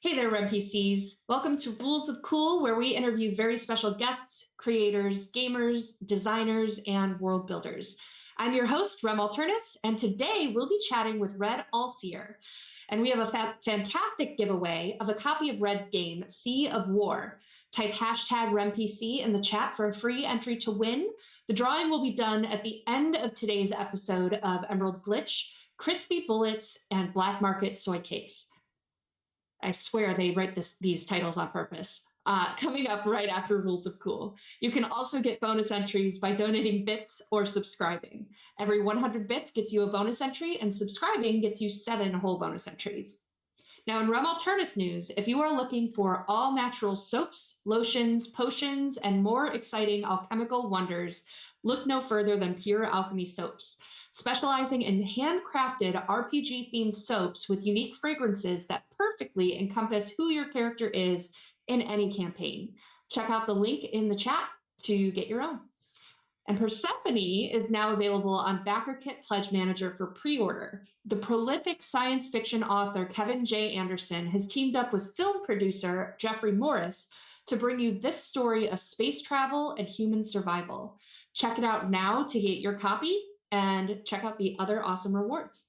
Hey there, NPCs. Welcome to Rules of Cool, where we interview very special guests, creators, gamers, designers, and world builders. I'm your host, Alternis, and today we'll be chatting with Red Allseer. And we have a fantastic giveaway of a copy of Red's game, Sea of War. Type hashtag RemPC in the chat for a free entry to win. The drawing will be done at the end of today's episode of Emerald Glitch, Crispy Bullets, and Black Market Soy Cakes. I swear they write these titles on purpose. Coming up right after Rules of Cool. You can also get bonus entries by donating bits or subscribing. Every 100 bits gets you a bonus entry, and subscribing gets you 7 whole bonus entries. Now, in Alternis news, if you are looking for all-natural soaps, lotions, potions, and more exciting alchemical wonders, look no further than Pure Alchemy Soaps. Specializing in handcrafted RPG-themed soaps with unique fragrances that perfectly encompass who your character is in any campaign. Check out the link in the chat to get your own. And Persephone is now available on BackerKit Pledge Manager for pre-order. The prolific science fiction author Kevin J. Anderson has teamed up with film producer Jeffrey Morris to bring you this story of space travel and human survival. Check it out now to get your copy, and check out the other awesome rewards.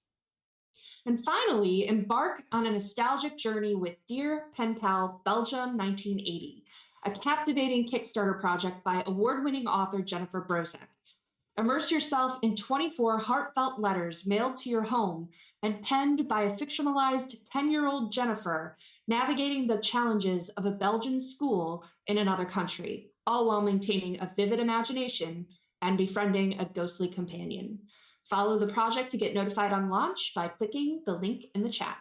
And finally, embark on a nostalgic journey with Dear Pen Pal Belgium 1980, a captivating Kickstarter project by award-winning author Jennifer Brozek. Immerse yourself in 24 heartfelt letters mailed to your home and penned by a fictionalized 10-year-old Jennifer navigating the challenges of a Belgian school in another country, all while maintaining a vivid imagination and befriending a ghostly companion. Follow the project to get notified on launch by clicking the link in the chat.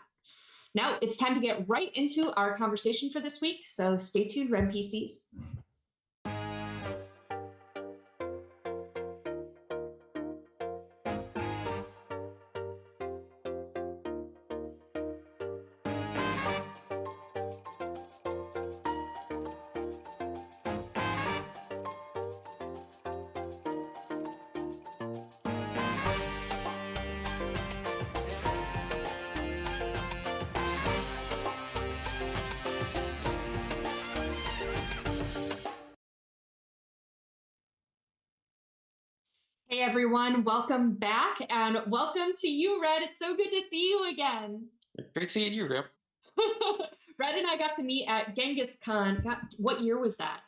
Now it's time to get right into our conversation for this week, so stay tuned, RemPCs. Hey everyone, welcome back, and welcome to you, Red. It's so good to see you again. Great seeing you, Rip. Red and I got to meet at Genghis Khan. God, what year was that?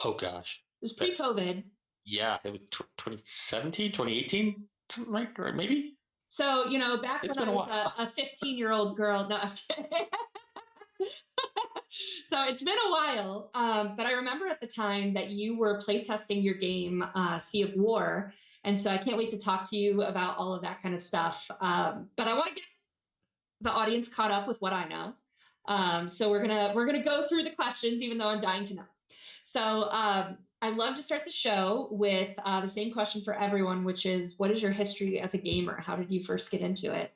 Oh gosh. It was pre-COVID. Yeah, it was 2017, 2018, something like that, or maybe? So, back when I was a 15-year-old girl, no, I'm kidding. So it's been a while, but I remember at the time that you were playtesting your game, Sea of War, and so I can't wait to talk to you about all of that kind of stuff. But I want to get the audience caught up with what I know. So we're gonna go through the questions, even though I'm dying to know. So I love to start the show with the same question for everyone, which is, what is your history as a gamer? How did you first get into it?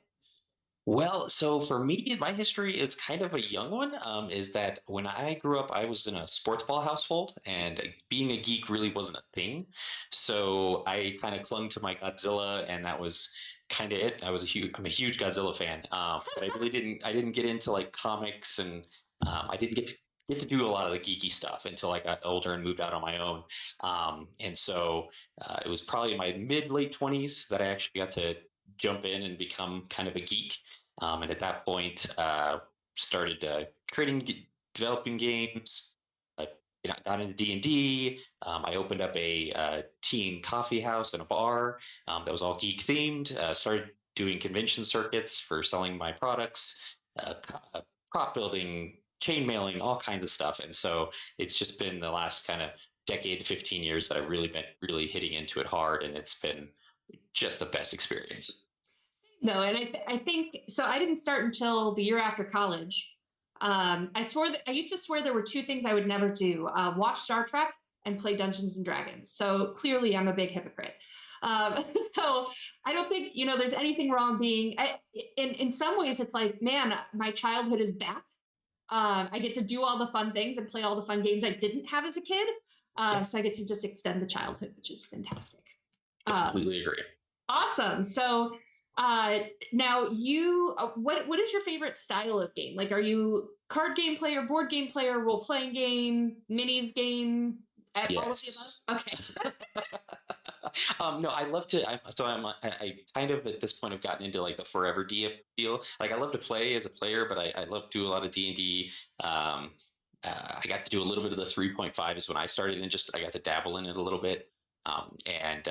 Well, so for me, my history is kind of a young one. Is that when I grew up, I was in a sports ball household, and being a geek really wasn't a thing. So I kind of clung to my Godzilla, and that was kind of it. I'm a huge Godzilla fan, but I really didn't get into like comics, and I didn't get to do a lot of the geeky stuff until I got older and moved out on my own. And so it was probably in my late 20s that I actually got to jump in and become kind of a geek. And at that point, started developing games. Got into D&D. I opened up a teen coffee house and a bar that was all geek themed. Started doing convention circuits for selling my products, prop building, chain mailing, all kinds of stuff. And so it's just been the last kind of decade to 15 years that I've really been hitting into it hard, and it's been just the best experience. No, and I think so. I didn't start until the year after college. I used to swear there were two things I would never do: watch Star Trek and play Dungeons and Dragons. So clearly, I'm a big hypocrite. So I don't think there's anything wrong being. In some ways, it's like, man, my childhood is back. I get to do all the fun things and play all the fun games I didn't have as a kid. So I get to just extend the childhood, which is fantastic. Completely agree. Awesome. So Uh, now you, what is your favorite style of game? Like, are you card game player, board game player, role playing game, minis game, all of the Yes. above? Okay. No, I love to. I kind of at this point have gotten into like the forever deal. Like I love to play as a player, but I love to do a lot of D&D. Um, I got to do a little bit of the 3.5 is when I started, and just I got to dabble in it a little bit. And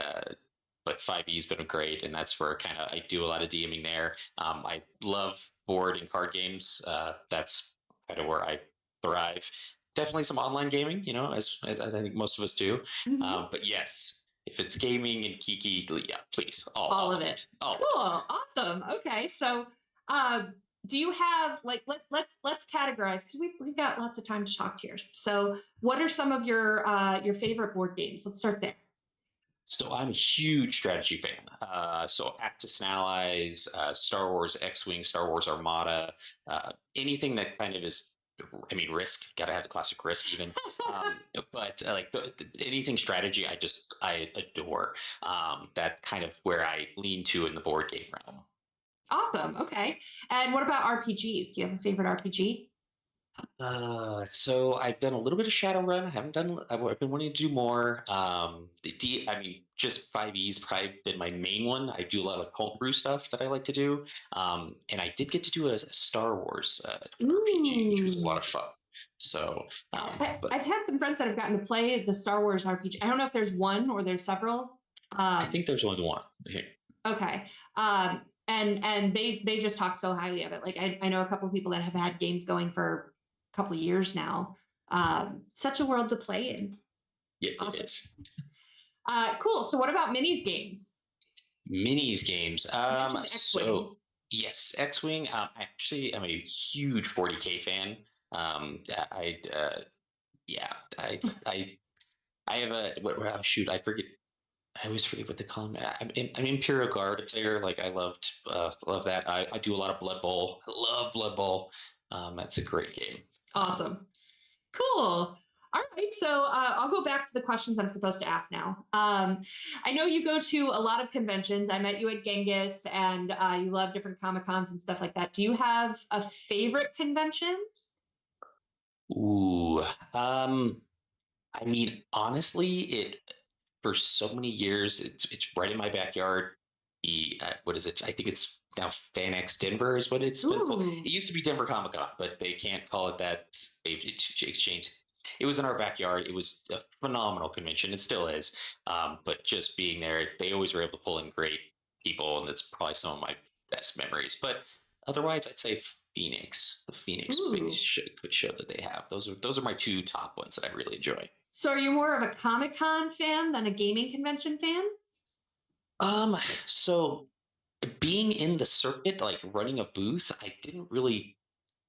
But 5e's been great, and that's where kind of I do a lot of DMing there. I love board and card games. That's kind of where I thrive. Definitely some online gaming, as I think most of us do. Mhm. But yes, if it's gaming and Kiki, yeah, please, All all of of it. it, all of it. Cool. Awesome. Okay. So, do you have like let's categorize because we've got lots of time to talk here. So, what are some of your favorite board games? Let's start there. So I'm a huge strategy fan. So Axis and Allies, Star Wars X-Wing, Star Wars Armada, anything that kind of is, I mean, Risk. Got to have the classic Risk even. But like anything strategy, I adore. That kind of where I lean to in the board game realm. Awesome. Okay. And what about RPGs? Do you have a favorite RPG? So I've done a little bit of Shadowrun. I haven't done. I've been wanting to do more. I mean, just 5e's probably been my main one. I do a lot of homebrew stuff that I like to do. And I did get to do a Star Wars RPG, which was a lot Ooh. of fun. So, but I've had some friends that have gotten to play the Star Wars RPG. I don't know if there's one or there's several. I think there's only one. I think. Okay. And they just talk so highly of it. Like I know a couple of people that have had games going for a couple of years now. Such a world to play in. Yeah, it Awesome. is. Cool. So what about minis games? Minis games. You mentioned X-Wing. So yes, X-Wing. I actually am a huge 40K fan. I yeah, I I have shoot, I forget. I always forget what they call them. I'm Imperial Guard player. Like I love that. I do a lot of Blood Bowl. I love Blood Bowl. That's a great game. Awesome. Cool. All right, so I'll go back to the questions I'm supposed to ask now. I know you go to a lot of conventions. I met you at Genghis, and you love different Comic Cons and stuff like that. Do you have a favorite convention? Ooh. Um, I mean, honestly, it for so many years, it's right in my backyard. What is it? I think it's now FanX Denver is what it's been called. Ooh, It used to be Denver Comic Con, but they can't call it that. They've exchanged. It was in our backyard. It was a phenomenal convention. It still is. But just being there, they always were able to pull in great people, and that's probably some of my best memories. But otherwise, I'd say Phoenix, the Phoenix ooh. good show that they have. Those are my two top ones that I really enjoy. So are you more of a Comic Con fan than a gaming convention fan? Um, so being in the circuit, like running a booth, I didn't really.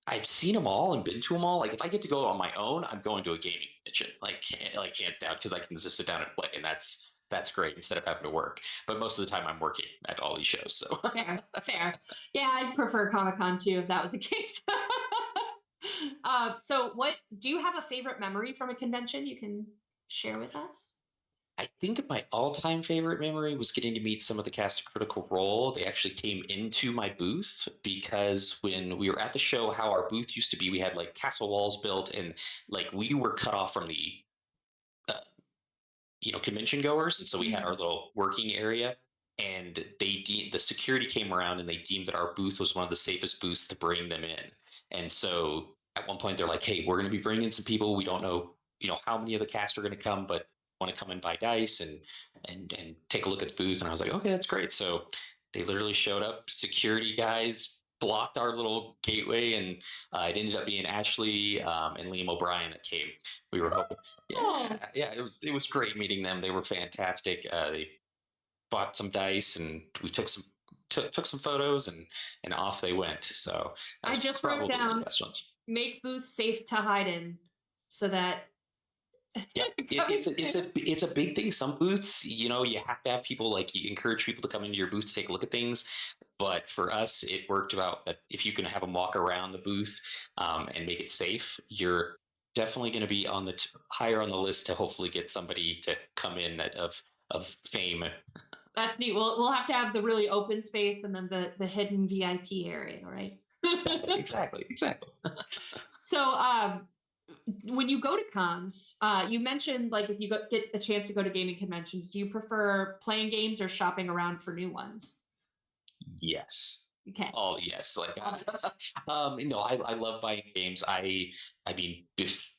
I've seen them all and been to them all. Like if I get to go on my own, I'm going to a gaming convention, like hands down, because I can just sit down and play, and that's great instead of having to work. But most of the time, I'm working at all these shows. So Fair, fair. Yeah, I'd prefer Comic Con too if that was the case. So, what do you have a favorite memory from a convention you can share with us? I think my all-time favorite memory was getting to meet some of the cast of Critical Role. They actually came into my booth because when we were at the show, how our booth used to be, we had like castle walls built, and like we were cut off from the uh, convention goers, and so we had our Mhm. little working area. And the security came around and they deemed that our booth was one of the safest booths to bring them in. And so at one point they're like, "Hey, we're going to be bringing in some people. We don't know, how many of the cast are going to come, but want to come and buy dice and take a look at the booth." And I was like, "Okay, that's great." So they literally showed up. Security guys blocked our little gateway, and it ended up being Ashley and Liam O'Brien that came. We were hoping, Oh, yeah, it was great meeting them. They were fantastic. They bought some dice, and we took some photos, and off they went. So that I was just wrote probably one of the down best ones. make booth safe to hide in so that Yeah, coming soon. it's a big thing. Some booths, you have to have people, like, you encourage people to come into your booth to take a look at things. But for us, it worked about that if you can have them walk around the booth and make it safe, you're definitely going to be on the higher on the list to hopefully get somebody to come in of fame. That's neat. We'll have to have the really open space and then the hidden VIP area, right? Exactly, exactly. So when you go to cons, you mentioned like if you get a chance to go to gaming conventions, do you prefer playing games or shopping around for new ones? Yes. Okay. Oh yes, like Yes. I love buying games. I mean,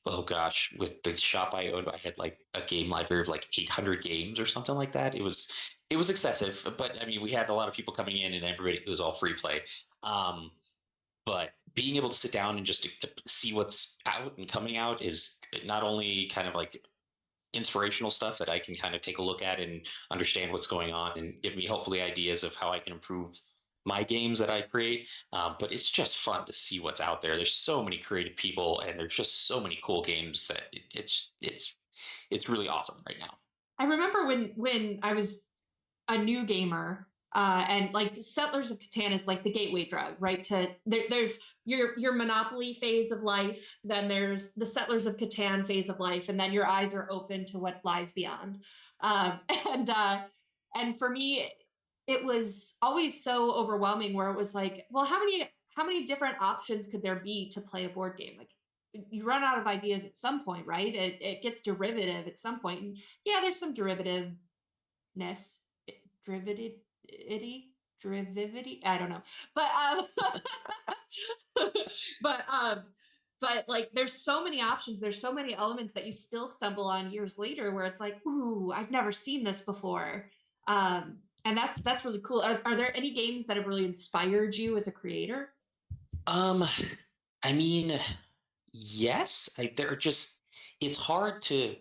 oh gosh, with the shop I owned, I had like a game library of like 800 games or something like that. It was excessive, but I mean, we had a lot of people coming in, and everybody it was all free play. Um, but being able to sit down and just to see what's out and coming out is not only kind of like inspirational stuff that I can kind of take a look at and understand what's going on and give me hopefully ideas of how I can improve my games that I create. But it's just fun to see what's out there. There's so many creative people, and there's just so many cool games that it's really awesome right now. I remember when I was a new gamer, and like Settlers of Catan is like the gateway drug, right? There's your Monopoly phase of life, then there's the Settlers of Catan phase of life, and then your eyes are open to what lies beyond. Um, and uh, and for me, it was always so overwhelming where it was like, well, how many different options could there be to play a board game? Like you run out of ideas at some point, right? It gets derivative at some point. And yeah, there's some derivativeness, derivativity, derivivity. I don't know, but but but like there's so many options. There's so many elements that you still stumble on years later, where it's like, ooh, I've never seen this before. And that's really cool. Are there any games that have really inspired you as a creator? Um, I mean, yes, there are just it's hard to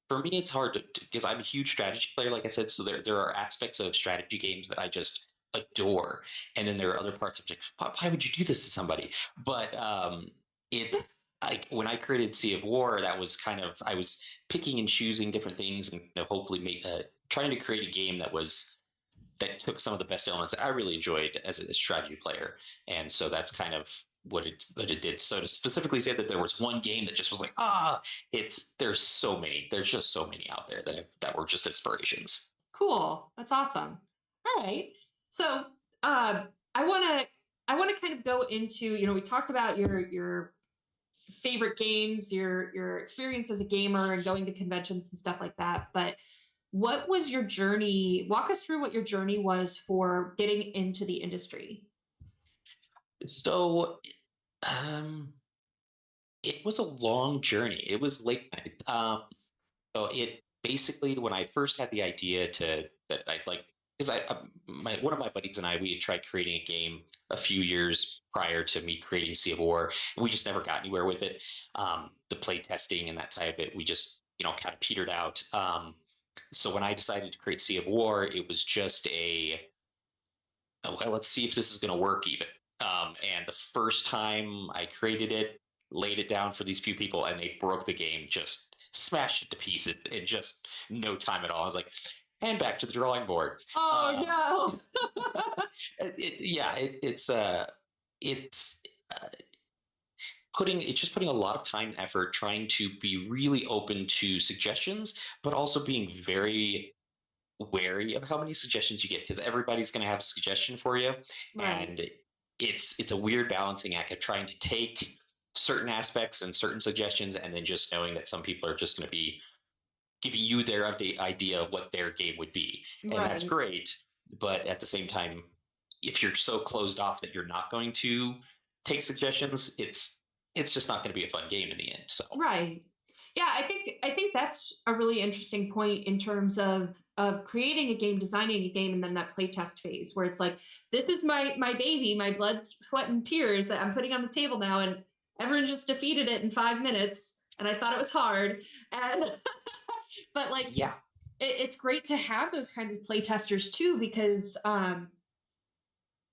for me, it's hard to because I'm a huge strategy player, like I said. So there are aspects of strategy games that I just adore, and then there are other parts of like, why would you do this to somebody? But it's like when I created Sea of War, that was kind of I was picking and choosing different things, and hopefully make trying to create a game that took some of the best elements that I really enjoyed as a strategy player, and so that's kind of what it did. So to specifically say that there was one game that just was like it's there's just so many out there that were just inspirations. Cool. That's awesome. All right. So uh, I want to I want to kind of go into, we talked about your favorite games, your experience as a gamer and going to conventions and stuff like that. But what was your journey? Walk us through what your journey was for getting into the industry. So um, it was a long journey. It was late night. So it basically when I first had the idea to that I'd like because my one of my buddies and I we had tried creating a game a few years prior to me creating Sea of War, and we just never got anywhere with it. The play testing and that type of it, we just kind of petered out. So when I decided to create Sea of War, it was just oh, well, let's see if this is going to work even. And the first time I created it, laid it down for these few people, and they broke the game, just smashed it to pieces in just no time at all. I was like, and back to the drawing board. Um, Oh yeah, it's uh, it's just putting a lot of time and effort trying to be really open to suggestions, but also being very wary of how many suggestions you get because everybody's going to have a suggestion for you, no. Right. and it's a weird balancing act of trying to take certain aspects and certain suggestions and then just knowing that some people are just going to be giving you their idea of what their game would be, and that's Right. great. But at the same time, if you're so closed off that you're not going to take suggestions, it's just not going to be a fun game in the end. So Right. Yeah, I think that's a really interesting point in terms of creating a game, designing a game, and then that playtest phase where it's like, this is my baby, my blood, sweat, and tears that I'm putting on the table now, and everyone just defeated it in 5 minutes, and I thought it was hard. And but like yeah. it's great to have those kinds of playtesters too, because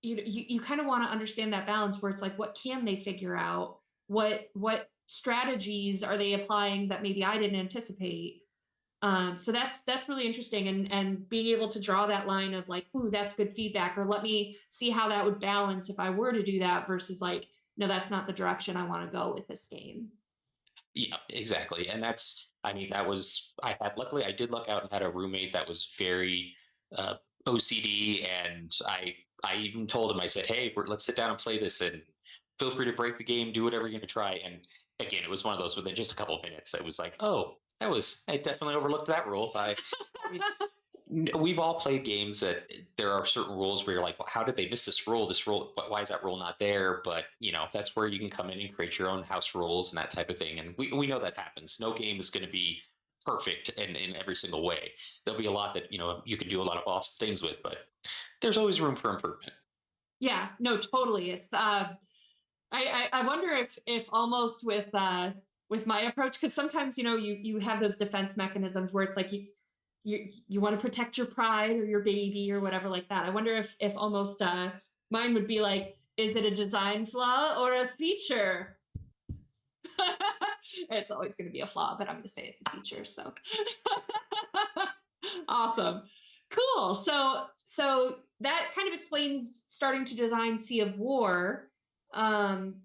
you kind of want to understand that balance where it's like, what can they figure out, what strategies are they applying that maybe I didn't anticipate. So that's really interesting, and being able to draw that line of like, ooh, that's good feedback, or let me see how that would balance if I were to do that versus like, no, that's not the direction I want to go with this game. Yeah, exactly. And I mean, luckily I did luck out and had a roommate that was very OCD, and I even told him, I said, hey, let's sit down and play this, and feel free to break the game, do whatever you're going to try. And again, it was one of those within just a couple of minutes. It was like, oh, I definitely overlooked that rule. I mean, we've all played games that there are certain rules where you're like, well, how did they miss this rule? This rule, why is that rule not there? But that's where you can come in and create your own house rules and that type of thing. And we know that happens. No game is going to be perfect in every single way. There'll be a lot that you can do a lot of awesome things with, but there's always room for improvement. Yeah, no, totally. It's I wonder if almost with my approach, because sometimes you have those defense mechanisms where it's like you want to protect your pride or your baby or whatever like that. I wonder if almost mine would be like, is it a design flaw or a feature? It's always going to be a flaw, but I'm going to say it's a feature. So awesome. Cool. So that kind of explains starting to design Sea of War. And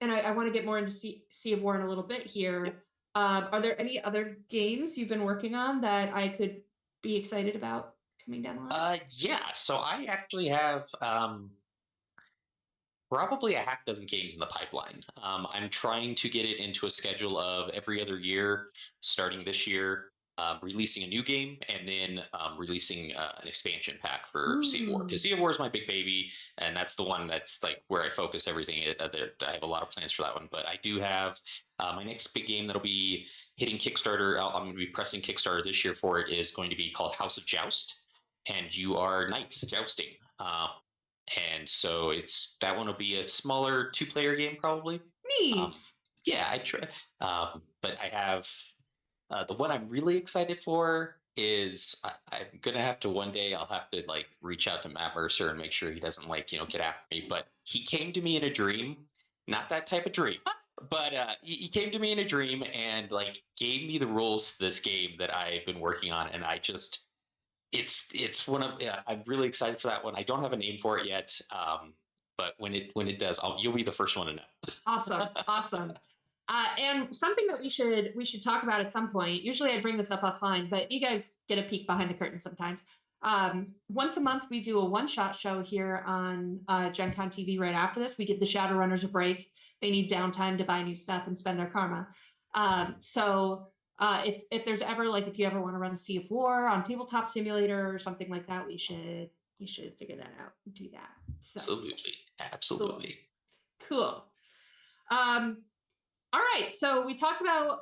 I want to get more into sea of War in a little bit here. Are there any other games you've been working on that I could be excited about coming down the line? Yeah. So I actually have probably a half dozen games in the pipeline. I'm trying to get it into a schedule of every other year, starting this year, releasing a new game, and then releasing an expansion pack for Sea of War. Ooh, Because Sea of War is my big baby, and that's the one that's like where I focus everything. I have a lot of plans for that one, but I do have my next big game that'll be hitting Kickstarter. I'm going to be pressing Kickstarter this year for it. Is going to be called House of Joust, and you are knights jousting. And so it's that one will be a smaller two-player game probably. neat. Um, yeah, I try, but I have the one I'm really excited for is I'm gonna have to one day I'll have to like reach out to Matt Mercer and make sure he doesn't like get after me. But he came to me in a dream, not that type of dream. But he came to me in a dream and like gave me the rules to this game that I've been working on, and I just it's one of yeah, I'm really excited for that one. I don't have a name for it yet, but when it does, you'll be the first one to know. Awesome, awesome. And something that we should talk about at some point. Usually, I bring this up offline, but you guys get a peek behind the curtain sometimes. Once a month, we do a one-shot show here on Gen Con TV. Right after this, we give the Shadowrunners a break. They need downtime to buy new stuff and spend their karma. So if there's ever like if you ever want to run Sea of War on Tabletop Simulator or something like that, we should figure that out and do that. So Absolutely, cool, absolutely. cool. Um, all right, so we talked about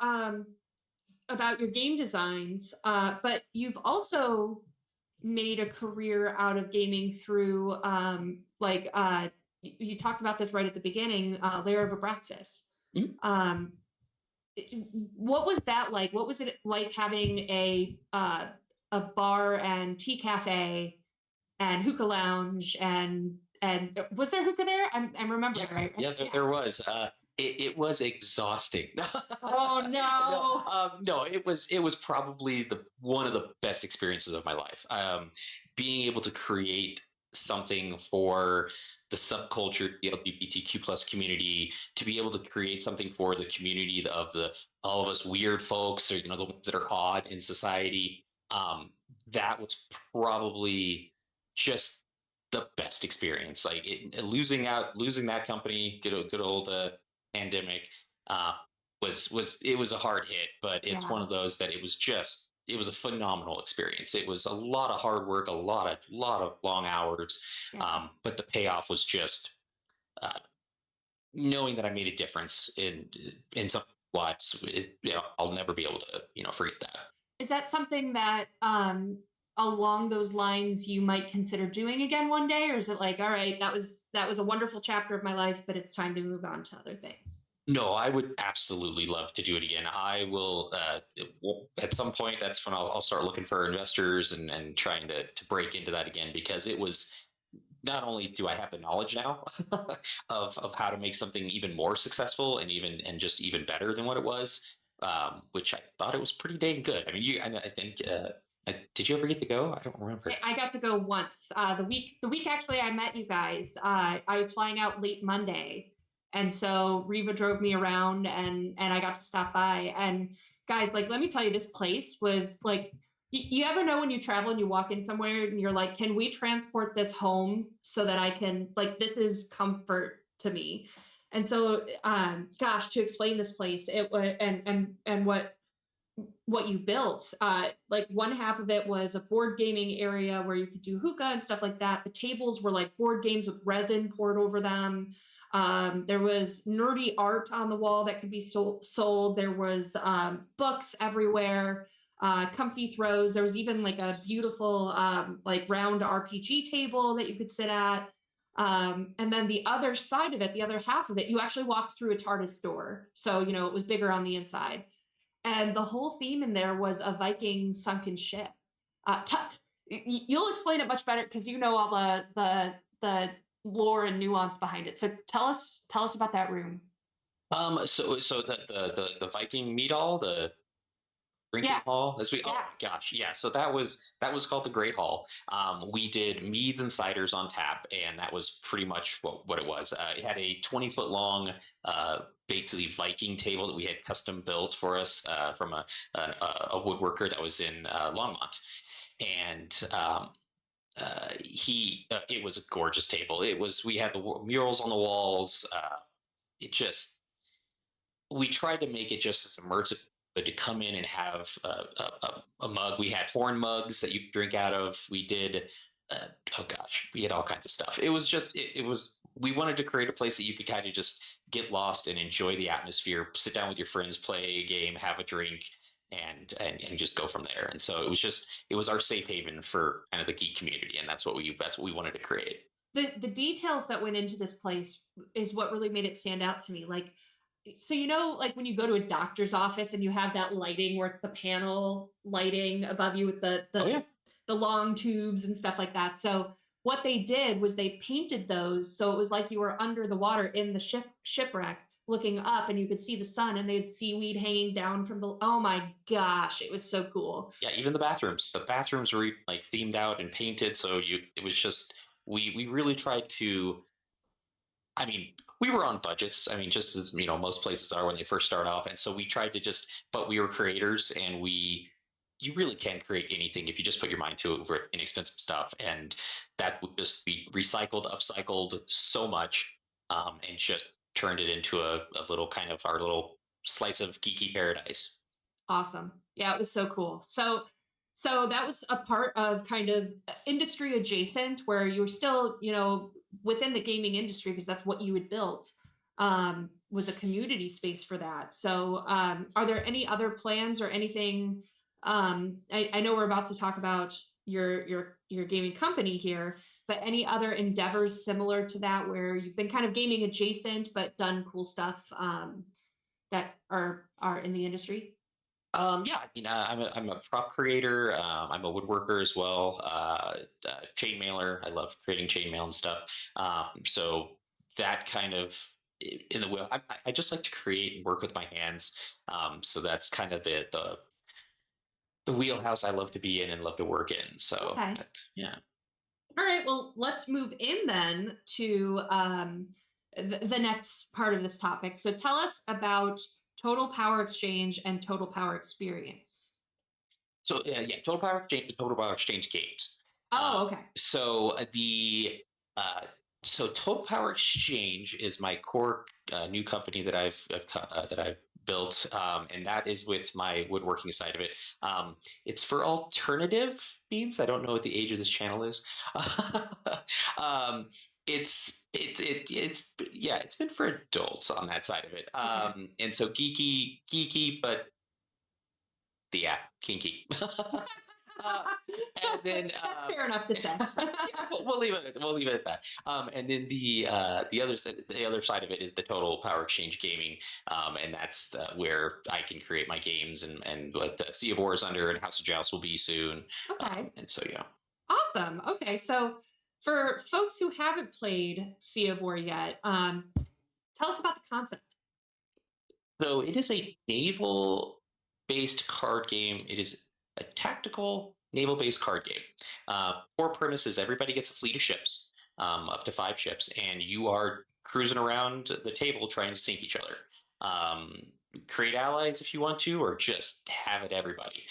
your game designs, but you've also made a career out of gaming through you talked about this right at the beginning, Lair of Abraxas. Mhm. Um, what was that like? What was it like having a bar and tea cafe and hookah lounge and was there hookah there? I'm remembering Yeah, right. yeah, Yeah. there was. It was exhausting. Oh No, no. no, it was probably the one of the best experiences of my life. Being able to create something for the subculture, the LGBTQ plus community, to be able to create something for the community of the all of us weird folks, or the ones that are odd in society. That was probably just the best experience. Like losing that company, good old pandemic, uh, was a hard hit, but it's one Yeah. of those that it was a phenomenal experience. It was a lot of hard work, a lot of long hours, Yeah. but the payoff was just uh, knowing that I made a difference in some lives. I'll never be able to forget that. Is that something that along those lines you might consider doing again one day, or is it like, all right, that was a wonderful chapter of my life, but it's time to move on to other things? No, I would absolutely love to do it again. I will, at some point. That's when I'll start looking for investors and trying to break into that again, because it was not only do I have the knowledge now of how to make something even more successful and just even better than what it was, which I thought it was pretty dang good. I mean, I think, did you ever get to go? I don't remember. I got to go once. The week actually I met you guys. I was flying out late Monday, and so Riva drove me around, and I got to stop by. And guys, like, let me tell you, this place was like You ever know when you travel and you walk in somewhere and you're like, can we transport this home so that I can, like, this is comfort to me. And so, gosh, to explain this place, it was, and what you built. Like one half of it was a board gaming area where you could do hookah and stuff like that. The tables were like board games with resin poured over them. There was nerdy art on the wall that could be sold. There was books everywhere, comfy throws. There was even like a beautiful like round RPG table that you could sit at. And then the other side of it, the other half of it, you actually walked through a TARDIS door. So, you know, it was bigger on the inside, and the whole theme in there was a Viking sunken ship. You'll explain it much better because you know all the lore and nuance behind it. So tell us about that room. So the Viking meat all, the drinking Yeah, hall, as we, oh yeah, my gosh, yeah. So that was called the Great Hall. We did meads and ciders on tap, and that was pretty much what it was. It had a 20-foot long, basically Viking table that we had custom built for us from a woodworker that was in Longmont, and he it was a gorgeous table. It was, we had the murals on the walls. It just, we tried to make it just as immersive, but to come in and have a mug. We had horn mugs that you could drink out of. We did, oh gosh, we had all kinds of stuff. It was just, it was, we wanted to create a place that you could kind of just get lost and enjoy the atmosphere, sit down with your friends, play a game, have a drink, and just go from there. And so it was just, it was our safe haven for kind of the geek community, and that's what we wanted to create. the details that went into this place is what really made it stand out to me. Like, so you know, like when you go to a doctor's office and you have that lighting where it's the panel lighting above you with the Oh yeah. the long tubes and stuff like that. So what they did was they painted those so it was like you were under the water in the shipwreck looking up and you could see the sun and they had seaweed hanging down from the, oh my gosh, it was so cool. Yeah, even the bathrooms were like themed out and painted, so you, it was just, we really tried to, I mean, we were on budgets. I mean, just as most places are when they first start off, and so we tried to just, but we were creators, and you really can create anything if you just put your mind to it for inexpensive stuff, and that would just be recycled, upcycled so much, and just turned it into a little kind of our little slice of geeky paradise. Awesome. Yeah, it was so cool. So that was a part of kind of industry adjacent where you were still, you know, within the gaming industry because that's what you had built. Was a community space for that. So are there any other plans or anything? I know we're about to talk about your gaming company here, but any other endeavors similar to that where you've been kind of gaming adjacent but done cool stuff that are in the industry? Yeah, I'm a prop creator. I'm a woodworker as well. Chain mailer. I love creating chainmail and stuff. So that kind of, in the wheel. I just like to create and work with my hands. So that's kind of the wheelhouse I love to be in and love to work in. So Okay. that's, yeah. All right, well, let's move in then to the next part of this topic. So tell us about total power exchange and total power experience. So yeah, Total Power Exchange games. Uh, Oh, okay. so the uh, so Total Power Exchange is my core new company that I've built, and that is with my woodworking side of it. It's for alternative means. I don't know what the age of this channel is. um, it's yeah, it's been for adults on that side of it. Okay. And so geeky, but yeah, kinky. uh, and then That's fair enough to say. yeah, we'll leave it at that. And then the other side of it is the Total Power Exchange gaming, and that's where I can create my games, and what the Sea of War is under, and House of Joust will be soon. Okay. And so yeah. Awesome. Okay. So for folks who haven't played Sea of War yet, tell us about the concept. So it is a naval-based card game. It is a tactical naval-based card game. Core premise is everybody gets a fleet of ships, up to 5 ships, and you are cruising around the table trying to sink each other. Um, create allies if you want to, or just have it everybody.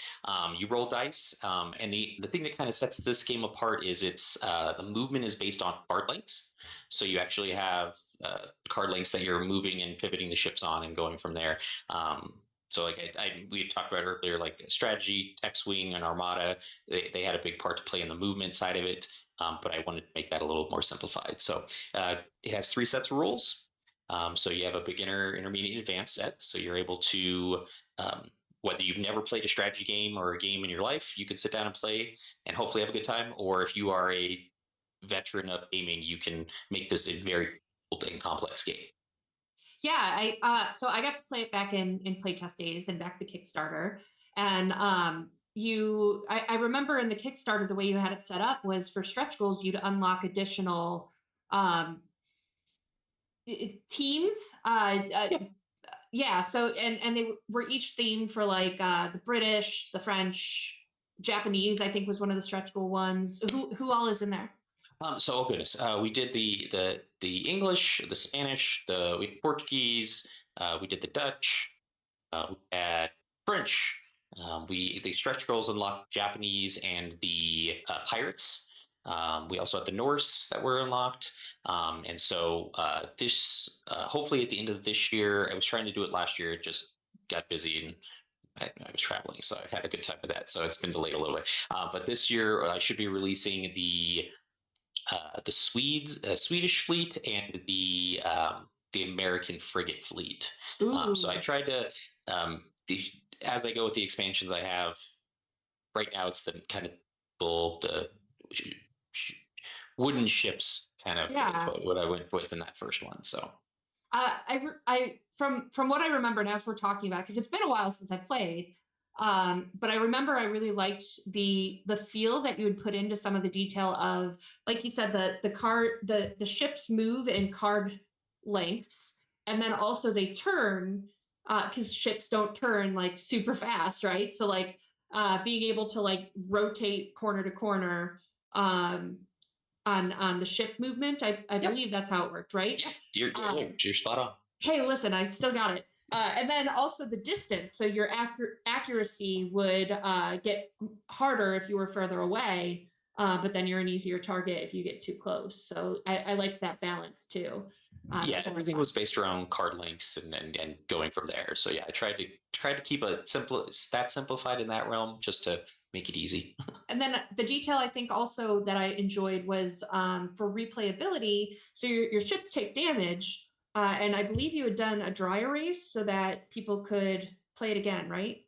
You roll dice, and the thing that kind of sets this game apart is the movement is based on card lengths. So you actually have card lengths that you're moving and pivoting the ships on and going from there. So like we had talked about earlier, like strategy, X-wing, and Armada, they had a big part to play in the movement side of it. But I wanted to make that a little more simplified. So it has 3 sets of rules. So you have a beginner, intermediate, advanced set. So you're able to, whether you've never played a strategy game or a game in your life, you can sit down and play and hopefully have a good time. Or if you are a veteran of gaming, you can make this a very old and complex game. Yeah, so I got to play it back in playtest days and back the Kickstarter. And I remember in the Kickstarter the way you had it set up was for stretch goals you'd unlock additional um teams. Yeah. Yeah, so and they were each themed for like the British, the French, Japanese, I think was one of the stretch goal ones. Who all is in there? So oh goodness, we did the English, the Spanish, the Portuguese, we did the Dutch, we had French. We the stretch goals unlocked Japanese and the pirates. We also had the Norse that were unlocked. And so this hopefully at the end of this year, I was trying to do it last year. It just got busy and I was traveling, so I had a good time with that. So it's been delayed a little bit. But this year, I should be releasing the Swedish fleet and the American frigate fleet. So I Ooh. tried to the, as I go with the expansions I have right now, it's the kind of the wooden ships kind of is Yeah. what I went with in that first one. So From what I remember, and as we're talking about, because it's been a while since I played, but I remember I really liked the feel that you would put into some of the detail of, like you said, the ships move in card lengths, and then also they turn because ships don't turn like super fast, right? So like being able to like rotate corner to corner um, on the ship movement, I yep, believe that's how it worked, right? yeah, you're spot on. Hey, listen, I still got it. And then also the distance. So your accuracy would get harder if you were further away, but then you're an easier target if you get too close. So I like that balance too. That Yeah, was a lot of everything fun. was based around card links and going from there. So yeah, I tried to keep it simple, that simplified in that realm, just to make it easy. And then the detail I think also that I enjoyed was for replayability. So your ships take damage, and I believe you had done a dry erase so that people could play it again, right?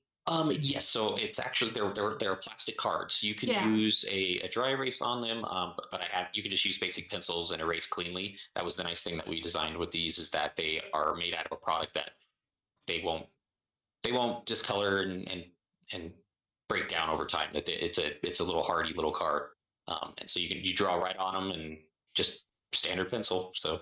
Yes, so it's actually they're plastic cards. You can Yeah. use a dry erase on them, but I have you can just use basic pencils and erase cleanly. That was the nice thing that we designed with these is that they are made out of a product that they won't they won't discolor and break down over time. It's a little hardy little card, and so you draw right on them and just standard pencil. So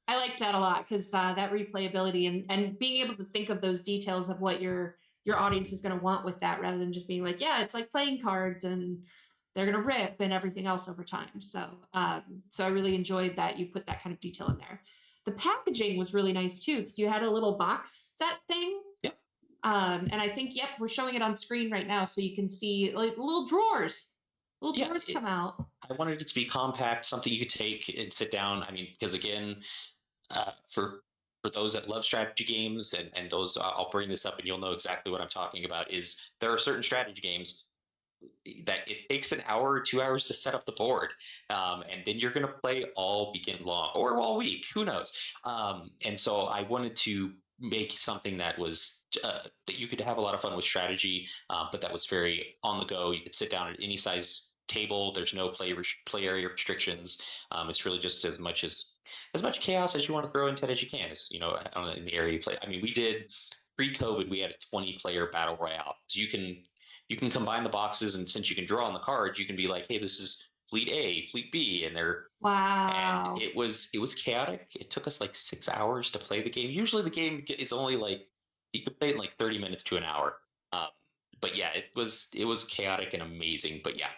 I like that a lot because that replayability and being able to think of those details of what your audience is going to want with that, rather than just being like, yeah, it's like playing cards and they're going to rip and everything else over time. So I really enjoyed that you put that kind of detail in there. The packaging was really nice too because you had a little box set thing. yeah, And I think, yep, we're showing it on screen right now, so you can see like little drawers. Little yeah. drawers come out. I wanted it to be compact, something you could take and sit down. I mean, because again, for those that love strategy games and those I'll bring this up and you'll know exactly what I'm talking about is there are certain strategy games that it takes an hour or 2 hours to set up the board, and then you're going to play all weekend long or all week, who knows. And so I wanted to make something that was that you could have a lot of fun with strategy, but that was very on the go. You could sit down at any size table. There's no play area restrictions. It's really just as much chaos as you want to throw into it as you can. Is in the area you play. I mean, we did pre-COVID. We had a 20-player battle royale, so you can combine the boxes, and since you can draw on the cards, you can be like, hey, this is fleet A, fleet B, and Wow. it was chaotic. It took us like 6 hours to play the game. Usually the game is only like you could play it in like 30 minutes to an hour. Um, but yeah, it was chaotic and amazing. But yeah.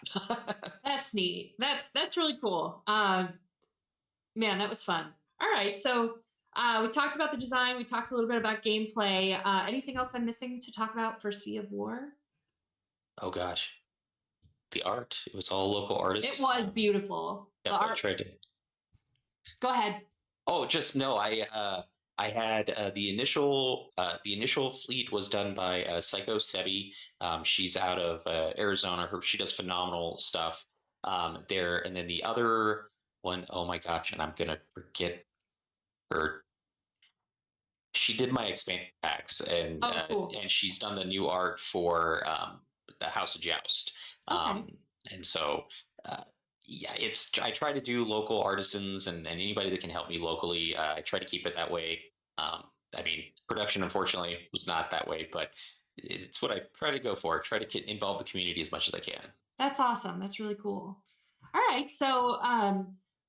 That's neat. That's really cool. Man, that was fun. All right, so We talked about the design. We talked a little bit about gameplay. Anything else I'm missing to talk about for Sea of War? Oh gosh, the art. It was all local It artists. was beautiful. The Yep, I art. tried to. Go ahead. Oh, just no. I had the initial fleet was done by Psycho Sebi. She's out of Arizona. She does phenomenal stuff there. And then the other one, oh my gosh, and I'm gonna forget her. She did my expansion packs, Oh, cool. and she's done the new art for the House of Joust. Okay. And so uh, yeah, it's I try to do local artisans and anybody that can help me locally. I try to keep it that way. I mean, production unfortunately was not that way, but it's what I try to go for. Try to get involve the community as much as I can. That's awesome. That's really cool. All right. So,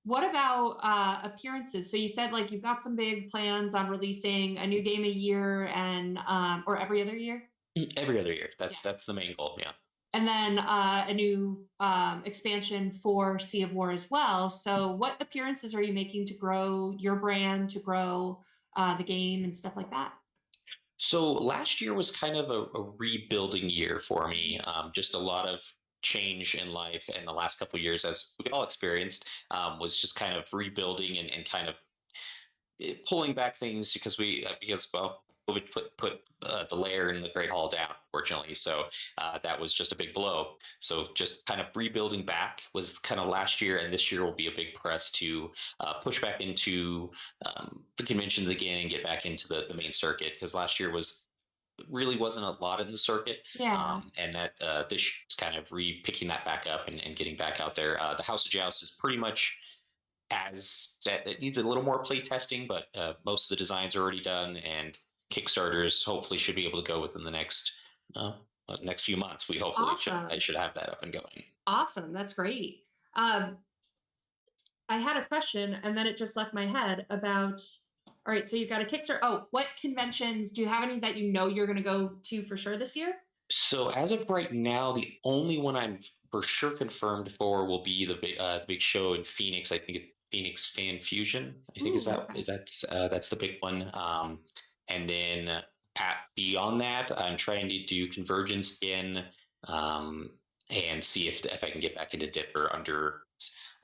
what about appearances? So you said like you've got some big plans on releasing a new game a year and or every other year. Every other year. Yeah. That's the main goal. Yeah. And then a new expansion for Sea of War as well. So, what appearances are you making to grow your brand, to grow the game and stuff like that? So last year was kind of a rebuilding year for me. Mhm. Just a lot of change in life, and the last couple of years, as we all experienced, was just kind of rebuilding and kind of pulling back things because well, COVID put the layer in the Great Hall down, fortunately. So that was just a big blow. So just kind of rebuilding back was kind of last year, and this year will be a big press to push back into the conventions again and get back into the main circuit because last year was really wasn't a lot in the circuit, Yeah. and that this is kind of picking that back up and getting back out there. The House of Joust is pretty much as that it needs a little more play testing, but most of the designs are already done, and Kickstarters hopefully should be able to go within the uh, next few months. We hopefully should I Awesome. should have that up and going. Awesome. That's great. Um, I had a question and then it just left my head about all right, so you've got a Kickstarter. Oh, what conventions do you have any that you know you're going to go to for sure this year? So as of right now, the only one I'm for sure confirmed for will be the big show in Phoenix. I think it's Phoenix Fan Fusion. I think Ooh, okay. that's the big one. And then beyond that, I'm trying to do Convergence again and see if I can get back into Dipper under.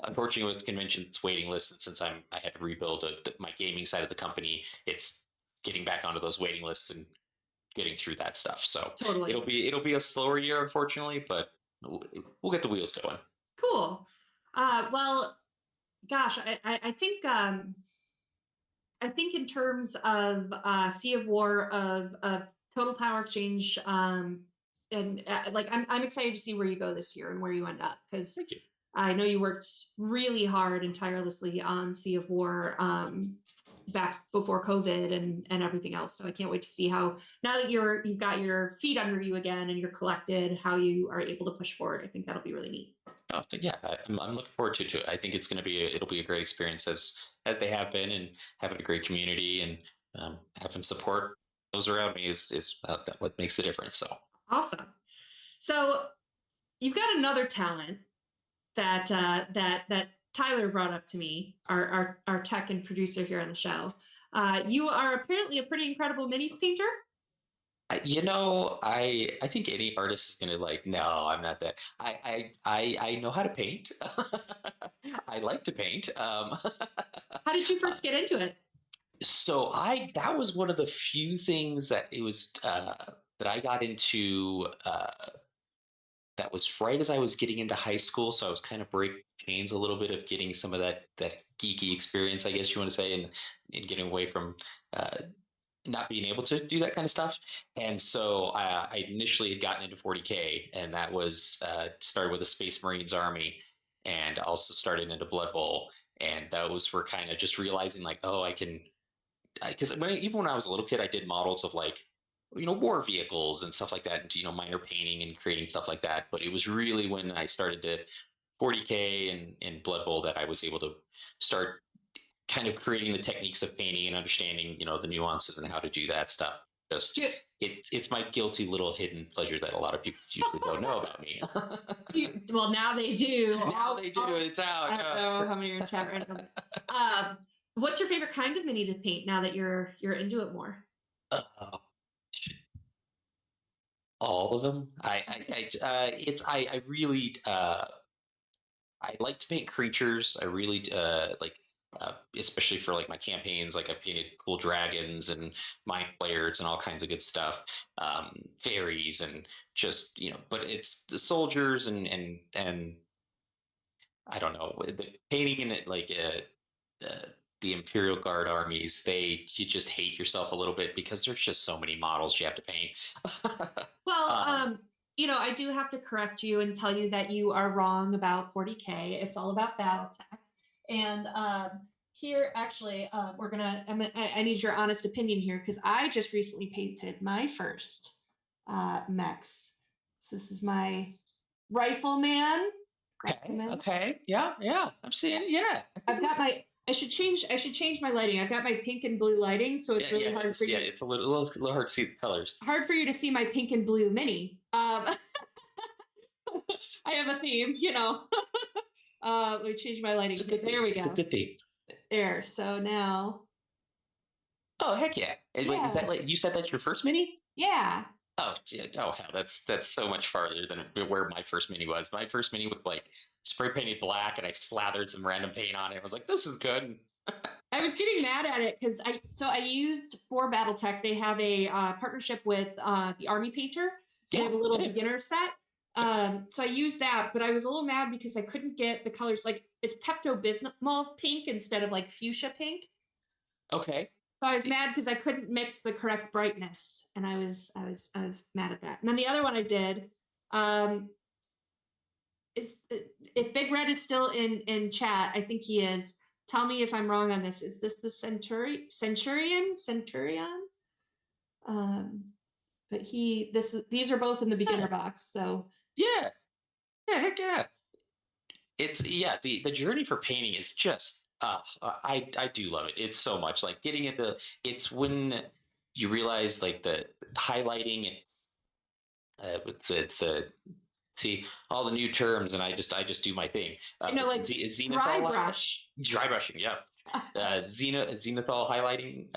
Unfortunately, with conventions waiting lists, and since I had to rebuild my gaming side of the company, it's getting back onto those waiting lists and getting through that stuff. So Totally. it'll be a slower year, unfortunately, but we'll get the wheels going. Cool. Well, gosh, I think in terms of Sea of War of Total Power Exchange, and like I'm excited to see where you go this year and where you end up because Thank you. I know you worked really hard and tirelessly on Sea of War back before COVID and everything else. So I can't wait to see how now that you've got your feet under you again and you're collected, how you are able to push forward. I think that'll be really neat. Yeah, I'm looking forward to it. I think it's going to be it'll be a great experience as they have been, and having a great community and having support those around me is what makes the difference. So Awesome. So you've got another talent that Tyler brought up to me, our tech and producer here on the show. You are apparently a pretty incredible minis painter. I think any artist is gonna like, no, I'm not that. I know how to paint. I like to paint. How did you first get into it? So I that was one of the few things that it was that I got into that was right as I was getting into high school. So I was kind of breaking chains a little bit of getting some of that geeky experience, I guess you want to say, and getting away from uh, not being able to do that kind of stuff. And so I initially had gotten into 40K, and that was started with the Space Marines Army, and also started into Blood Bowl. And those were kind of just realizing like, oh, I can because even when I was a little kid, I did models of like, war vehicles and stuff like that, and minor painting and creating stuff like that. But it was really when I started to 40K and Blood Bowl that I was able to start kind of creating the techniques of painting and understanding, the nuances and how to do that stuff. Just Do, it's my guilty little hidden pleasure that a lot of people usually don't know about me. well, now they do. Now they do. It's out. I don't know how many are in chat right now. What's your favorite kind of mini to paint now that you're into it more? Uh, all of them. I really I like to paint creatures. I really especially for like my campaigns. Like I painted cool dragons and mind flayers and all kinds of good stuff, fairies and just But it's the soldiers and I don't know, painting in it like the Imperial Guard armies. You just hate yourself a little bit because there's just so many models you have to paint. Well, um, I do have to correct you and tell you that you are wrong about 40K. It's all about BattleTech. And here, actually, I need your honest opinion here because I just recently painted my first mechs. So this is my Rifleman. okay, Rifleman. okay, yeah, yeah, I'm seeing it. Yeah, I think I've got my. I should change my lighting. I've got my pink and blue lighting, so it's yeah, yeah, really hard for yeah. you. It's a little hard to see the colors. Hard for you to see my pink and blue mini. I have a theme, let me change my lighting. There we It's a go. good thing. There. So now, Oh heck yeah! Wait, is that yeah, like you said that's your first mini? yeah. Oh, oh hell, that's so much farther than where my first mini was. My first mini was like spray painted black, and I slathered some random paint on it. I was like, this is good. I was getting mad at it because I used for BattleTech. They have a partnership with the Army Painter, so they Yeah, have a little yeah. beginner set. So I used that, but I was a little mad because I couldn't get the colors. Like it's Pepto Bismol pink instead of like fuchsia pink. Okay. So I was mad because I couldn't mix the correct brightness, and I was mad at that. And then the other one I did um, is if Big Red is still in chat, I think he is. Tell me if I'm wrong on this. Is this the Centurion? Um, but these are both in the beginner Yeah, box. So yeah, yeah. Heck yeah. It's yeah. The journey for painting is just I do love it. It's so much like getting into. It's when you realize like the highlighting. It's the see all the new terms, and I just do my thing. like dry Zenithal brush. dry brushing, yeah. Zenithal highlighting,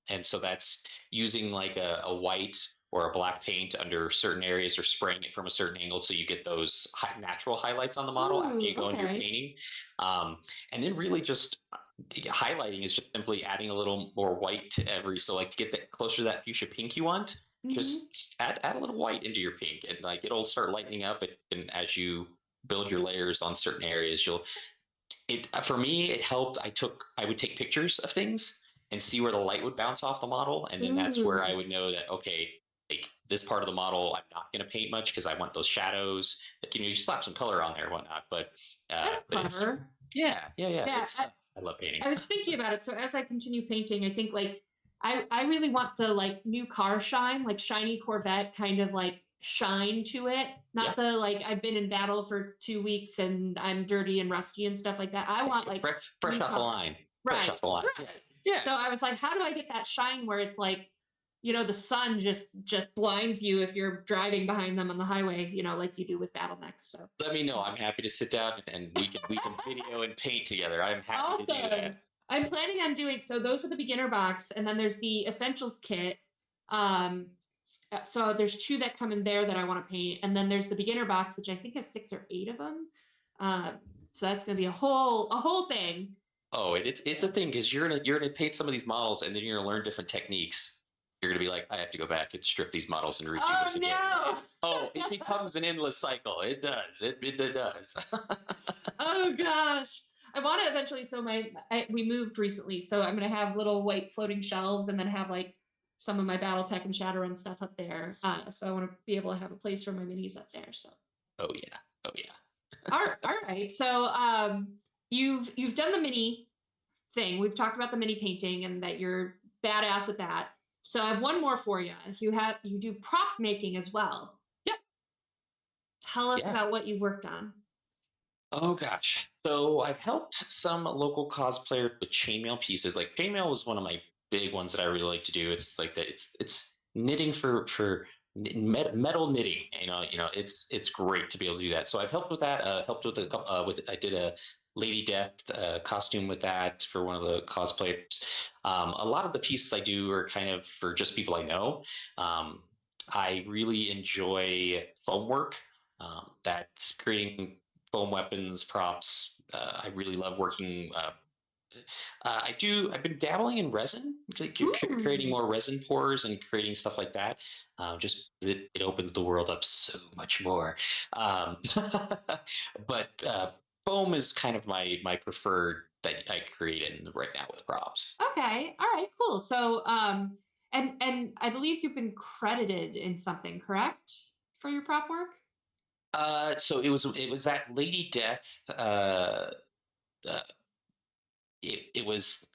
and so that's using like a white or a black paint under certain areas or spraying it from a certain angle so you get those natural highlights on the model after Ooh, you go into your okay. painting. And then really just highlighting is just simply adding a little more white to every, so like to get that closer to that fuchsia pink you want, Mm-hmm. just add a little white into your pink, and like it'll start lightening up. And as you build your layers on certain areas, you'll it for me it helped. I would take pictures of things and see where the light would bounce off the model, and then that's where I Ooh, would know that, okay, like this part of the model I'm not going to paint much because I want those shadows. Like, you slap some color on there and whatnot, that's but it's clever. yeah, yeah, yeah. Yeah, It's I love painting. I was thinking about it. So as I continue painting, I think like I really want the like new car shine, like shiny Corvette kind of like shine to it. Yeah, Not the like I've been in battle for 2 weeks and I'm dirty and rusty and stuff like that. I want like fresh new off the car. line, fresh Right. off the line. Yeah, Right. yeah. So I was like, how do I get that shine where it's like, the sun just blinds you if you're driving behind them on the highway, like you do with bottlenecks. So Let me know. I'm happy to sit down and we can video and paint together. I'm happy to do awesome. that. I'm planning on doing so. Those are the beginner box, and then there's the essentials kit. Um, so there's two that come in there that I want to paint, and then there's the beginner box, which I think has 6 or 8 of them. Um, so that's gonna be a whole thing. Oh, it's a thing because you're gonna paint some of these models, and then you're gonna learn different techniques. You're gonna be like, I have to go back and strip these models and redo Oh this again. no! It becomes an endless cycle. It does. It does. Oh gosh. I want to eventually. So we moved recently, so I'm gonna have little white floating shelves, and then have like some of my BattleTech and Shadowrun stuff up there. So I want to be able to have a place for my minis up there. So Oh yeah. Oh yeah. all right. So you've done the mini thing. We've talked about the mini painting and that you're badass at that. So I have one more for you. You do prop making as well. Yeah. Tell us Yeah. about what you've worked on. Oh gosh. So I've helped some local cosplayers with chainmail pieces. Like chainmail was one of my big ones that I really like to do. It's like that. It's knitting for metal knitting. It's great to be able to do that. So I've helped with that. Helped with a couple. With I did Lady Death costume with that for one of the cosplayers. A lot of the pieces I do are kind of for just people I know. Um, I really enjoy foam work. That's creating foam weapons, props. I really love working. I do. I've been dabbling in resin, like creating Ooh. more resin pours and creating stuff like that. Just 'cause it opens the world up so much more. Um, but foam is kind of my preferred that I create in right now with props. Okay. All right. Cool. So, and I believe you've been credited in something, correct, for your prop work? So it was that Lady Death. Uh, it was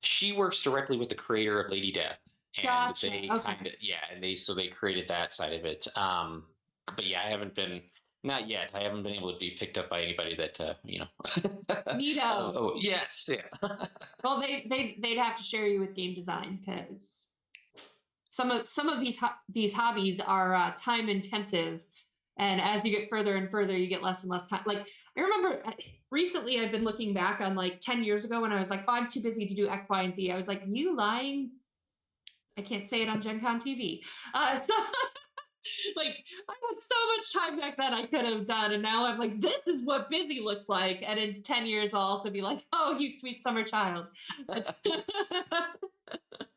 she works directly with the creator of Lady Death, and Gotcha. they Okay. kind of yeah, and they created that side of it. But yeah, I haven't been not yet. I haven't been able to be picked up by anybody that oh, Neato. oh yes, yeah. Well, they'd have to share you with game design because some of these hobbies are time intensive, and as you get further and further, you get less and less time. Like I remember recently, I've been looking back on like 10 years ago when I was like, "Oh, I'm too busy to do X, Y, and Z." I was like, "You lying." I can't say it on Gen Con TV. So like I had so much time back then I could have done, and now I'm like, this is what busy looks like. And in 10 years, I'll also be like, oh, you sweet summer child. It's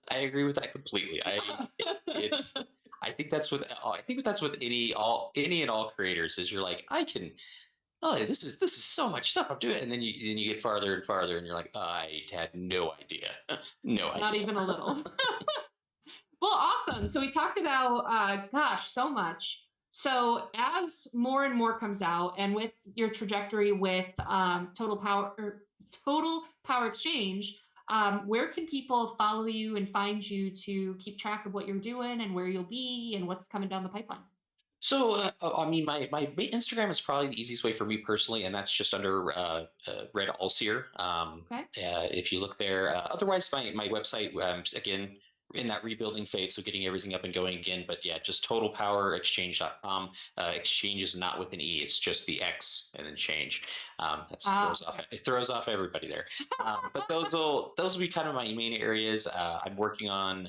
I agree with that completely. It's I think that's with I think that's with any and all creators is you're like I can oh this is so much stuff I'm doing, and then you get farther and farther and you're like I had no idea. No not idea. even a little. Well, awesome. So we talked about, gosh, so much. So as more and more comes out, and with your trajectory with Total Power Exchange, where can people follow you and find you to keep track of what you're doing and where you'll be and what's coming down the pipeline? So, I mean, my Instagram is probably the easiest way for me personally, and that's just under Red Allseer. Okay. If you look there, otherwise my website again in that rebuilding phase, so getting everything up and going again. But yeah, just totalpowerexchange.com. Exchange is not with an E; it's just the X and then change. That throws off Okay. it throws off everybody there. But those will be kind of my main areas. I'm working on.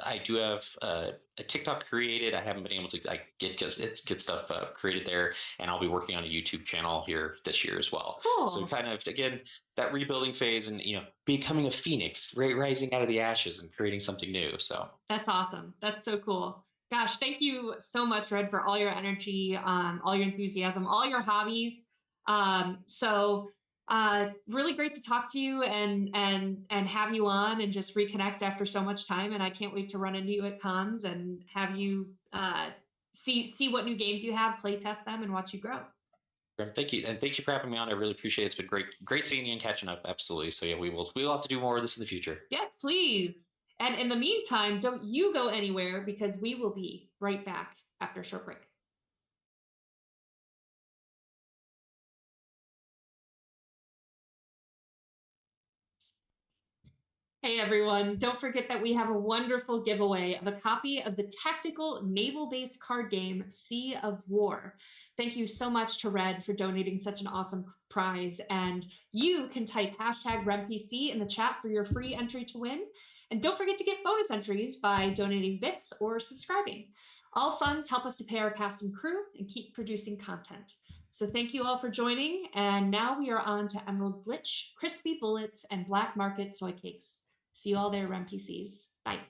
I do have a TikTok created. I haven't been able to get stuff created there, and I'll be working on a YouTube channel here this year as well. So Cool. kind of again that rebuilding phase, and becoming a phoenix, rising out of the ashes and creating something new. So That's awesome. That's so cool. Gosh, thank you so much, Red, for all your energy, all your enthusiasm, all your hobbies. Really great to talk to you and have you on and just reconnect after so much time. And I can't wait to run into you at cons and have you see what new games you have, play test them, and watch you grow. thank you, and thank you for having me on. I really appreciate it. It's been great seeing you and catching up. Absolutely. So yeah, we will have to do more of this in the future. Yes, please. And in the meantime, don't you go anywhere because we will be right back after a short break. Hey everyone, don't forget that we have a wonderful giveaway of a copy of the tactical naval based card game Sea of War. Thank you so much to Red for donating such an awesome prize. And you can type hashtag RemPC in the chat for your free entry to win. And don't forget to get bonus entries by donating bits or subscribing. All funds help us to pay our cast and crew and keep producing content. So thank you all for joining. And now we are on to Emerald Glitch, Crispy Bullets, and Black Market Soy Cakes. See you all there, RemPCs. Bye.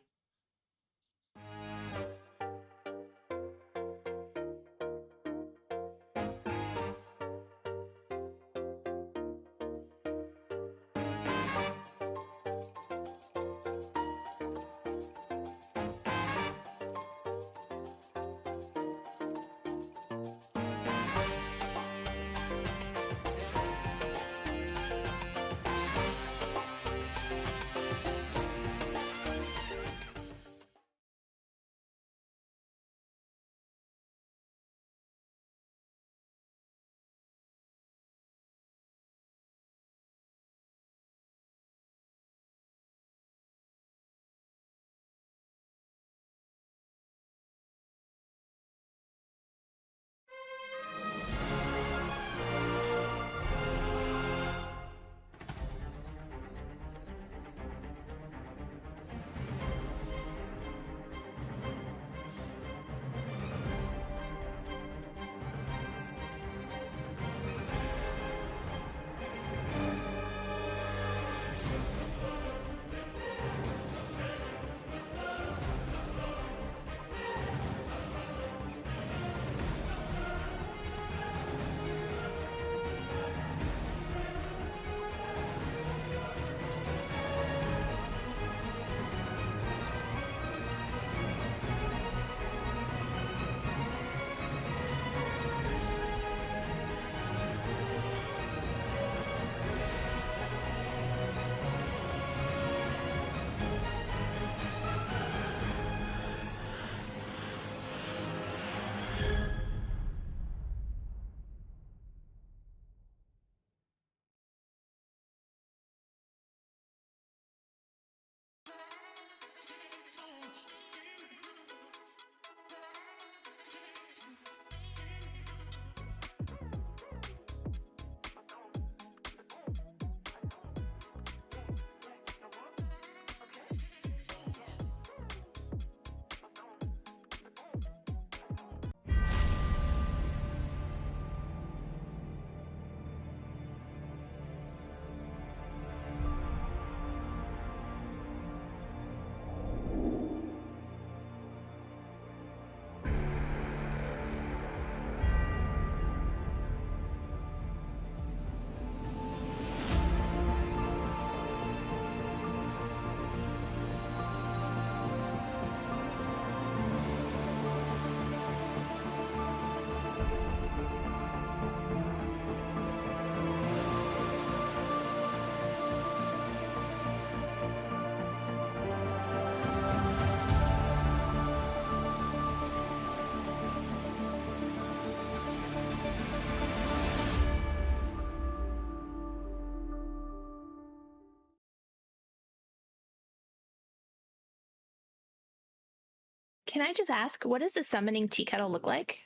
Can I just ask, what does a summoning tea kettle look like?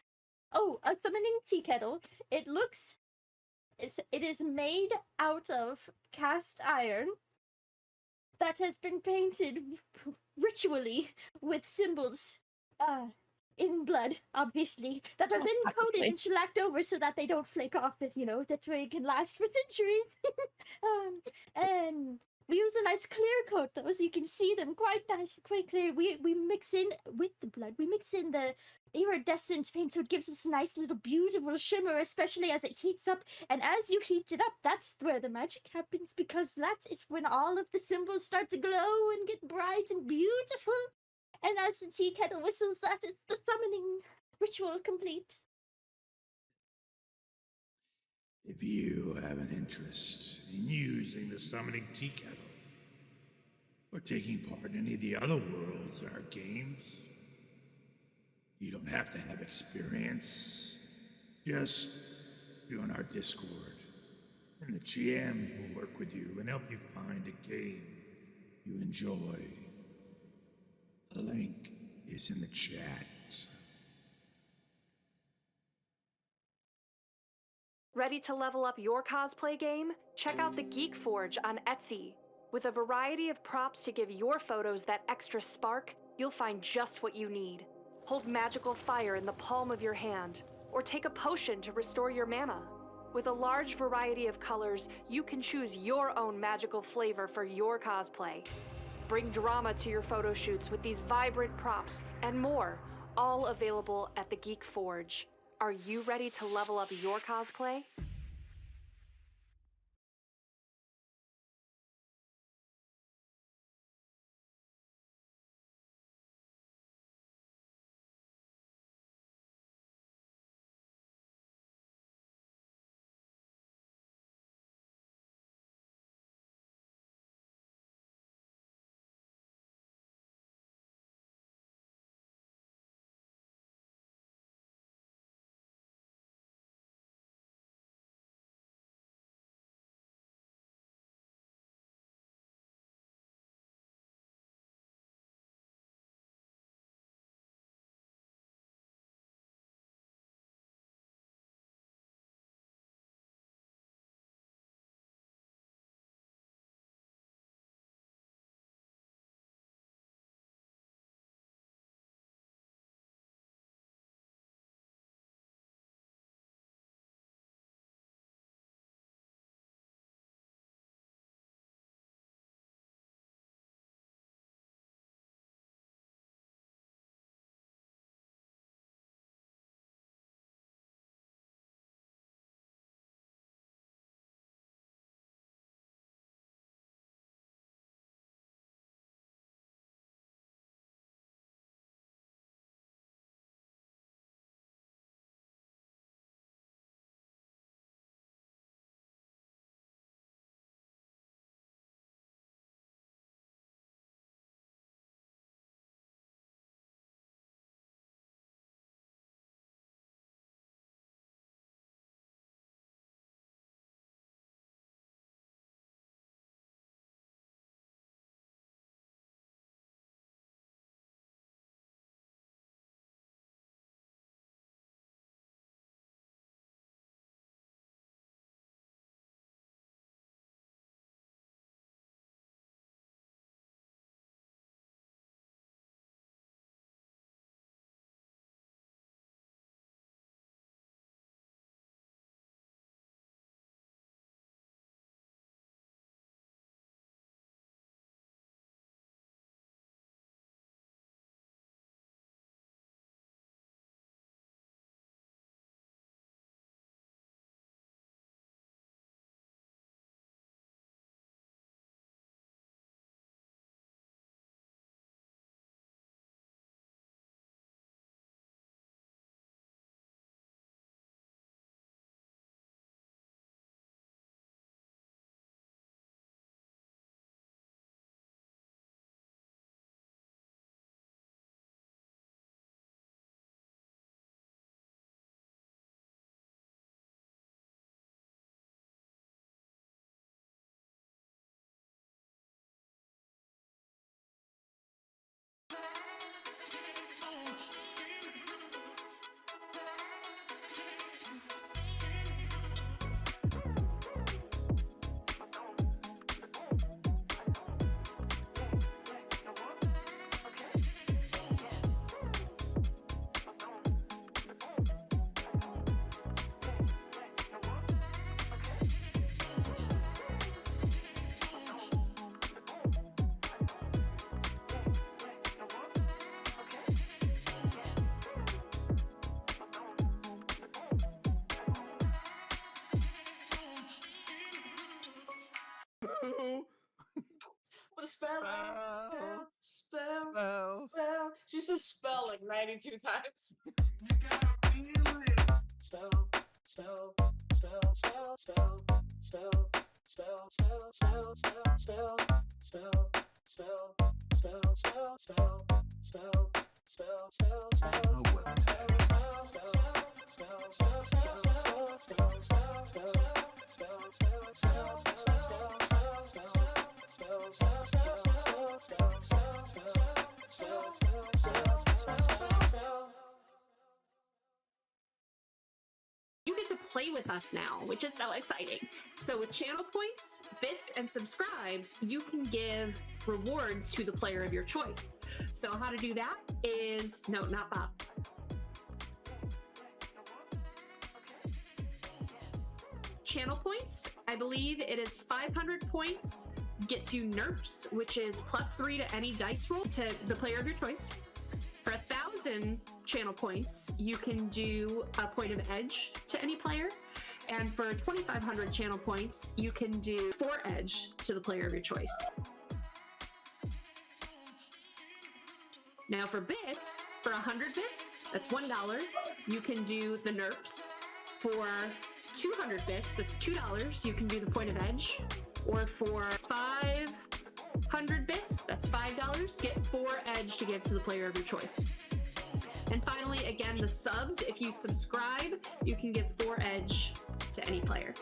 Oh, a summoning tea kettle. It is made out of cast iron that has been painted ritually with symbols uh in blood, obviously, that are Oh, then coated obviously. and shellacked over so that they don't flake off, that way it can last for centuries. And we use a nice clear coat though, so you can see them quite nice, quite clear. We mix in with the blood, we mix in the iridescent paint, so it gives us a nice little beautiful shimmer, especially as it heats up. And as you heat it up, that's where the magic happens, because that is when all of the symbols start to glow and get bright and beautiful. And as the tea kettle whistles, that is the summoning ritual complete. If you have an interest in using the summoning tea kettle, or taking part in any of the other worlds in our games, you don't have to have experience. Just join our Discord, and the GMs will work with you and help you find a game you enjoy. The link is in the chat. Ready to level up your cosplay game? Check out the Geek Forge on Etsy. With a variety of props to give your photos that extra spark, you'll find just what you need. Hold magical fire in the palm of your hand, or take a potion to restore your mana. With a large variety of colors, you can choose your own magical flavor for your cosplay. Bring drama to your photo shoots with these vibrant props and more, all available at the Geek Forge. Are you ready to level up your cosplay? What a spell! Spells. She says spell like 92 times. Spell, spell, spell, spell, spell, spell, spell, spell, spell, spell, spell, spell, spell, spell, spell, spell, spell, spell, spell, spell, Oh well. You get to play with us now, which is so exciting. So with channel points, bits, and subscribes, you can give rewards to the player of your choice. So how to do that is, no, not Bob. Channel points, I believe it is 500 points, gets you NERPs, which is +3 to any dice roll to the player of your choice. For 1,000 channel points, you can do a point of edge to any player. And for 2,500 channel points, you can do 4 edge to the player of your choice. Now for bits, for 100 bits, that's $1, you can do the NERPs. For 200 bits, that's $2, you can do the point of edge. Or for 500 bits, that's $5, get 4 edge to give to the player of your choice. And finally, again, the subs, if you subscribe, you can give 4 edge to any player.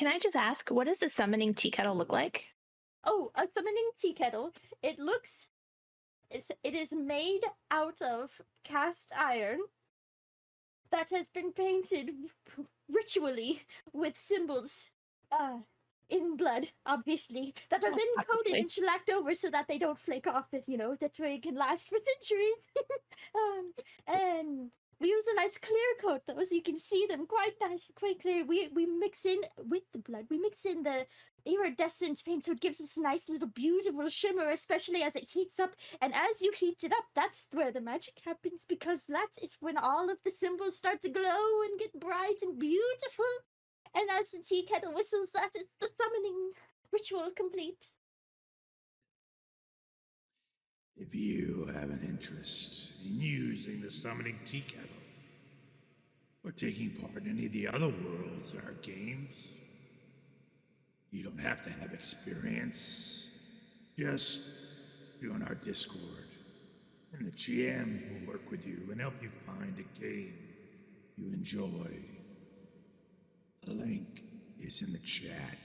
Can I just ask, what does a summoning tea kettle look like? Oh, a summoning tea kettle. It is made out of cast iron that has been painted ritually with symbols in blood, obviously, that are then coated Obviously. and shellacked over so that they don't flake off, that way it can last for centuries. And we use a nice clear coat though, so you can see them quite nice, quite clear. We mix in with the blood, we mix in the iridescent paint, so it gives us a nice little beautiful shimmer, especially as it heats up. And as you heat it up, that's where the magic happens, because that is when all of the symbols start to glow and get bright and beautiful. And as the tea kettle whistles, that is the summoning ritual complete. If you have an interest in using the summoning tea kettle, or taking part in any of the other worlds in our games, you don't have to have experience. Just join our Discord, and the GMs will work with you and help you find a game you enjoy. The link is in the chat.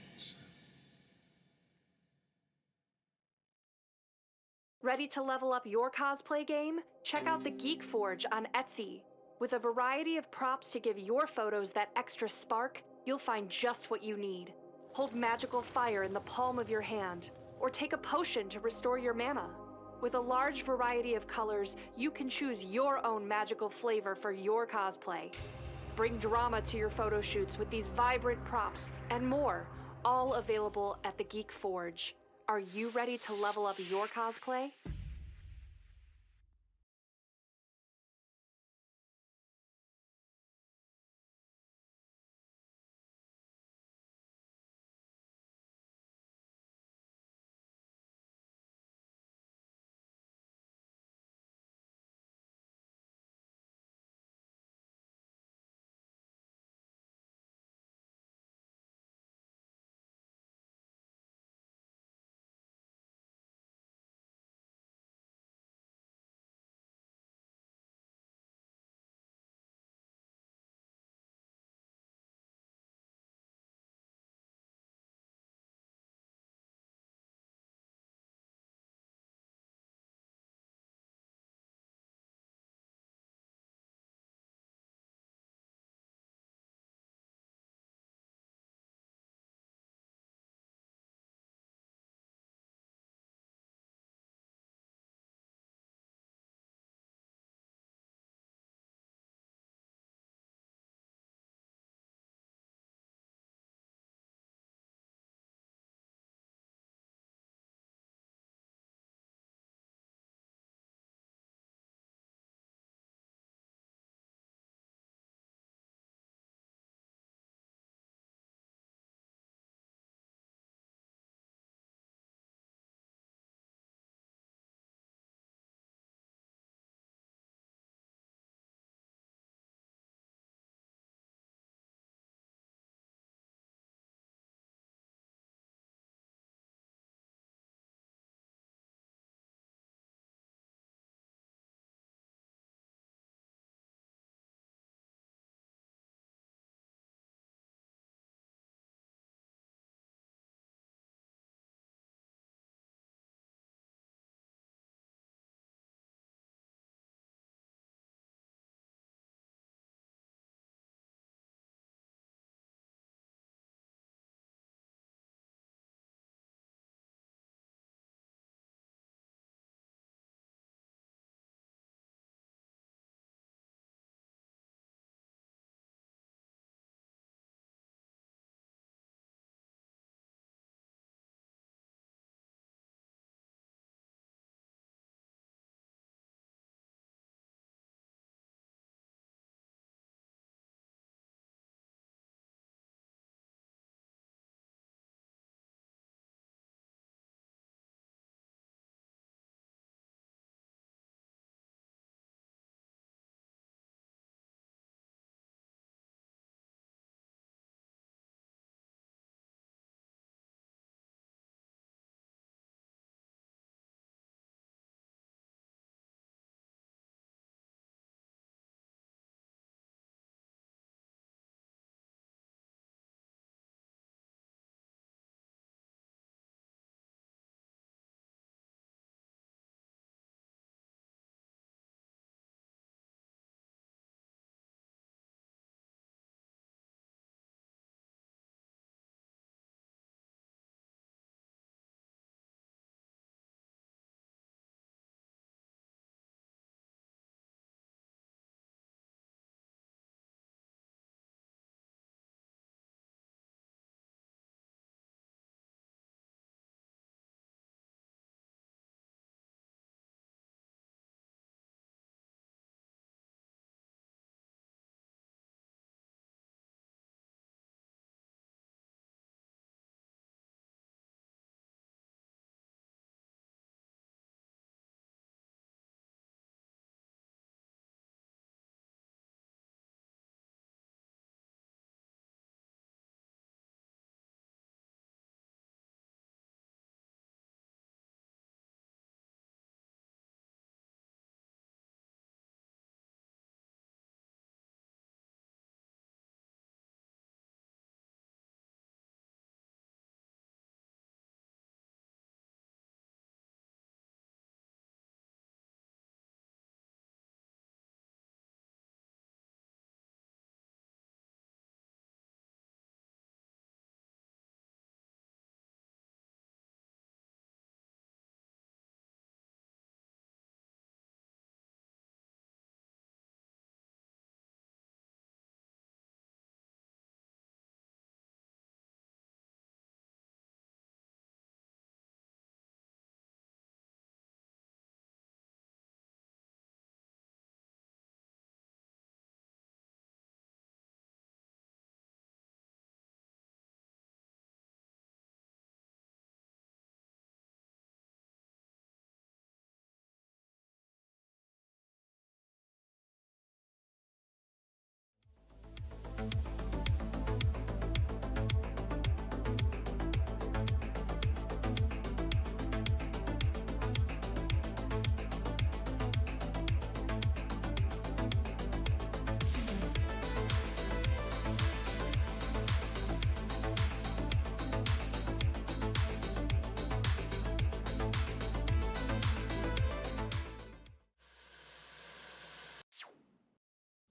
Ready to level up your cosplay game? Check out the Geek Forge on Etsy. With a variety of props to give your photos that extra spark, you'll find just what you need. Hold magical fire in the palm of your hand, or take a potion to restore your mana. With a large variety of colors, you can choose your own magical flavor for your cosplay. Bring drama to your photo shoots with these vibrant props and more, all available at the Geek Forge. Are you ready to level up your cosplay?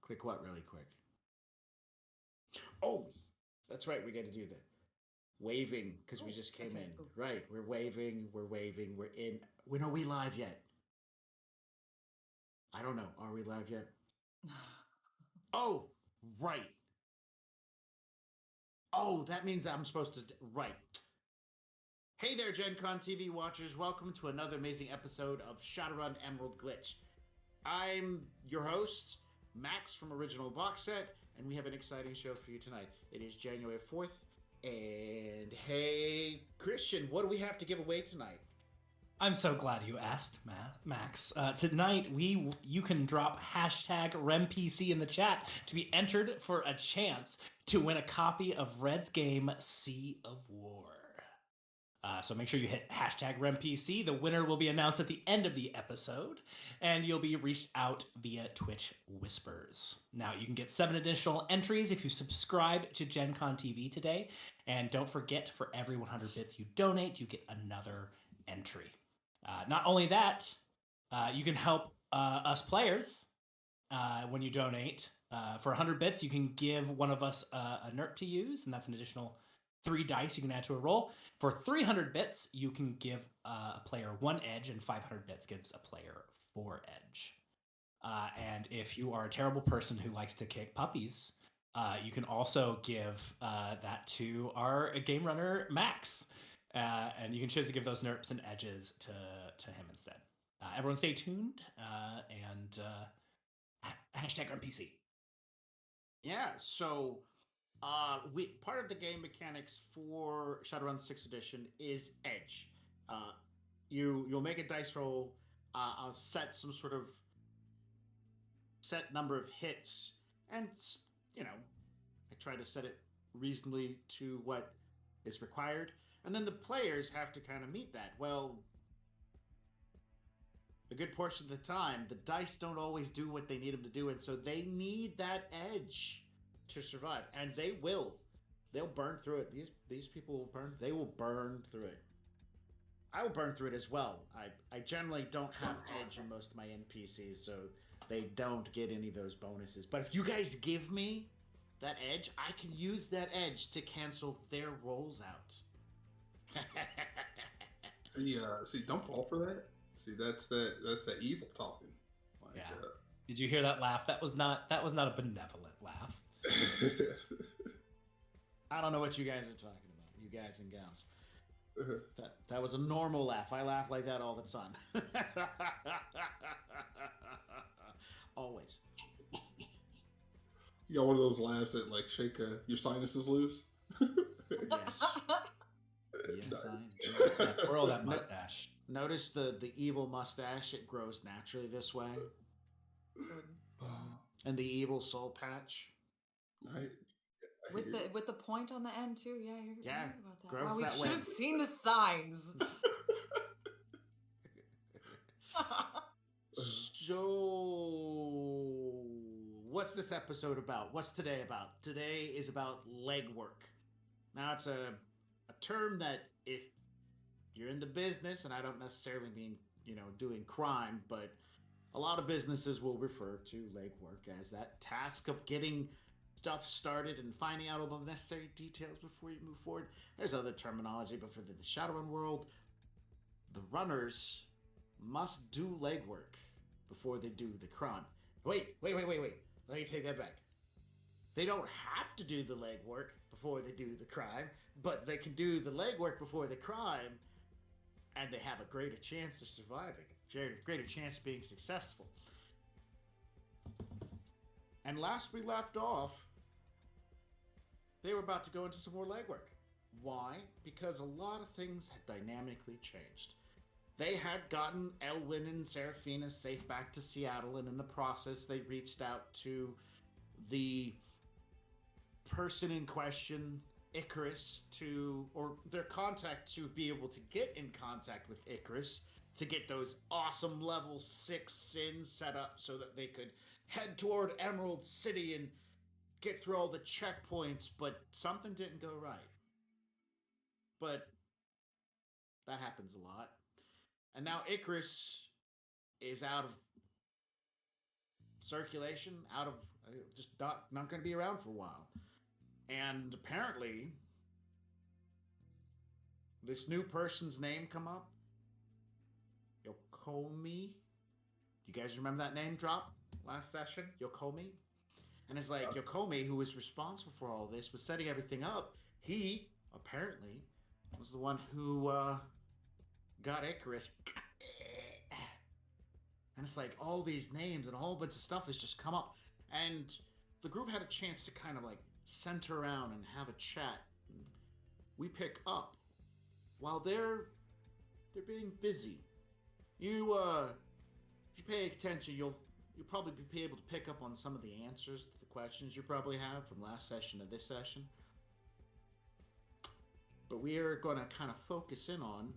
Click what really quick? Oh, that's right. We got to do the waving because we just came in. Right. We're waving. We're waving. We're in. When are we live yet? I don't know. Are we live yet? Oh, right. Oh, that means I'm supposed to. Right. Hey there, Gen Con TV watchers. Welcome to another amazing episode of Shadowrun Emerald Glitch. I'm your host, Max from Original Box Set, and we have an exciting show for you tonight. It is January 4th, and hey, Christian, what do we have to give away tonight? I'm so glad you asked, Max. Tonight, you can drop hashtag RemPC in the chat to be entered for a chance to win a copy of Red's game, Sea of War. So make sure you hit hashtag RemPC. The winner will be announced at the end of the episode, and you'll be reached out via Twitch Whispers. Now, you can get 7 additional entries if you subscribe to Gen Con TV today. And don't forget, for every 100 bits you donate, you get another entry. Not only that, you can help us players when you donate. For 100 bits, you can give one of us a NERP to use, and that's an additional 3 dice you can add to a roll. For 300 bits, you can give a player 1 edge, and 500 bits gives a player 4 edge. And if you are a terrible person who likes to kick puppies, you can also give that to our game runner, Max. And you can choose to give those NERPs and edges to him instead. Everyone stay tuned, and hashtag RMPC. Yeah, so part of the game mechanics for Shadowrun 6th edition is edge. You'll make a dice roll, I'll set some sort of set number of hits, and I try to set it reasonably to what is required, and then the players have to kind of meet that. Well, a good portion of the time, the dice don't always do what they need them to do, and so they need that edge to survive, and they will. They'll burn through it. These people will burn. They will burn through it. I will burn through it as well. I generally don't have edge in most of my NPCs, so they don't get any of those bonuses. But if you guys give me that edge, I can use that edge to cancel their rolls out. See, don't fall for that. See, that's that evil talking. Yeah. Did you hear that laugh? That was not a benevolent laugh. I don't know what you guys are talking about, you guys and gals. That was a normal laugh. I laugh like that all the time. Always. You got one of those laughs that like shake your sinuses loose. Yes. Yes, nice. I do. Twirl that mustache. Notice the evil mustache. It grows naturally this way. And the evil soul patch. With the point on the end too. Yeah, you're right about that. Grows Wow, we that should way. have seen the signs. So, what's this episode about? What's today about? Today is about legwork. Now, it's a term that if you're in the business, and I don't necessarily mean, doing crime, but a lot of businesses will refer to legwork as that task of getting stuff started and finding out all the necessary details before you move forward. There's other terminology, but for the Shadowrun world, the runners must do legwork before they do the crime. Wait. Let me take that back. They don't have to do the legwork before they do the crime, but they can do the legwork before the crime, and they have a greater chance of surviving, greater chance of being successful. And last we left off, they were about to go into some more legwork. Why? Because a lot of things had dynamically changed. They had gotten Elwyn and Seraphina safe back to Seattle, and in the process, they reached out to the person in question, Icarus, or their contact to be able to get in contact with Icarus to get those awesome level 6 sins set up so that they could head toward Emerald City and get through all the checkpoints, but something didn't go right. But that happens a lot. And now Icarus is out of circulation, out of just not going to be around for a while. And apparently, this new person's name come up. Yokomi. You guys remember that name drop last session? Yokomi? And it's like Yokomi, who was responsible for all this, was setting everything up. He, apparently, was the one who got Icarus. And it's like all these names and a whole bunch of stuff has just come up. And the group had a chance to kind of like center around and have a chat. And we pick up while they're being busy. You if you pay attention, you'll probably be able to pick up on some of the answers to the questions you probably have from last session to this session. But we are going to kind of focus in on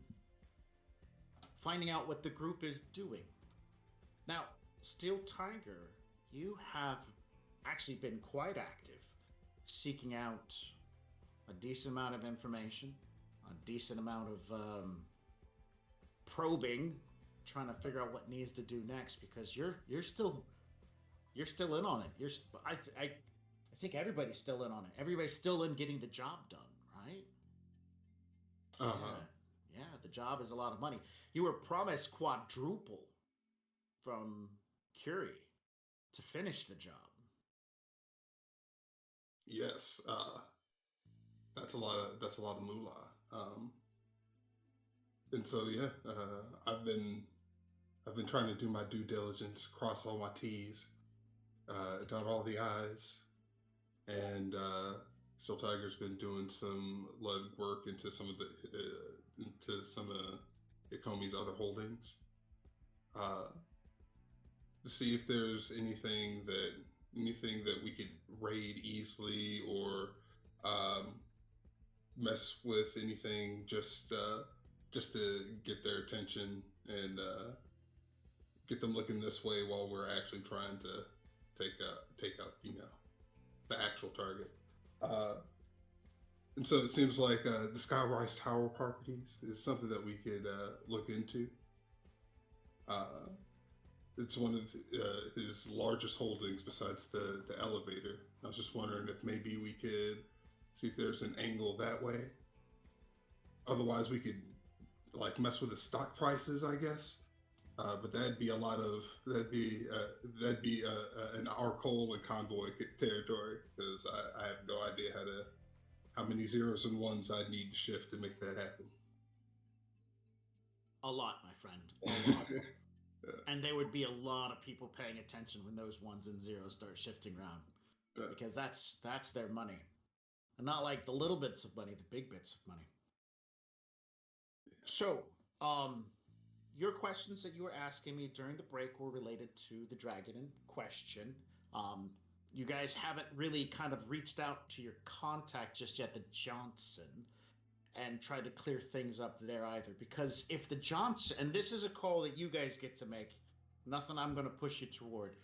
finding out what the group is doing. Now, Steel Tiger, you have actually been quite active, seeking out a decent amount of information, a decent amount of probing, trying to figure out what needs to do next, because you're still in on it. I think everybody's still in on it. Everybody's still in getting the job done, right? Yeah, the job is a lot of money. You were promised quadruple from Curie to finish the job. Yes, that's a lot of moolah. And so yeah, I've been trying to do my due diligence, cross all my T's, dot all the I's, and Steel Tiger's been doing some leg work into some of Ikomi's other holdings, to see if there's anything that we could raid easily or mess with anything, just to get their attention and get them looking this way while we're actually trying to take out the actual target. And so it seems like the Skyrise Tower properties is something that we could look into. It's one of his largest holdings besides the elevator. I was just wondering if maybe we could see if there's an angle that way. Otherwise, we could like mess with the stock prices, I guess. But that'd be an our coal and convoy territory, because I have no idea how many zeros and ones I'd need to shift to make that happen. A lot, my friend. A lot. And there would be a lot of people paying attention when those ones and zeros start shifting around, because that's their money, and not like the little bits of money, the big bits of money. So, your questions that you were asking me during the break were related to the dragon in question. You guys haven't really kind of reached out to your contact just yet, the Johnson, and tried to clear things up there either. Because if the Johnson, and this is a call that you guys get to make, nothing I'm going to push you toward.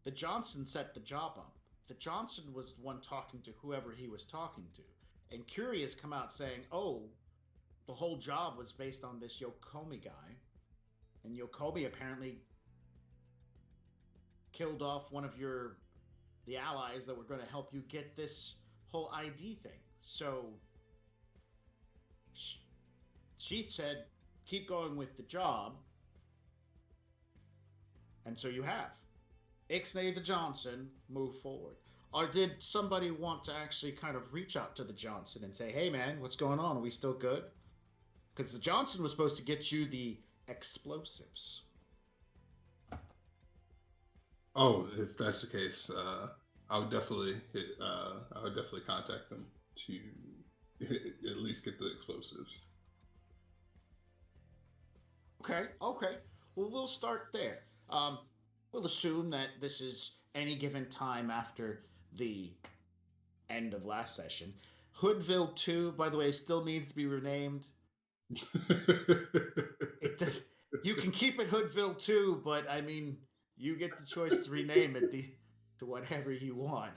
The Johnson set the job up. The Johnson was the one talking to whoever he was talking to. And Curie has come out saying, oh, the whole job was based on this Yokomi guy. And Yokomi apparently killed off one of the allies that were going to help you get this whole ID thing. So she said, keep going with the job. And so you have. Ixnay the Johnson, move forward. Or did somebody want to actually kind of reach out to the Johnson and say, hey man, what's going on? Are we still good? Because the Johnson was supposed to get you the explosives. Oh, if that's the case, I would definitely contact them to at least get the explosives. Okay. Well, we'll start there. We'll assume that this is any given time after the end of last session. Hoodville 2, by the way, still needs to be renamed. You can keep it Hoodville 2, but I mean, you get the choice to rename it to whatever you want.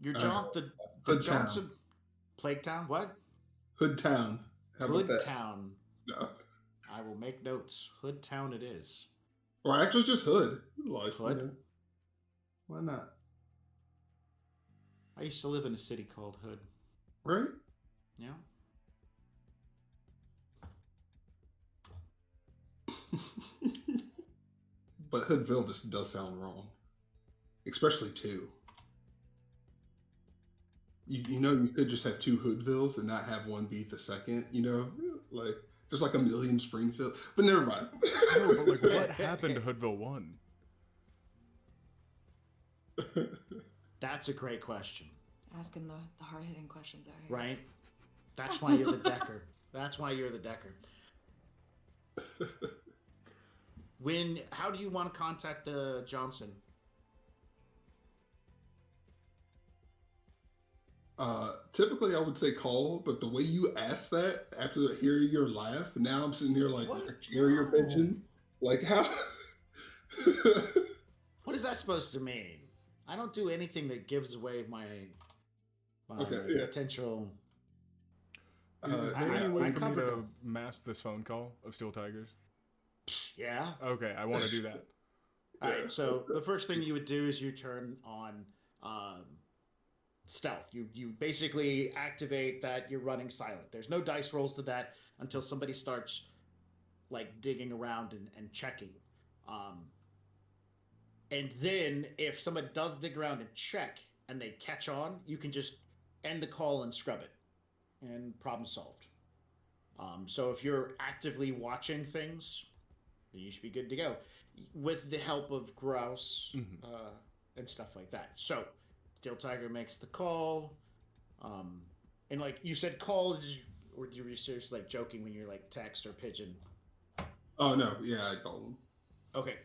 The Johnson Plague Town, what? Hood Town. Hood Town. No. I will make notes. Hood Town it is. Or actually just Hood. Like, Hood? you know, why not? I used to live in a city called Hood. Right? Yeah. But Hoodville just does sound wrong. Especially two. You know, you could just have two Hoodvilles and not have one be the second, you know? Like, there's like a million Springfield. But never mind. No, but like, what happened to Hoodville 1? That's a great question. Asking the hard-hitting questions out here. Right? That's why you're the Decker. That's why you're the Decker. How do you want to contact Johnson? Typically I would say call, but the way you asked that after hearing your laugh, now I'm sitting here like a carrier pigeon. Like how? What is that supposed to mean? I don't do anything that gives away my potential. Is there any way for me to mask this phone call of Steel Tigers? Yeah. Okay, I want to do that. All right. So the first thing you would do is you turn on stealth. You basically activate that you're running silent. There's no dice rolls to that until somebody starts like digging around and checking. And then if somebody does dig around and check and they catch on, you can just end the call and scrub it, and problem solved. So if you're actively watching things, then you should be good to go with the help of Grouse and stuff like that. So Steel Tiger makes the call, and like you said, call, or do you seriously like joking when you're like text or pigeon? Oh no, yeah, I called him. Okay.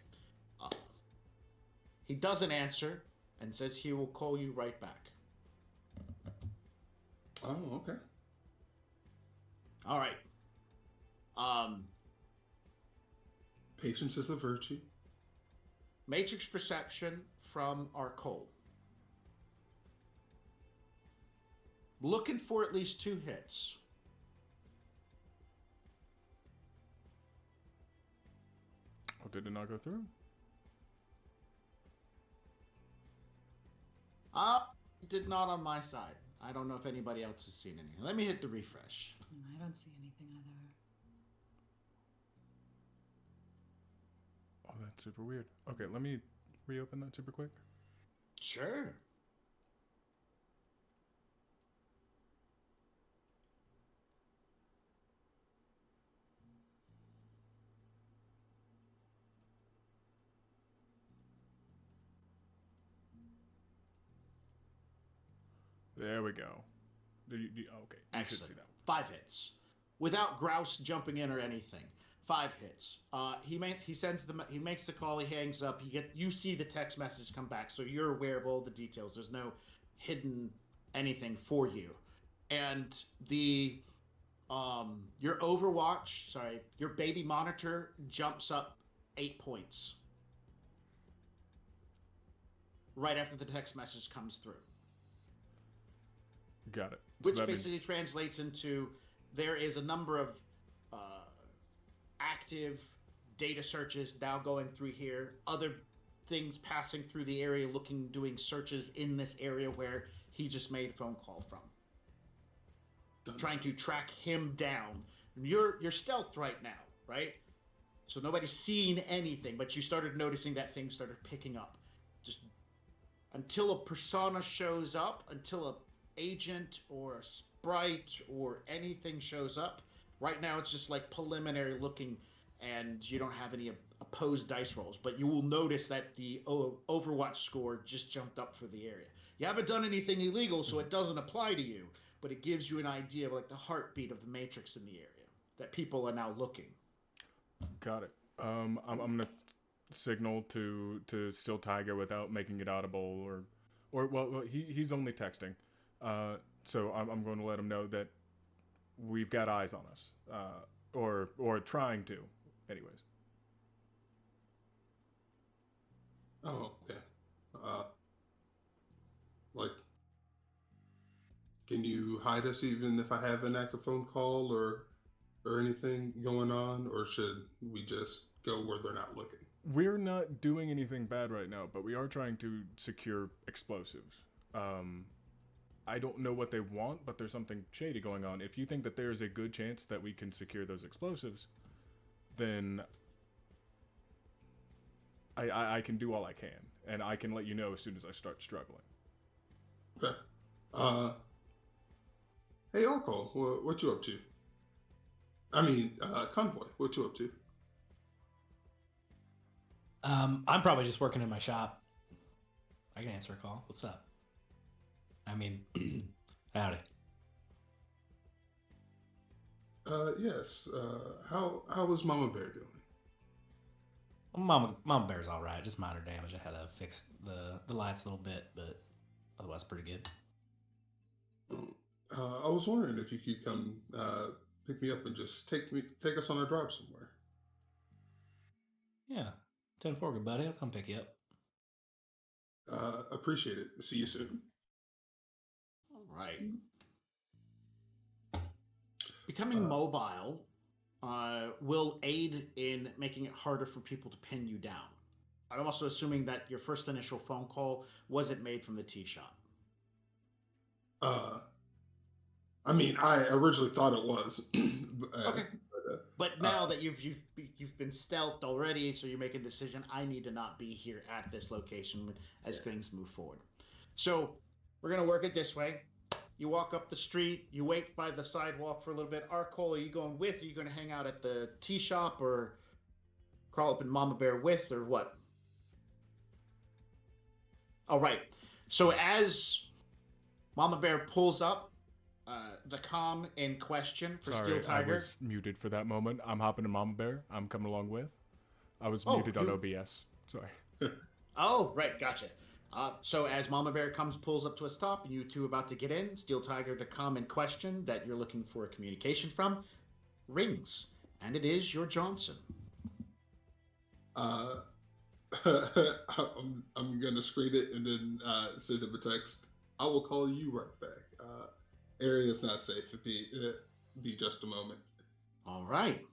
He doesn't answer and says he will call you right back. Oh, okay. All right. Patience is a virtue. Matrix perception from our Cole. Looking for at least 2 hits. Oh, did it not go through? Did not on my side. I don't know if anybody else has seen anything. Let me hit the refresh. I don't see anything either. Oh, that's super weird. Okay, let me reopen that super quick. Sure. There we go. Okay. Excellent. 5 hits. Without Grouse jumping in or anything. 5 hits. He makes the call, he hangs up, you see the text message come back, so you're aware of all the details. There's no hidden anything for you. And your your baby monitor jumps up 8 points. Right after the text message comes through. Got it. Which basically translates into there is a number of active data searches now going through here. Other things passing through the area, doing searches in this area where he just made a phone call from. Trying to track him down. You're stealthed right now, right? So nobody's seen anything, but you started noticing that things started picking up. Just until a persona shows up, until a agent or a sprite or anything shows up. Right now it's just like preliminary looking, and you don't have any opposed dice rolls, but you will notice that the Overwatch score just jumped up for the area. You haven't done anything illegal, so it doesn't apply to you, but it gives you an idea of like the heartbeat of the Matrix in the area, that people are now looking. Got it. I'm gonna signal to Steel Tiger without making it audible, or well he's only texting. So I'm going to let him know that we've got eyes on us, or trying to, anyways. Oh, okay. Like, can you hide us even if I have an active phone call or anything going on, or should we just go where they're not looking? we're not doing anything bad right now, but we are trying to secure explosives. I don't know what they want, but there's something shady going on. If you think that there's a good chance that we can secure those explosives, then I can do all I can, and I can let you know as soon as I start struggling. Okay. Hey, Orko, what you up to? I mean, Convoy, what you up to? I'm probably just working in my shop. I can answer a call. What's up? I mean, howdy. Yes. How was Mama Bear doing? Well, Mama Bear's all right. Just minor damage. I had to fix the lights a little bit, but otherwise pretty good. I was wondering if you could come pick me up and just take us on a drive somewhere. Yeah, 10-4, good buddy. I'll come pick you up. Appreciate it. See you soon. All right. Becoming mobile will aid in making it harder for people to pin you down. I'm also assuming that your first initial phone call wasn't made from the tea shop. I mean, I originally thought it was. Okay. But now that you've been stealthed already, so you're making a decision, I need to not be here at this location as things move forward. So we're gonna work it this way. You walk up the street, you wait by the sidewalk for a little bit. Arcole, are you going with? Are you gonna hang out at the tea shop or crawl up in Mama Bear with, or what? All right. So as Mama Bear pulls up, the comm in question for Steel Tiger. I was muted for that moment. I'm hopping in Mama Bear. I'm coming along with. I was muted on OBS. Sorry. Oh, right. Gotcha. So as Mama Bear pulls up to a stop, and you two are about to get in, Steel Tiger, the comm in question that you're looking for a communication from, rings. And it is your Johnson. I'm gonna screen it and then send him a text. I will call you right back. Area's not safe. Be just a moment. All right.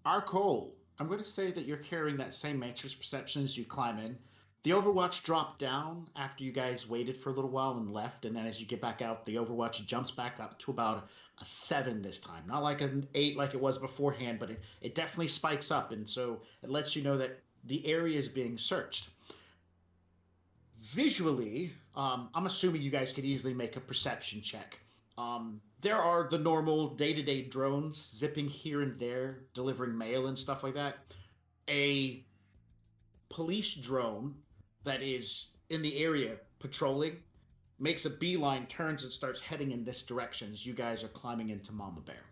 Arcole, I'm going to say that you're carrying that same matrix perception as you climb in. The Overwatch dropped down after you guys waited for a little while and left, and then as you get back out, the Overwatch jumps back up to about a 7 this time. Not like an 8 like it was beforehand, but it definitely spikes up, and so it lets you know that the area is being searched. Visually, I'm assuming you guys could easily make a perception check. There are the normal day-to-day drones zipping here and there, delivering mail and stuff like that. A police drone that is in the area patrolling makes a beeline, turns, and starts heading in this direction as you guys are climbing into Mama Bear.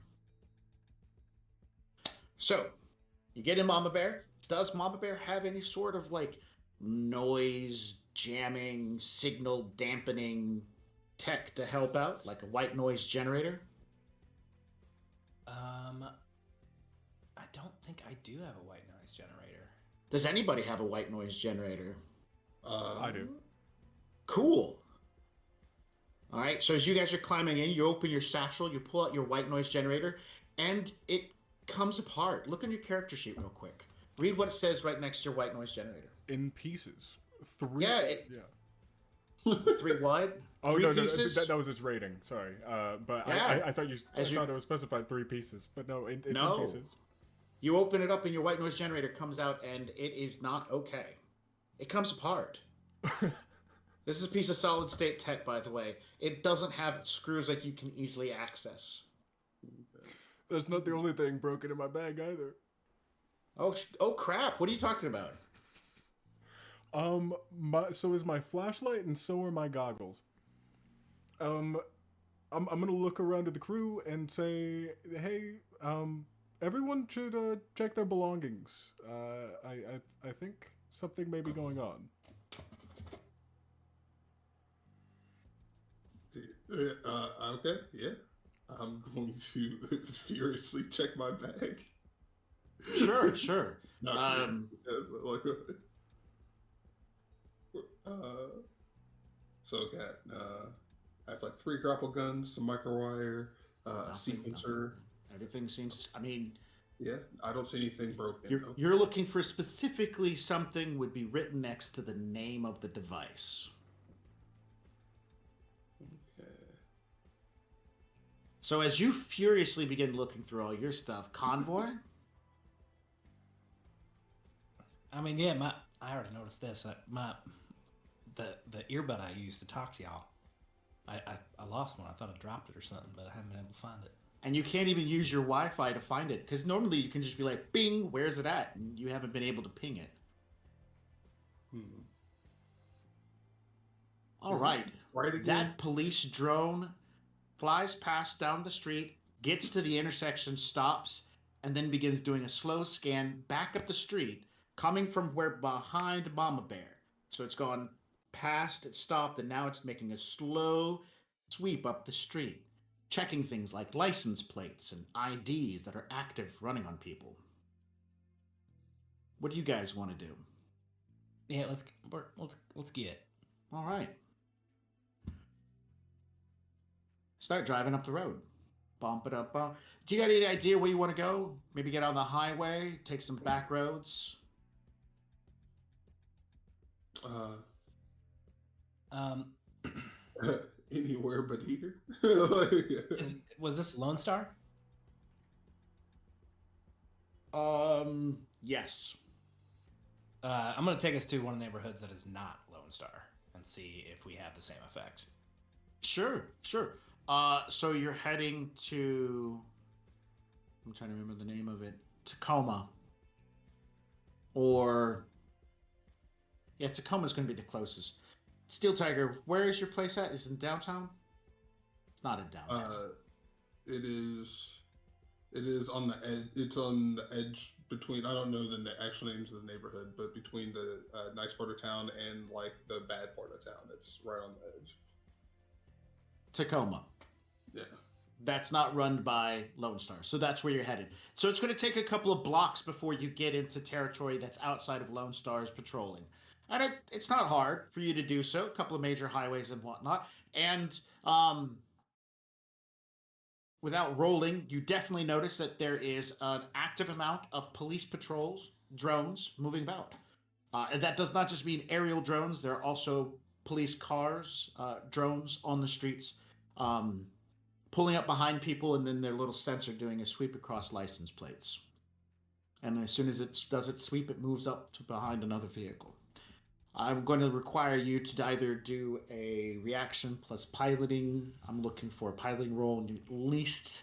So, you get in Mama Bear. Does Mama Bear have any sort of noise jamming, signal dampening tech to help out, like a white noise generator? I don't think I do have a white noise generator. Does anybody have a white noise generator? I do. Cool. All right, so as you guys are climbing in, you open your satchel, you pull out your white noise generator, and it comes apart. Look on your character sheet real quick. Read what it says right next to your white noise generator. In pieces. 3. Yeah. 3 what? Oh, 3 no, pieces? that was its rating. Sorry. But yeah. I thought thought it was specified 3 pieces. But no, it's in pieces. You open it up and your white noise generator comes out and it is not okay. It comes apart. This is a piece of solid state tech, by the way. It doesn't have screws that you can easily access. That's not the only thing broken in my bag either. Oh crap! What are you talking about? So is my flashlight, and so are my goggles. I'm gonna look around at the crew and say, hey, everyone should check their belongings. I think something may be going on. Okay, yeah. I'm going to furiously check my bag. Sure. So I got I have 3 grapple guns, some microwire, sequencer. Everything seems. I mean, Yeah, I don't see anything broken. You're looking for specifically something would be written next to the name of the device. Okay. So as you furiously begin looking through all your stuff, Convoy? I mean, yeah, I already noticed this. The earbud I used to talk to y'all, I lost one. I thought I dropped it or something, but I haven't been able to find it. And you can't even use your Wi-Fi to find it, because normally you can just be like, "Bing, where's it at?" And you haven't been able to ping it. All right. Right again? That police drone flies past down the street, gets to the intersection, stops, and then begins doing a slow scan back up the street, coming from where behind Mama Bear. So it's gone past, it stopped, and now it's making a slow sweep up the street, checking things like license plates and IDs that are active running on people. What do you guys want to do? Yeah, let's get. All right. Start driving up the road. Bump it up. Bump. Do you got any idea where you want to go? Maybe get on the highway, take some back roads. Anywhere but here. Was this Lone Star? Yes. I'm gonna take us to one of the neighborhoods that is not Lone Star and see if we have the same effect. Sure. So you're heading to... I'm trying to remember the name of it. Tacoma. Or... Yeah, Tacoma's going to be the closest. Steel Tiger, where is your place at? Is it in downtown? It's not in downtown. It is on the edge. It's on the edge between, I don't know the actual names of the neighborhood, but between the nice part of town and like the bad part of town. It's right on the edge. Tacoma. Yeah. That's not run by Lone Star. So that's where you're headed. So it's going to take a couple of blocks before you get into territory that's outside of Lone Star's patrolling. And it's not hard for you to do so. A couple of major highways and whatnot. And without rolling, you definitely notice that there is an active amount of police patrols, drones moving about. And that does not just mean aerial drones. There are also police cars, drones on the streets, pulling up behind people, and then their little sensor doing a sweep across license plates. And as soon as it does its sweep, it moves up to behind another vehicle. I'm going to require you to either do a reaction plus piloting. I'm looking for a piloting roll and at least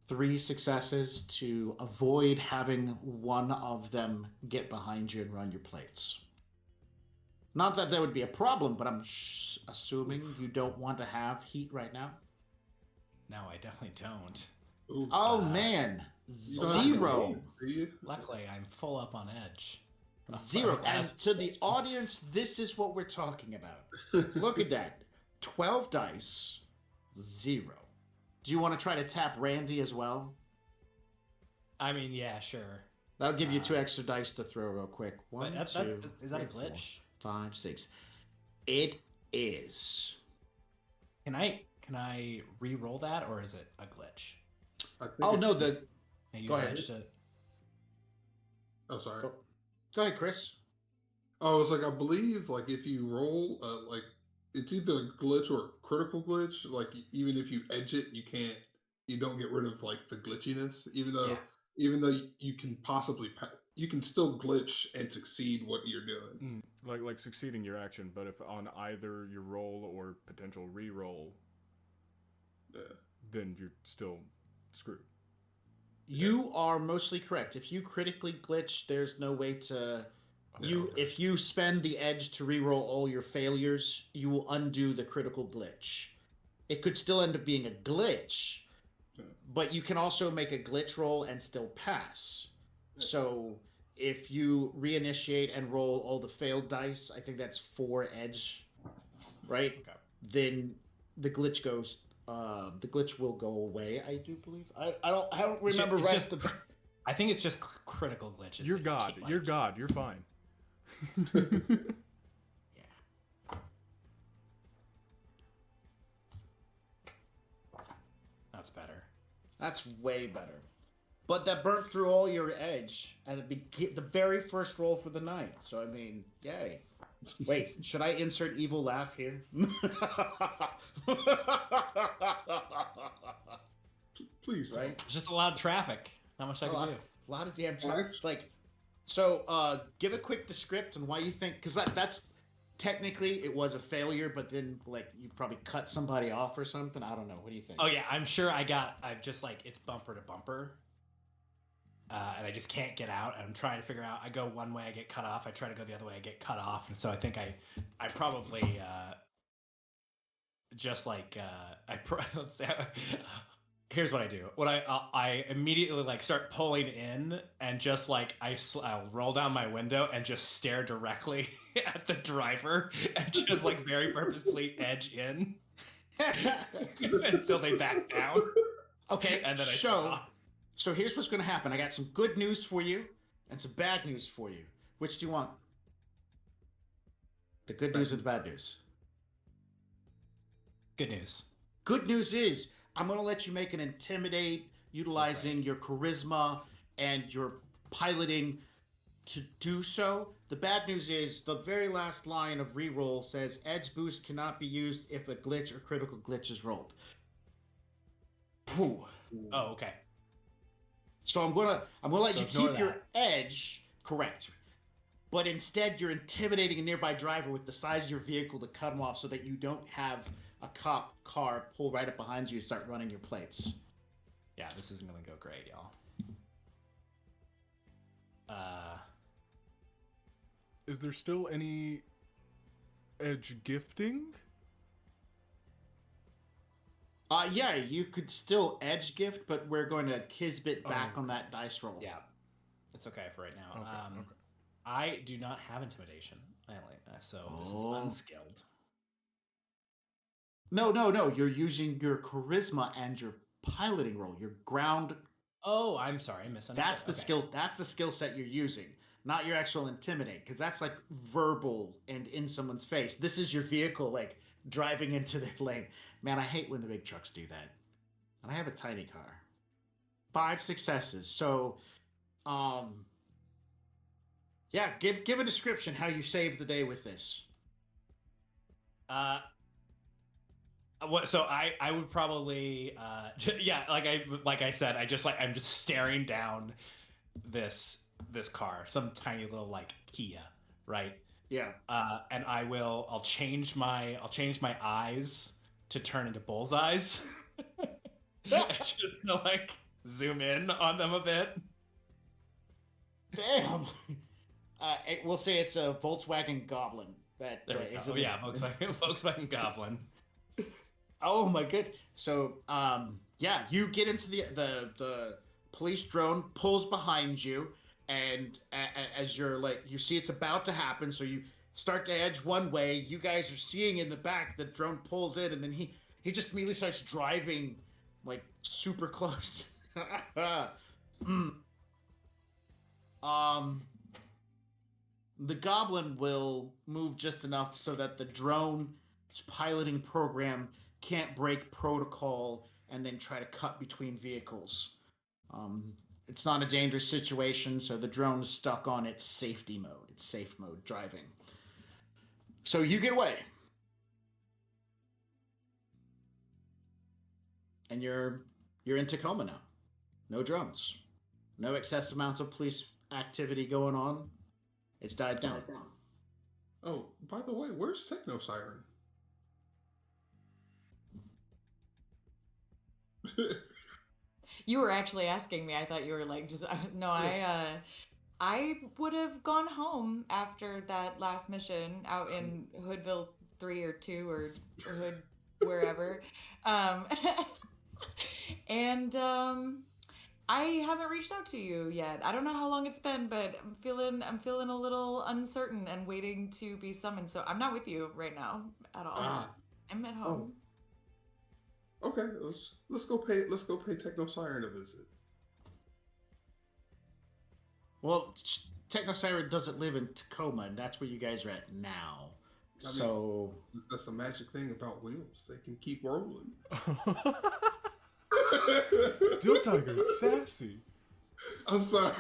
3 successes to avoid having one of them get behind you and run your plates. Not that that would be a problem, but I'm assuming you don't want to have heat right now. No, I definitely don't. Ooh, Oh man, 0. Luckily, I'm full up on edge. 0. And to the audience, this is what we're talking about. Look at that. 12 dice, 0. Do you want to try to tap Randy as well? I mean, yeah, sure. That'll give you 2 extra dice to throw real quick. 1, 2, is that a 3, glitch? 4, 5, 6. It is. Can I re-roll that, or is it a glitch? Oh no, Go ahead. Oh, sorry. Go ahead, Chris. Oh, it's like, I believe, like, if you roll, like, it's either a glitch or a critical glitch. Like, even if you edge it, you don't get rid of, like, the glitchiness. Even though you can possibly, you can still glitch and succeed what you're doing. Like succeeding your action, but if on either your roll or potential re-roll, then you're still screwed. You are mostly correct. If you critically glitch, there's no way to... If you spend the edge to reroll all your failures, you will undo the critical glitch. It could still end up being a glitch, but you can also make a glitch roll and still pass. So if you reinitiate and roll all the failed dice, I think that's 4 edge, right? Okay. Then the glitch goes... the glitch will go away, I do believe. I don't remember I think it's just critical glitches. You're God. You're God. You're fine. That's better. That's way better. But that burnt through all your edge at the very first roll for the night. So I mean, yay. Wait, should I insert evil laugh here? Please, right? It's just a lot of traffic. Not much I can do. A lot of damn traffic. Like, so give a quick description on why you think, because that's technically it was a failure, but then like you probably cut somebody off or something. I don't know. What do you think? Oh yeah, I'm sure I've just like it's bumper to bumper. And I just can't get out. I'm trying to figure out. I go one way, I get cut off. I try to go the other way, I get cut off. And so I think I probably just like let's say. Here's what I do. What I immediately like start pulling in, and just like I'll roll down my window and just stare directly at the driver and just like very purposely edge in until they back down. Okay, and then So here's what's going to happen. I got some good news for you and some bad news for you. Which do you want? The good news or the bad news? Good news. Good news is I'm going to let you make an intimidate utilizing your charisma and your piloting to do so. The bad news is the very last line of reroll says edge boost cannot be used if a glitch or critical glitch is rolled. Whew. Oh, okay. So I'm gonna let you keep your edge correct, but instead you're intimidating a nearby driver with the size of your vehicle to cut him off, so that you don't have a cop car pull right up behind you and start running your plates. Yeah, this isn't gonna go great, y'all. Is there still any edge gifting? Yeah, you could still edge gift, but we're going to Kisbit back on that dice roll. Yeah, it's okay for right now. Okay. I do not have intimidation, so this is unskilled. No. You're using your charisma and your piloting roll, your ground. Oh, I'm sorry, I misunderstood. That's the skill. That's the skill set you're using, not your actual intimidate, because that's like verbal and in someone's face. This is your vehicle, like driving into the lane. Man, I hate when the big trucks do that. And I have a tiny car. 5 successes. So, yeah, give a description how you saved the day with this. So I would probably yeah, like I said, I'm just staring down this car, some tiny little like Kia, right? Yeah. And I'll change my eyes to turn into bullseyes. Just to like zoom in on them a bit. Damn. We'll say it's a Volkswagen Goblin. That is yeah, Volkswagen Goblin. Oh my good. So yeah, you get into the police drone pulls behind you, and as you're like, you see it's about to happen, so you start to edge one way. You guys are seeing in the back the drone pulls in, and then he just immediately starts driving like super close. The goblin will move just enough so that the drone's piloting program can't break protocol and then try to cut between vehicles. It's not a dangerous situation, so the drone's stuck on its safety mode. It's safe mode driving. So you get away. And you're in Tacoma now. No drones. No excessive amounts of police activity going on. It's died down. Oh, by the way, where's Techno Siren? You were actually asking me. I thought you were like, just no. I would have gone home after that last mission out in Hoodville 3 or 2 or Hood wherever, and I haven't reached out to you yet. I don't know how long it's been, but I'm feeling a little uncertain and waiting to be summoned. So I'm not with you right now at all. I'm at home. Okay, let's go pay Techno Siren a visit. Well, Techno Siren doesn't live in Tacoma, and that's where you guys are at now. So that's the magic thing about wheels; they can keep rolling. Steel Tiger's sassy. I'm sorry.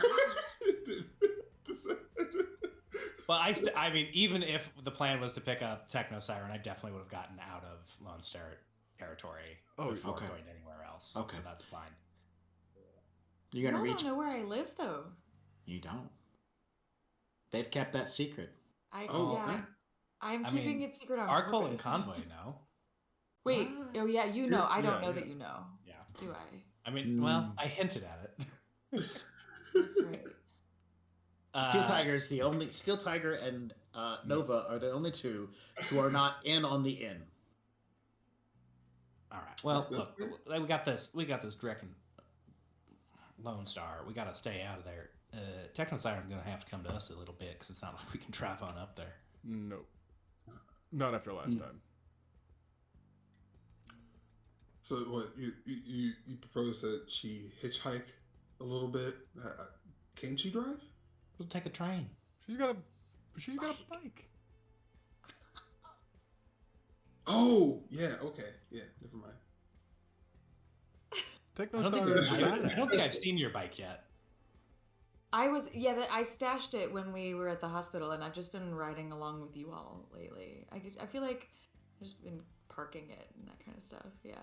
But I mean, even if the plan was to pick up Techno Siren, I definitely would have gotten out of Lone Star territory before going anywhere else. Okay. So that's fine. You're gonna I reach. don't know where I live though. You don't. They've kept that secret. I'm keeping it secret on Arkle and purpose. Convoy know. Wait. Oh yeah, you know. I don't know yeah. that you know. Yeah. Do I? I mean, well, I hinted at it. That's right. Steel Tiger is the only. Steel Tiger and Nova are the only two who are not in on the inn. All right. Well, look, we got this. We got this Drek and Lone Star. We got to stay out of there. Techno Siren's going to have to come to us a little bit because it's not like we can drive on up there. No. Not after last time. So what you propose that she hitchhike a little bit? Can she drive? We'll take a train. She's got a bike. Oh yeah, okay, yeah. Never mind. I don't think I've seen your bike yet. I stashed it when we were at the hospital, and I've just been riding along with you all lately. I feel like I've just been parking it and that kind of stuff. Yeah.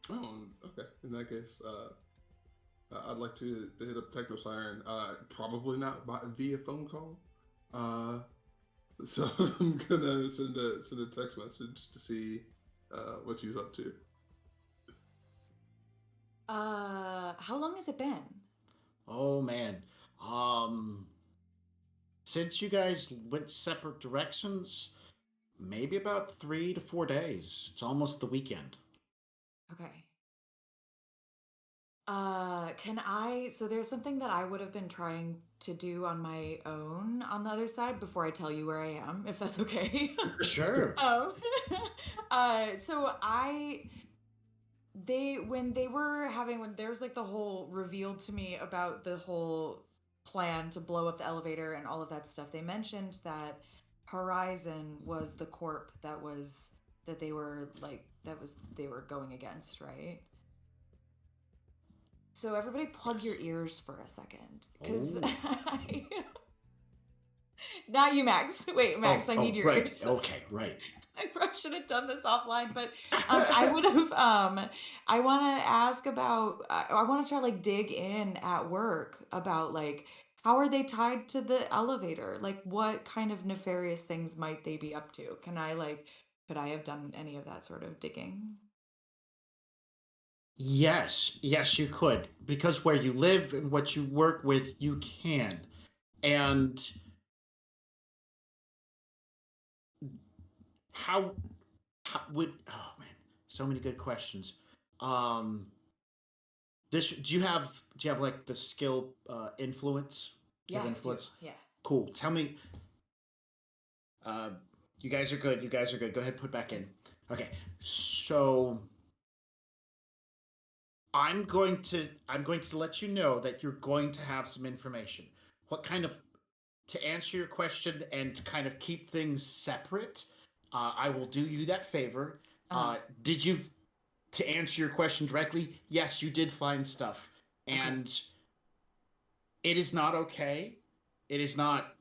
Oh, okay. In that case, I'd like to hit up Techno Siren. Probably not via phone call. So I'm gonna send a text message to see what she's up to. How long has it been? Oh man. Since you guys went separate directions, maybe about 3 to 4 days. It's almost the weekend. Okay. So there's something that I would have been trying to do on my own on the other side before I tell you where I am, if that's okay. Sure. When there was like the whole revealed to me about the whole plan to blow up the elevator and all of that stuff, they mentioned that Horizon was the corp they were going against, right? So everybody plug your ears for a second, because not you, Max. Wait, Max, I need your right. ears. Okay, right. I probably should have done this offline, but I would have. I want to ask about. I want to try dig in at work about how are they tied to the elevator? Like, what kind of nefarious things might they be up to? Could I have done any of that sort of digging? Yes, you could. Because where you live and what you work with, you can. And how would so many good questions. Do you have like the skill influence? Yeah, influence? I do. Yeah. Cool. Tell me. You guys are good. Go ahead and put back in. Okay. So I'm going to let you know that you're going to have some information. To answer your question and kind of keep things separate, I will do you that favor. To answer your question directly, yes, you did find stuff. And it is not okay. It is not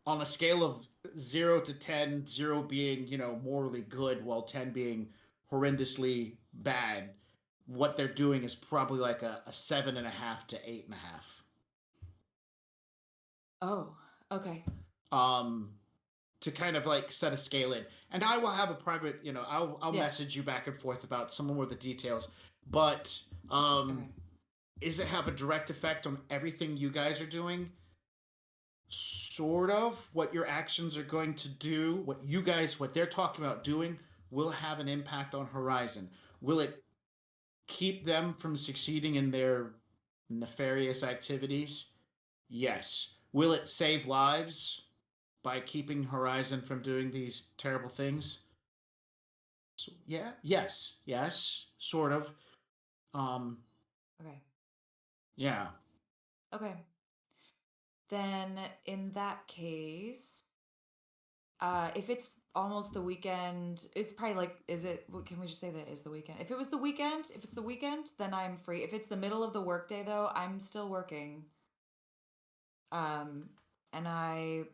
on a scale of 0 to 10, 0 being, morally good, while 10 being horrendously bad. What they're doing is probably like a 7.5 to 8.5. Oh, okay. To kind of set a scale in, and I will have a private, I'll message you back and forth about some more of the details. But is it have a direct effect on everything you guys are doing? Sort of. What your actions are going to do, what they're talking about doing, will have an impact on Horizon. Will it keep them from succeeding in their nefarious activities? Yes. Will it save lives by keeping Horizon from doing these terrible things? So, yes, sort of. Okay. Yeah. Okay. Then in that case, If it's almost the weekend, it's probably like, is it, can we just say that is the weekend? If it's the weekend, then I'm free. If it's the middle of the workday though, I'm still working. And I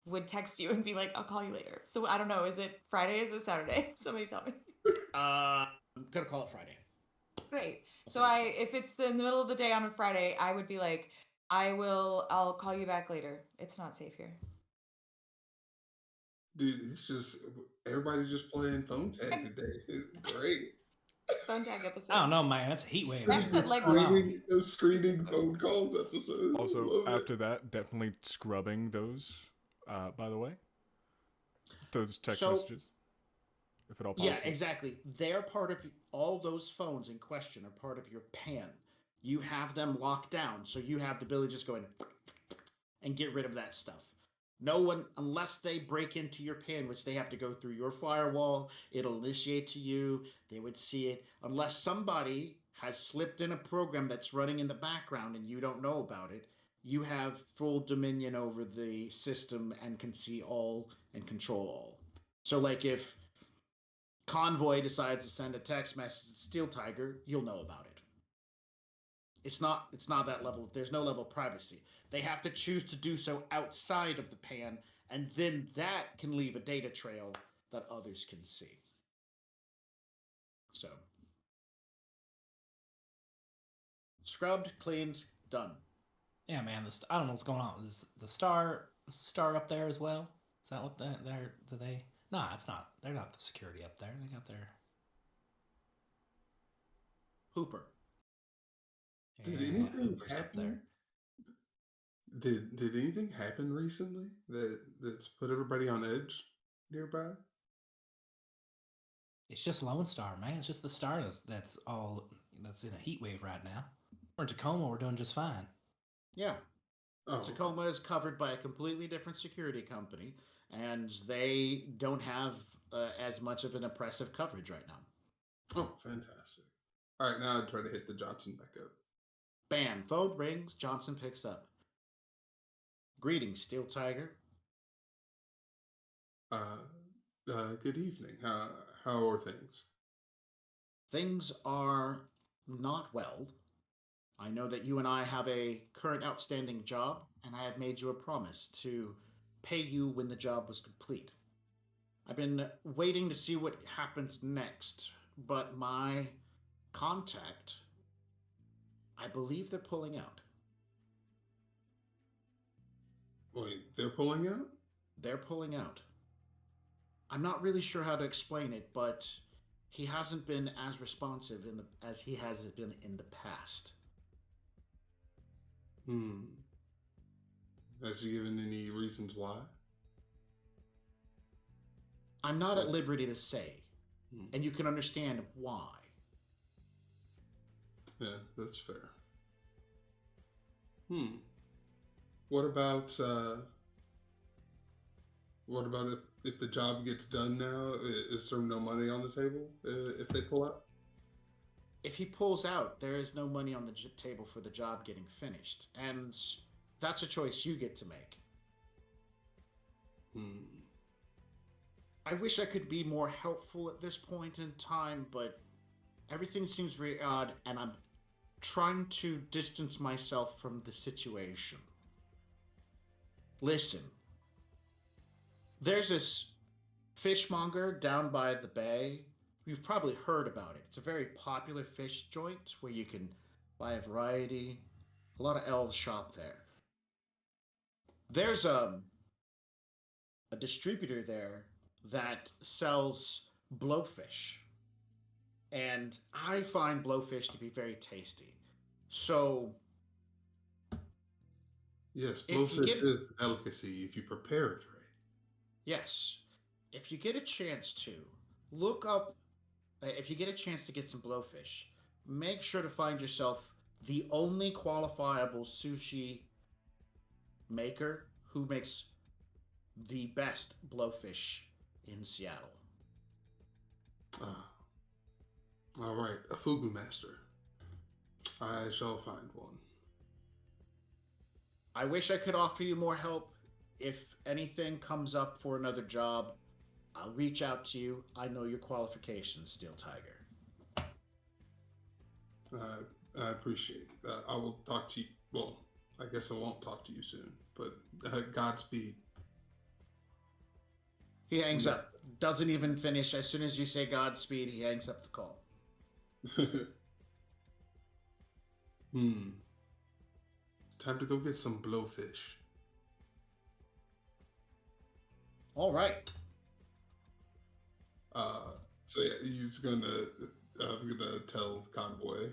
would text you and be like, I'll call you later. So I don't know, is it Friday? Is it Saturday? Somebody tell me. I'm gonna call it Friday. Great. So if it's in the middle of the day on a Friday, I would be like, I'll call you back later. It's not safe here. Dude, it's just everybody's just playing phone tag today. It's great. Phone tag episode. I don't know, man. That's a heat wave. That's What's like going on? Those screening phone calls episode. Also, Love it. after that, definitely scrubbing those. By the way, those text messages, if at all possible. Yeah, exactly. They're part of all those phones in question are part of your PAN. You have them locked down, so you have the ability to just go in and get rid of that stuff. No one, unless they break into your PAN, which they have to go through your firewall, it'll initiate to you, they would see it. Unless somebody has slipped in a program that's running in the background and you don't know about it, you have full dominion over the system and can see all and control all. So like if Convoy decides to send a text message to Steel Tiger, you'll know about it. It's not that level. There's no level of privacy. They have to choose to do so outside of the PAN, and then that can leave a data trail that others can see. So, scrubbed, cleaned, done. Yeah, man. I don't know what's going on. Is the star up there as well? Is that what they're? Do they? Nah, it's not. They're not the security up there. They got their Hooper. Did Yeah, anything Hooper's up happen? there. Did anything happen recently that's put everybody on edge nearby? It's just Lone Star, man. It's just the star that's in a heat wave right now. We're in Tacoma. We're doing just fine. Yeah. Oh, Tacoma is covered by a completely different security company, and they don't have as much of an oppressive coverage right now. oh, fantastic. All right, now I try to hit the Johnson back up. Bam. Phone rings. Johnson picks up. Greetings, Steel Tiger. Good evening. How are things? Things are not well. I know that you and I have a current outstanding job, and I have made you a promise to pay you when the job was complete. I've been waiting to see what happens next, but my contact, I believe they're pulling out. Wait, they're pulling out? They're pulling out. I'm not really sure how to explain it, but he hasn't been as responsive as he has been in the past. Has he given any reasons why? I'm not at liberty to say, and you can understand why. Yeah, that's fair. What about if the job gets done now? Is there no money on the table if they pull out? If he pulls out, there is no money on the table for the job getting finished, and that's a choice you get to make. I wish I could be more helpful at this point in time, but everything seems very odd, and I'm trying to distance myself from the situation. Listen, there's this fishmonger down by the bay. You've probably heard about it. It's a very popular fish joint where you can buy a variety. A lot of elves shop there. There's a distributor there that sells blowfish. And I find blowfish to be very tasty. So yes, blowfish is a delicacy if you prepare it right. Yes. If you get a chance to, look up, if you get a chance to get some blowfish, make sure to find yourself the only qualifiable sushi maker who makes the best blowfish in Seattle. All right, a fugu master. I shall find one. I wish I could offer you more help. if anything comes up for another job, I'll reach out to you. I know your qualifications, Steel Tiger. I appreciate it. I will talk to you. Well, I guess I won't talk to you soon, but Godspeed. He hangs up. Doesn't even finish. As soon as you say Godspeed, he hangs up the call. Time to go get some blowfish. All right. So yeah, he's gonna tell Convoy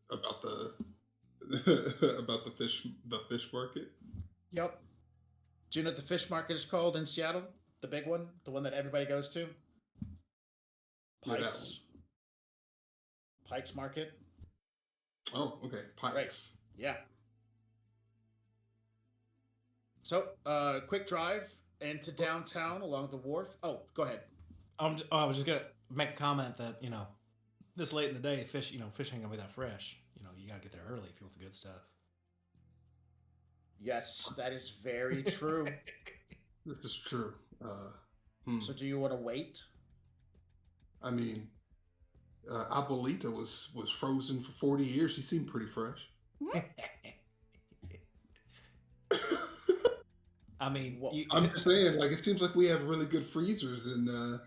about the about the fish market. Yep. Do you know what the fish market is called in Seattle? The big one? The one that everybody goes to? Yeah, that Pikes. Pikes Market. Oh, okay. Pikes. Right. Yeah. So, quick drive into downtown along the wharf. Oh, go ahead. I was just gonna make a comment that this late in the day, fish ain't gonna be that fresh. You gotta get there early if you want the good stuff. Yes, that is very true. This is true. So do you want to wait? I mean, Abuelita was frozen for 40 years. She seemed pretty fresh. I mean, I'm just saying, like, it seems like we have really good freezers in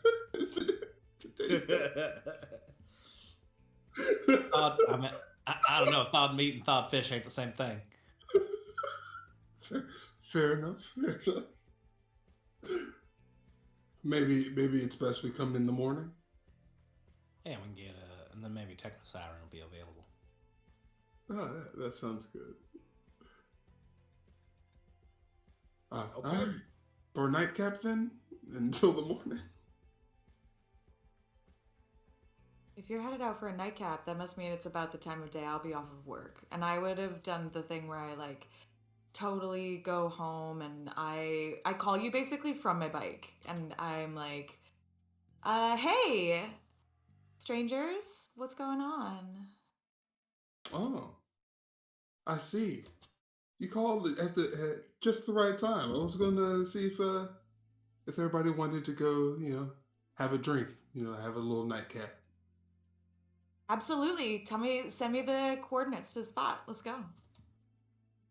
today's day. I don't know. Thawed meat and thawed fish ain't the same thing. Fair enough. Fair enough. Maybe it's best we come in the morning. Yeah, we can get and then maybe Techno Siren will be available. Oh, that sounds good. Okay. All right. For nightcap then until the morning. If you're headed out for a nightcap, that must mean it's about the time of day I'll be off of work. And I would have done the thing where I totally go home and I call you basically from my bike and I'm like, hey, strangers, what's going on? Oh, I see. You called at just the right time. I was going to see if everybody wanted to go, have a drink, have a little nightcap. Absolutely. Send me the coordinates to the spot. Let's go.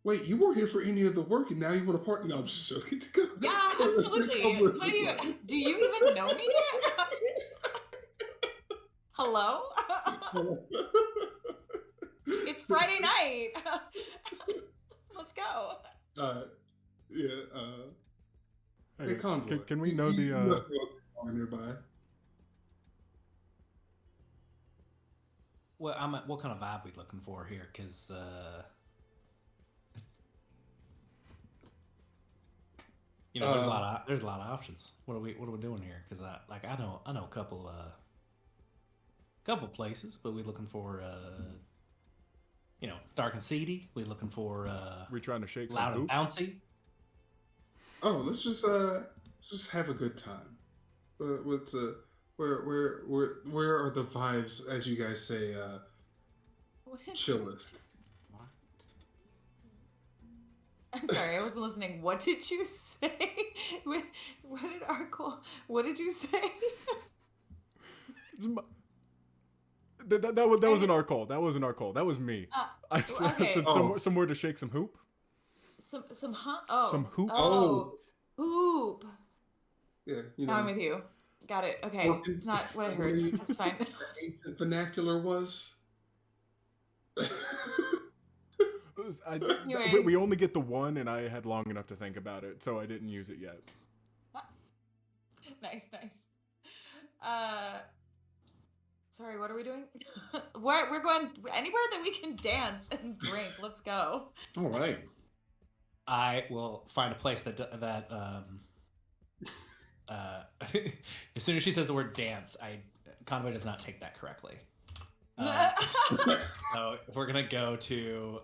Wait, you weren't here for any of the work and now you want to party? No, I'm just joking. Yeah, absolutely. Do you even know me? Hello? It's Friday night. Let's go. Hey, Convoy. Can we know you must know nearby. Well, what kind of vibe we looking for here? Because there's a lot of options. What are we doing here? Because I know a couple places, but we're looking for dark and seedy. We're looking for we trying to shake loud some and bouncy. Oh, let's just have a good time. What's where are the vibes, as you guys say, chillest? I'm sorry, I wasn't listening. What did you say? What did you say? That wasn't our call. That wasn't our call. That was me. I said somewhere to shake some hoop. Some hoop. Oh. Hoop. Yeah, Now I'm with you. Got it. Okay, it's not what I heard. That's fine. Ancient vernacular was. Anyway. We only get the one, and I had long enough to think about it, so I didn't use it yet. Nice. Sorry, what are we doing? We're going anywhere that we can dance and drink. Let's go. All right. I will find a place that as soon as she says the word dance, Convoy does not take that correctly. So if we're gonna go to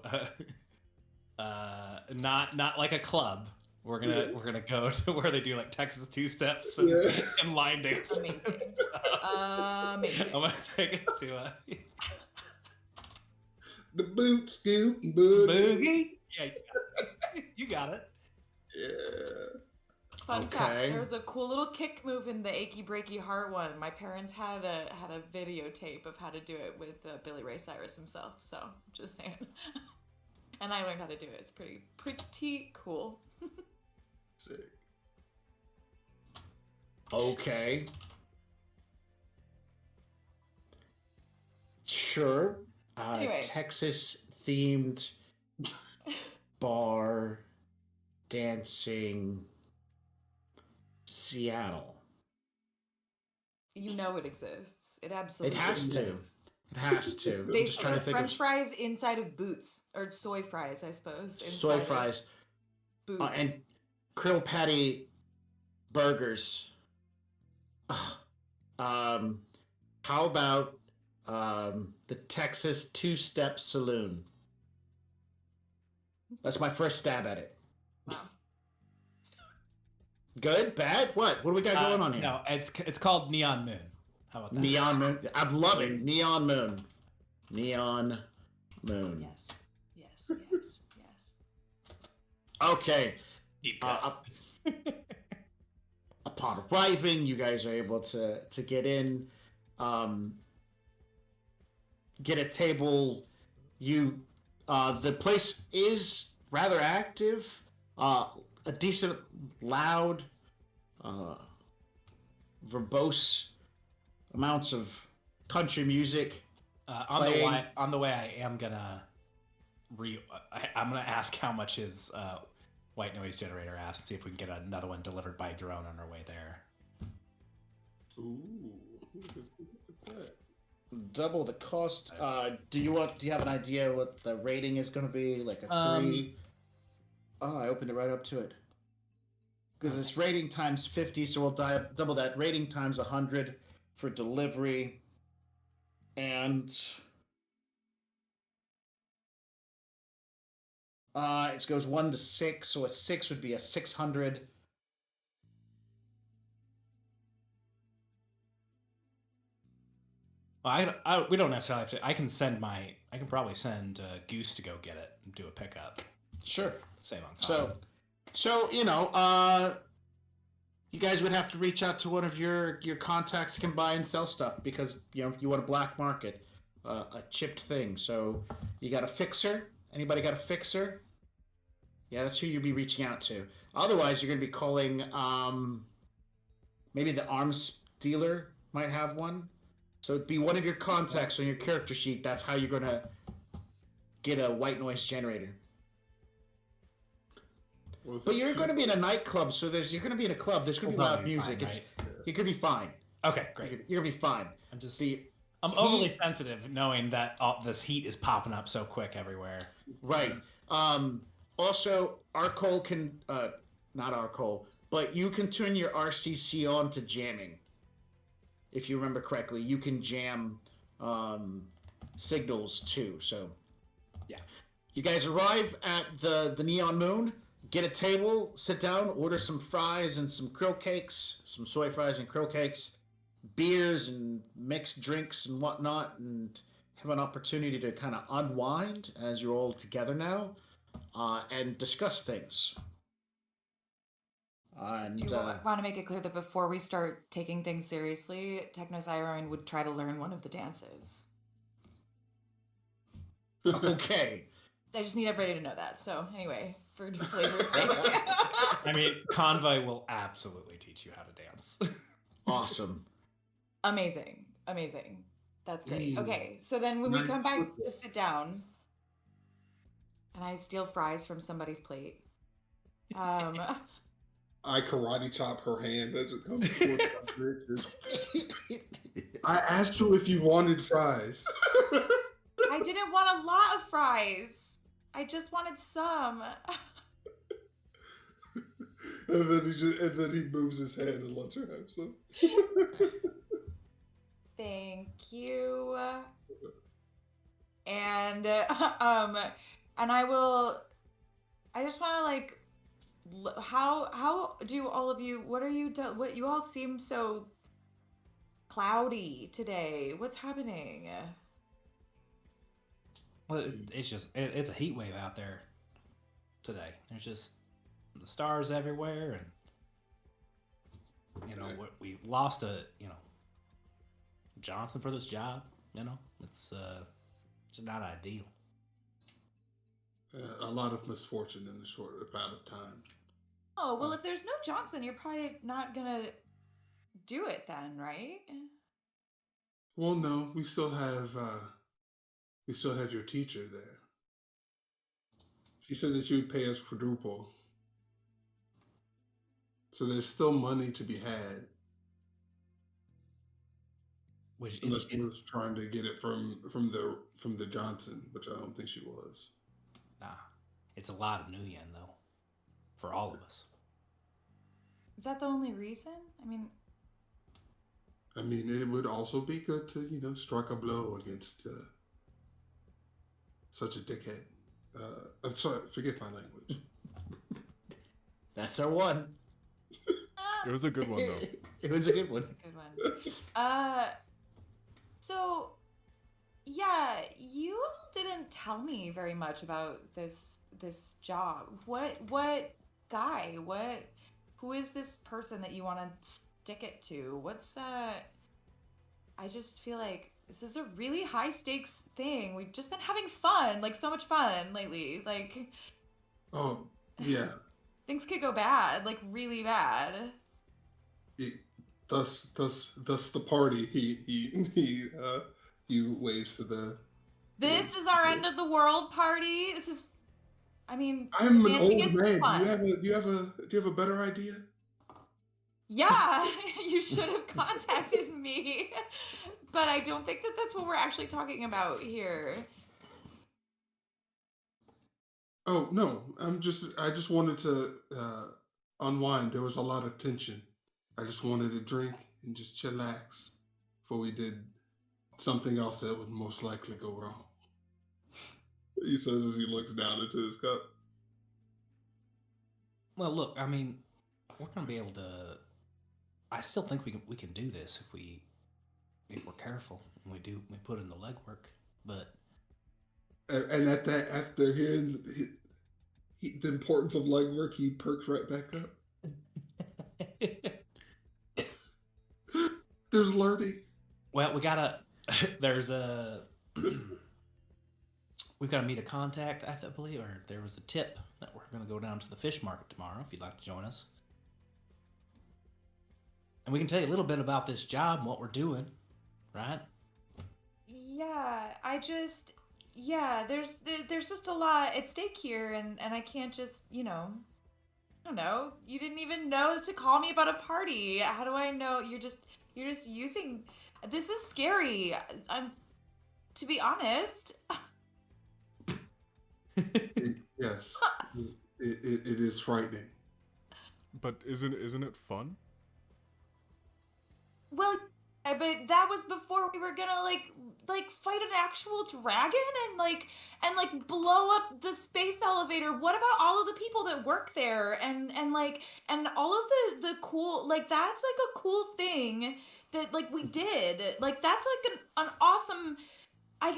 not like a club, we're gonna go to where they do like Texas two steps and line dance. Amazing. I'm gonna take it to the boot scoot boogie. Yeah, you got it. Yeah. Fun fact: Okay. there was a cool little kick move in the achy breaky heart one. My parents had a videotape of how to do it with Billy Ray Cyrus himself. So just saying, and I learned how to do it. It's pretty cool. Sick. Okay. Sure. Anyway. Texas themed bar dancing Seattle. You know it exists. It absolutely It has to. exists. It has to. They I'm just trying to serve think French of fries inside of boots, or soy fries, I suppose. soy inside of fries boots. and krill patty burgers. How about the Texas Two-Step Saloon? That's my first stab at it. Wow. Good? Bad? What? What do we got going on here? No, it's called Neon Moon. How about that? Neon Moon. I'm loving Neon Moon. Neon Moon. Yes. Yes. Yes. Yes. Okay. Upon arriving, you guys are able to get in, get a table. You, the place is rather active. A decent, loud, verbose amounts of country music. On the way, I am gonna I'm gonna ask how much his white noise generator asked. See if we can get another one delivered by drone on our way there. Ooh. Look at that. Double the cost. Do you have an idea what the rating is going to be? Like a 3? Oh, I opened it right up to it. Because it's rating times 50, so we'll double that. Rating times 100 for delivery. And it goes 1 to 6, so a 6 would be a 600. Well, we don't necessarily have to. I can probably send Goose to go get it and do a pickup. Sure. Save on cost. So you guys would have to reach out to one of your contacts that can buy and sell stuff because you want a black market, a chipped thing. So you got a fixer. Anybody got a fixer? Yeah, that's who you'd be reaching out to. Otherwise, you're going to be calling. Maybe the arms dealer might have one. So it'd be one of your contacts on your character sheet. That's how you're going to get a white noise generator. But you're going to be in a nightclub, so you're going to be in a club. There's going to be loud music. Fine, right? You could be fine. Okay, great. You're going to be fine. I'm overly sensitive, knowing that this heat is popping up so quick everywhere. Right. Also, Arcole can not Arcole, but you can turn your RCC on to jamming. If you remember correctly, you can jam signals too. So, yeah. You guys arrive at the Neon Moon, get a table, sit down, order some fries and some krill cakes, some soy fries and krill cakes, beers and mixed drinks and whatnot, and have an opportunity to kind of unwind as you're all together now and discuss things. And, do you want to make it clear that before we start taking things seriously, Technocyron would try to learn one of the dances? Okay. I just need everybody to know that. So anyway, for flavor's sake. I mean, Convoy will absolutely teach you how to dance. Awesome. Amazing. That's great. Okay, so then when we come back to sit down, and I steal fries from somebody's plate, I karate chop her hand as it comes towards my bridges. I asked you if you wanted fries. I didn't want a lot of fries. I just wanted some. and then he moves his hand and lets her have some. Thank you. And I just want to how do all of you, what you all seem so cloudy today? What's happening? Well, it's a heat wave out there today. There's just the stars everywhere, and we lost a Johnson for this job. It's just not ideal. A lot of misfortune in a short amount of time. Oh, well, if there's no Johnson, you're probably not gonna do it then, right? Well, no, we still have your teacher there. She said that she would pay us quadruple. So there's still money to be had. Which Unless she was trying to get it from the Johnson, which I don't think she was. Nah, it's a lot of new yen though, for all of us. Is that the only reason? I mean, it would also be good to strike a blow against such a dickhead. I'm sorry, forgive my language. That's our one. It was a good one though. It was a good one. It's a good one. So, yeah, you didn't tell me very much about this job. What guy? Who is this person that you want to stick it to? I just feel like this is a really high stakes thing. We've just been having fun, like so much fun lately. Like, Oh, yeah. things could go bad, like really bad. Thus the party. He waves to the. This is our end of the world party. This is, I'm an dancing old is man. fun. Do you have a better idea? Yeah, you should have contacted me. But I don't think that that's what we're actually talking about here. Oh no, I just wanted to unwind. There was a lot of tension. I just wanted to drink and just chillax before we did something else that would most likely go wrong. He says as he looks down into his cup. Well, look, I mean, we're gonna be able to. I still think we can do this if we're careful and we put in the legwork. But And at that, after hearing the importance of legwork, he perks right back up. There's learning. well, we gotta. There's a. We've got to meet a contact, I believe, or there was a tip that we're going to go down to the fish market tomorrow if you'd like to join us. And we can tell you a little bit about this job and what we're doing, right? Yeah, there's just a lot at stake here, and I can't just, I don't know. You didn't even know to call me about a party. How do I know? You're just using. This is scary. To be honest. Yes, it is frightening. But isn't it fun? Well, but that was before we were gonna like fight an actual dragon and blow up the space elevator. What about all of the people that work there and all of the cool, like, that's like a cool thing that like we did. Like, that's like an awesome. Why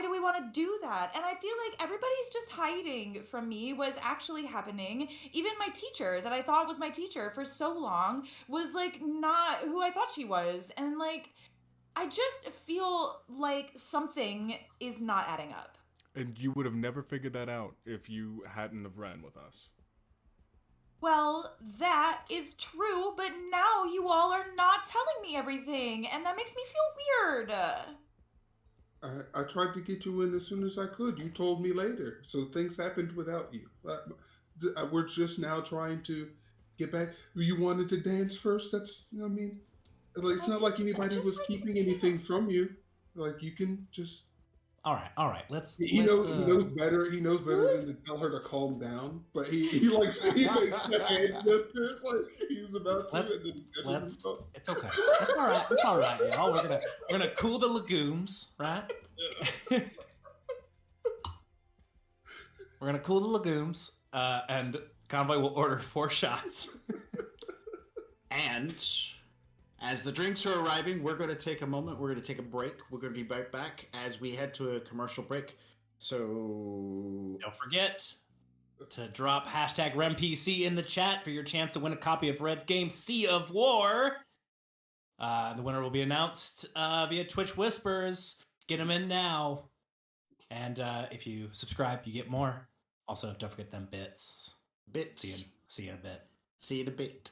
do we want to do that? And I feel like everybody's just hiding from me what's actually happening. Even my teacher that I thought was my teacher for so long was like not who I thought she was. And like, I just feel like something is not adding up. And you would have never figured that out if you hadn't have ran with us. Well, that is true, but now you all are not telling me everything, and that makes me feel weird. I tried to get you in as soon as I could. You told me later, so things happened without you. We're just now trying to get back. You wanted to dance first. That's, I mean, like, it's not like anybody was keeping anything from you. Like, you can just. All right. He knows better. He knows better than to tell her to calm down. But he makes the hand gesture like he's about to. It's okay. It's all right, y'all. We're gonna cool the legumes, right? We're gonna cool the legumes, and Convoy will order 4 shots. And as the drinks are arriving, we're going to take a moment. We're going to take a break. We're going to be right back as we head to a commercial break. So don't forget, to drop hashtag RemPC in the chat for your chance to win a copy of Red's game Sea of War. The winner will be announced via Twitch Whispers. Get them in now. And if you subscribe, you get more. Also, don't forget them bits. Bits. See you in a bit. See you in a bit.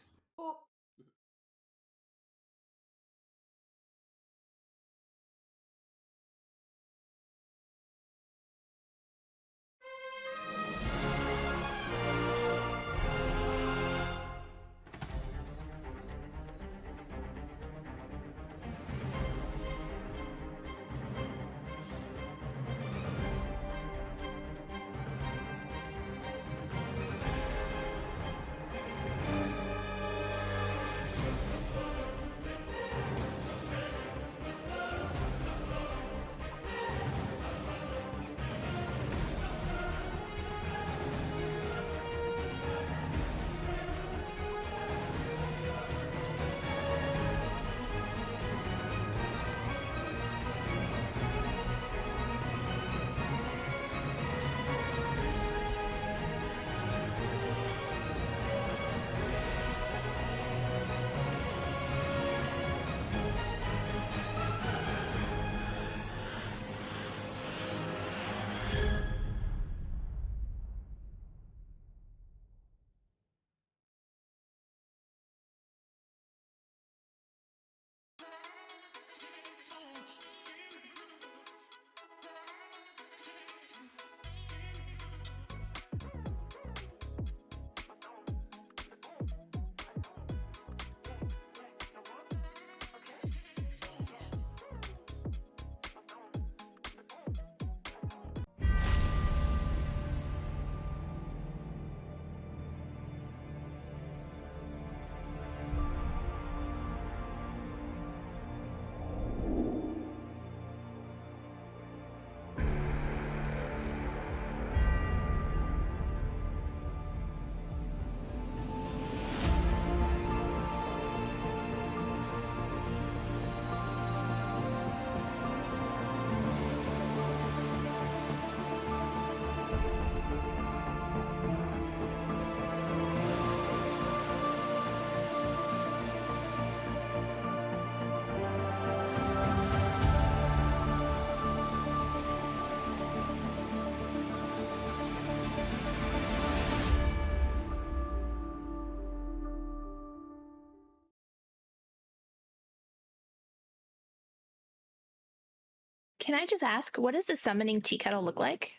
Can I just ask, what does a summoning tea kettle look like?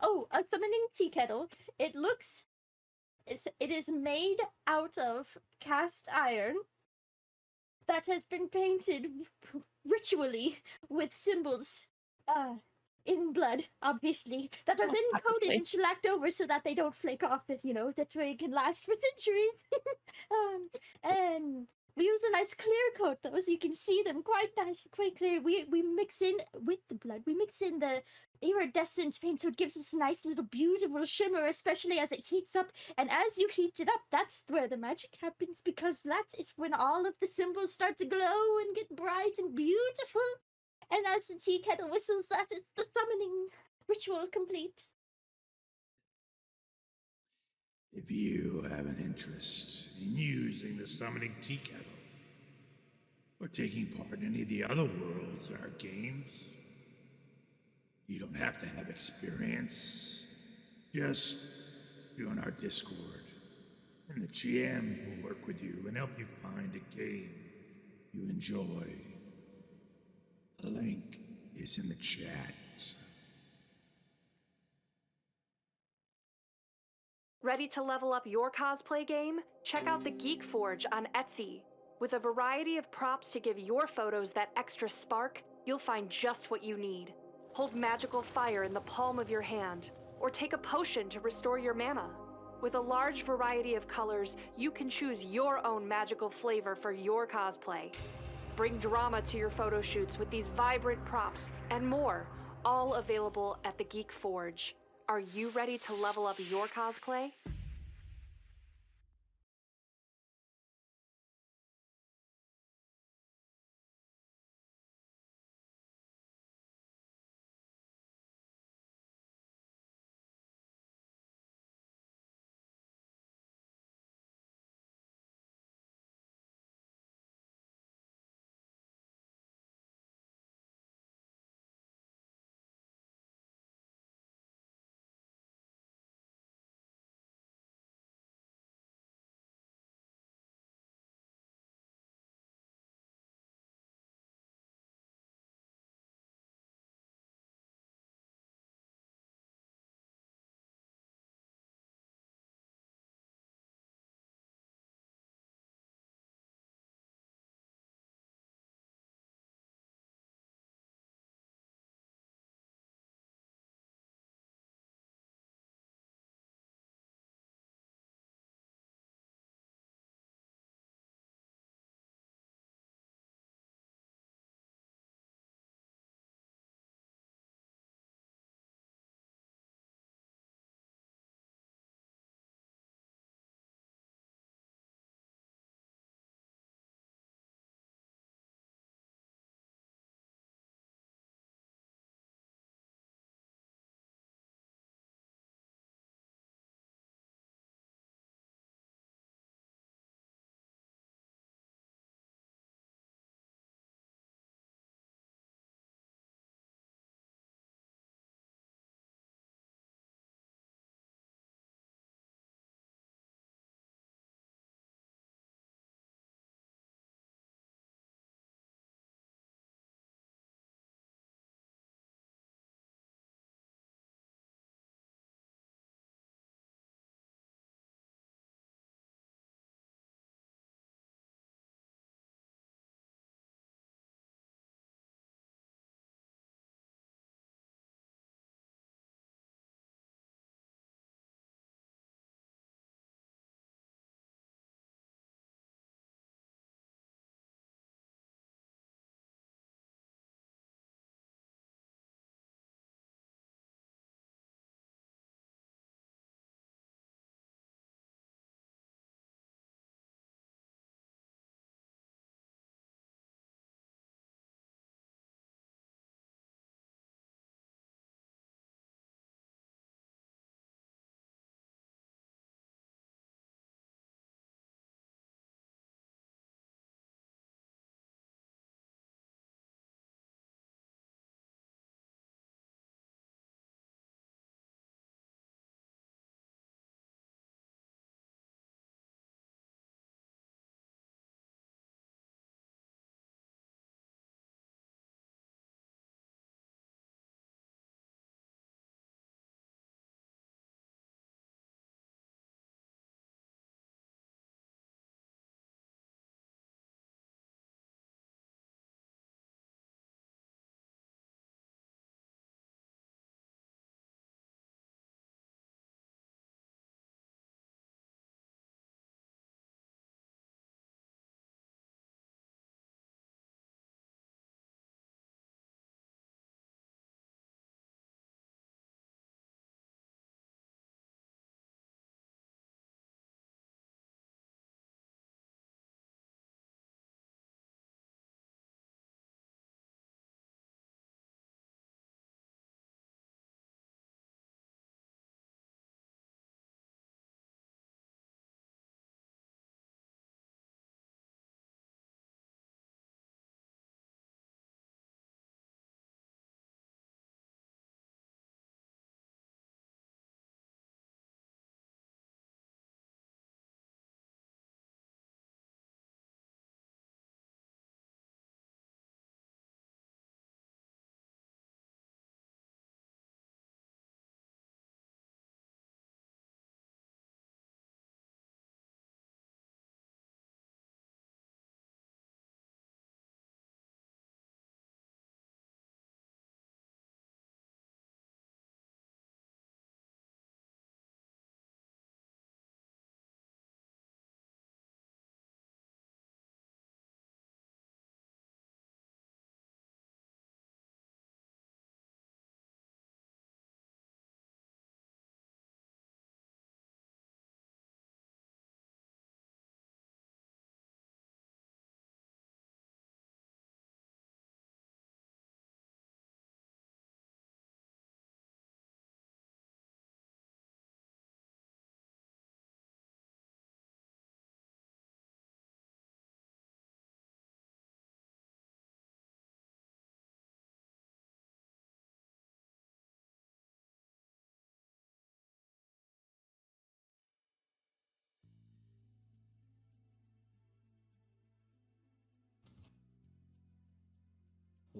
Oh, a summoning tea kettle. It is made out of cast iron that has been painted ritually with symbols in blood, obviously, that are then coated and shellacked over so that they don't flake off, that way it can last for centuries. And we use a nice clear coat, though, so you can see them quite nice, quite clear. We mix in with the blood. We mix in the iridescent paint, so it gives us a nice little beautiful shimmer, especially as it heats up. And as you heat it up, that's where the magic happens, because that is when all of the symbols start to glow and get bright and beautiful. And as the tea kettle whistles, that is the summoning ritual complete. If you have an interest in using the summoning tea kettle, or taking part in any of the other worlds in our games, you don't have to have experience. Just join our Discord, and the GMs will work with you and help you find a game you enjoy. The link is in the chat. Ready to level up your cosplay game? Check out the Geek Forge on Etsy. With a variety of props to give your photos that extra spark, you'll find just what you need. Hold magical fire in the palm of your hand, or take a potion to restore your mana. With a large variety of colors, you can choose your own magical flavor for your cosplay. Bring drama to your photo shoots with these vibrant props and more, all available at the Geek Forge. Are you ready to level up your cosplay?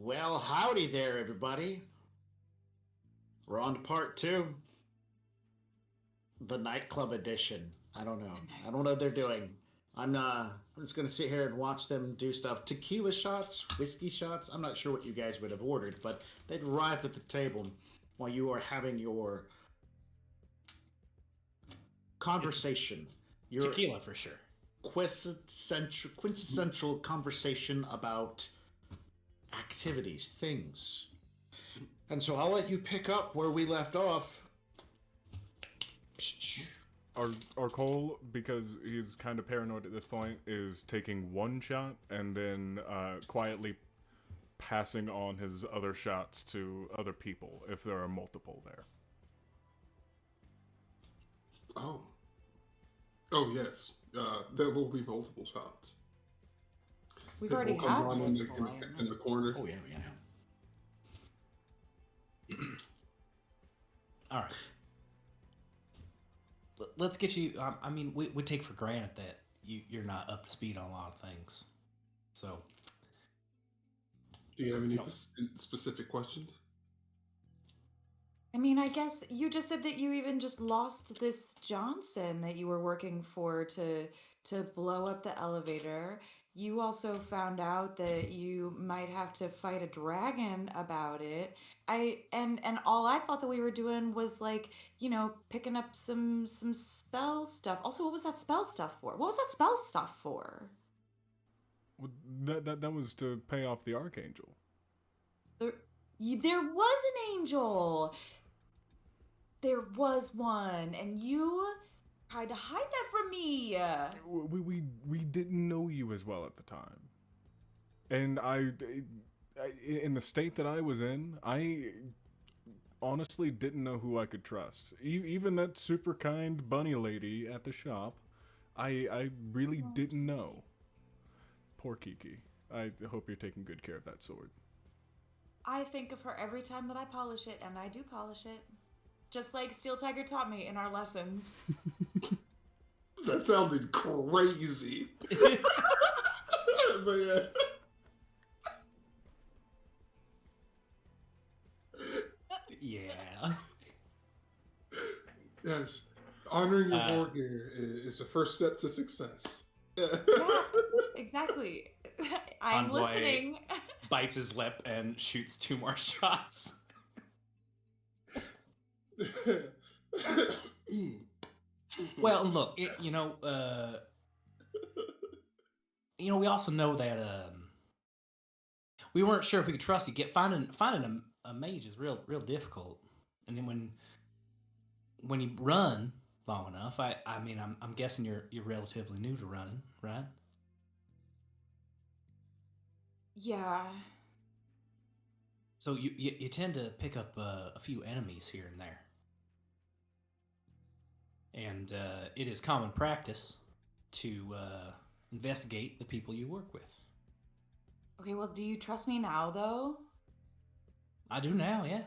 Well, howdy there, everybody. We're on to part 2. The nightclub edition. I don't know. I don't know what they're doing. I'm just gonna sit here and watch them do stuff. Tequila shots, whiskey shots. I'm not sure what you guys would have ordered, but they've arrived at the table while you are having your conversation. Your Tequila for sure. Quintessential conversation about activities, things. And so I'll let you pick up where we left off. Our Cole, because he's kind of paranoid at this point, is taking one shot and then quietly passing on his other shots to other people if there are multiple there. Oh yes. There will be multiple shots. We've People already come had on multiple. in the corner. Oh yeah. All right. Let's get you. I mean, we take for granted that you're not up to speed on a lot of things. So, Do you have any specific questions? I mean, I guess you just said that you even just lost this Johnson that you were working for to blow up the elevator. You also found out that you might have to fight a dragon about it. And all I thought that we were doing was like, picking up some spell stuff. Also, what was that spell stuff for? What was that spell stuff for? Well, that was to pay off the Archangel. There was an angel. There was one, and you tried to hide that from me. We didn't know you as well at the time, and I in the state that I was in, I honestly didn't know who I could trust. Even that super kind bunny lady at the shop, I really didn't know. Poor Kiki. I hope you're taking good care of that sword. I think of her every time that I polish it, and I do polish it. Just like Steel Tiger taught me in our lessons. That sounded crazy. But yeah. Yeah. Yes. Honoring your war gear is the first step to success. Yeah, exactly. I'm Envoy listening. bites his lip and shoots 2 more shots. Well, look, we also know that we weren't sure if we could trust you. Finding a mage is real difficult, and then when you run long enough, I mean, I'm guessing you're relatively new to running, right? Yeah. So you tend to pick up a few enemies here and there. And it is common practice to investigate the people you work with. Okay, well, do you trust me now, though? I do now, yeah.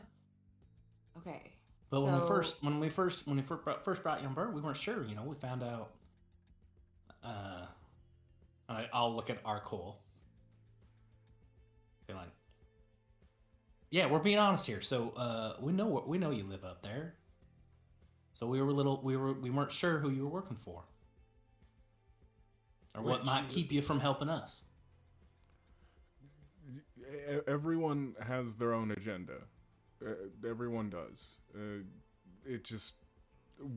Okay. But when we first brought you on board, we weren't sure. We found out. I'll look at Arcole. Be like, yeah, we're being honest here. So we know you live up there. So we weren't sure who you were working for, or what might keep you from helping us. Everyone has their own agenda. Everyone does. It just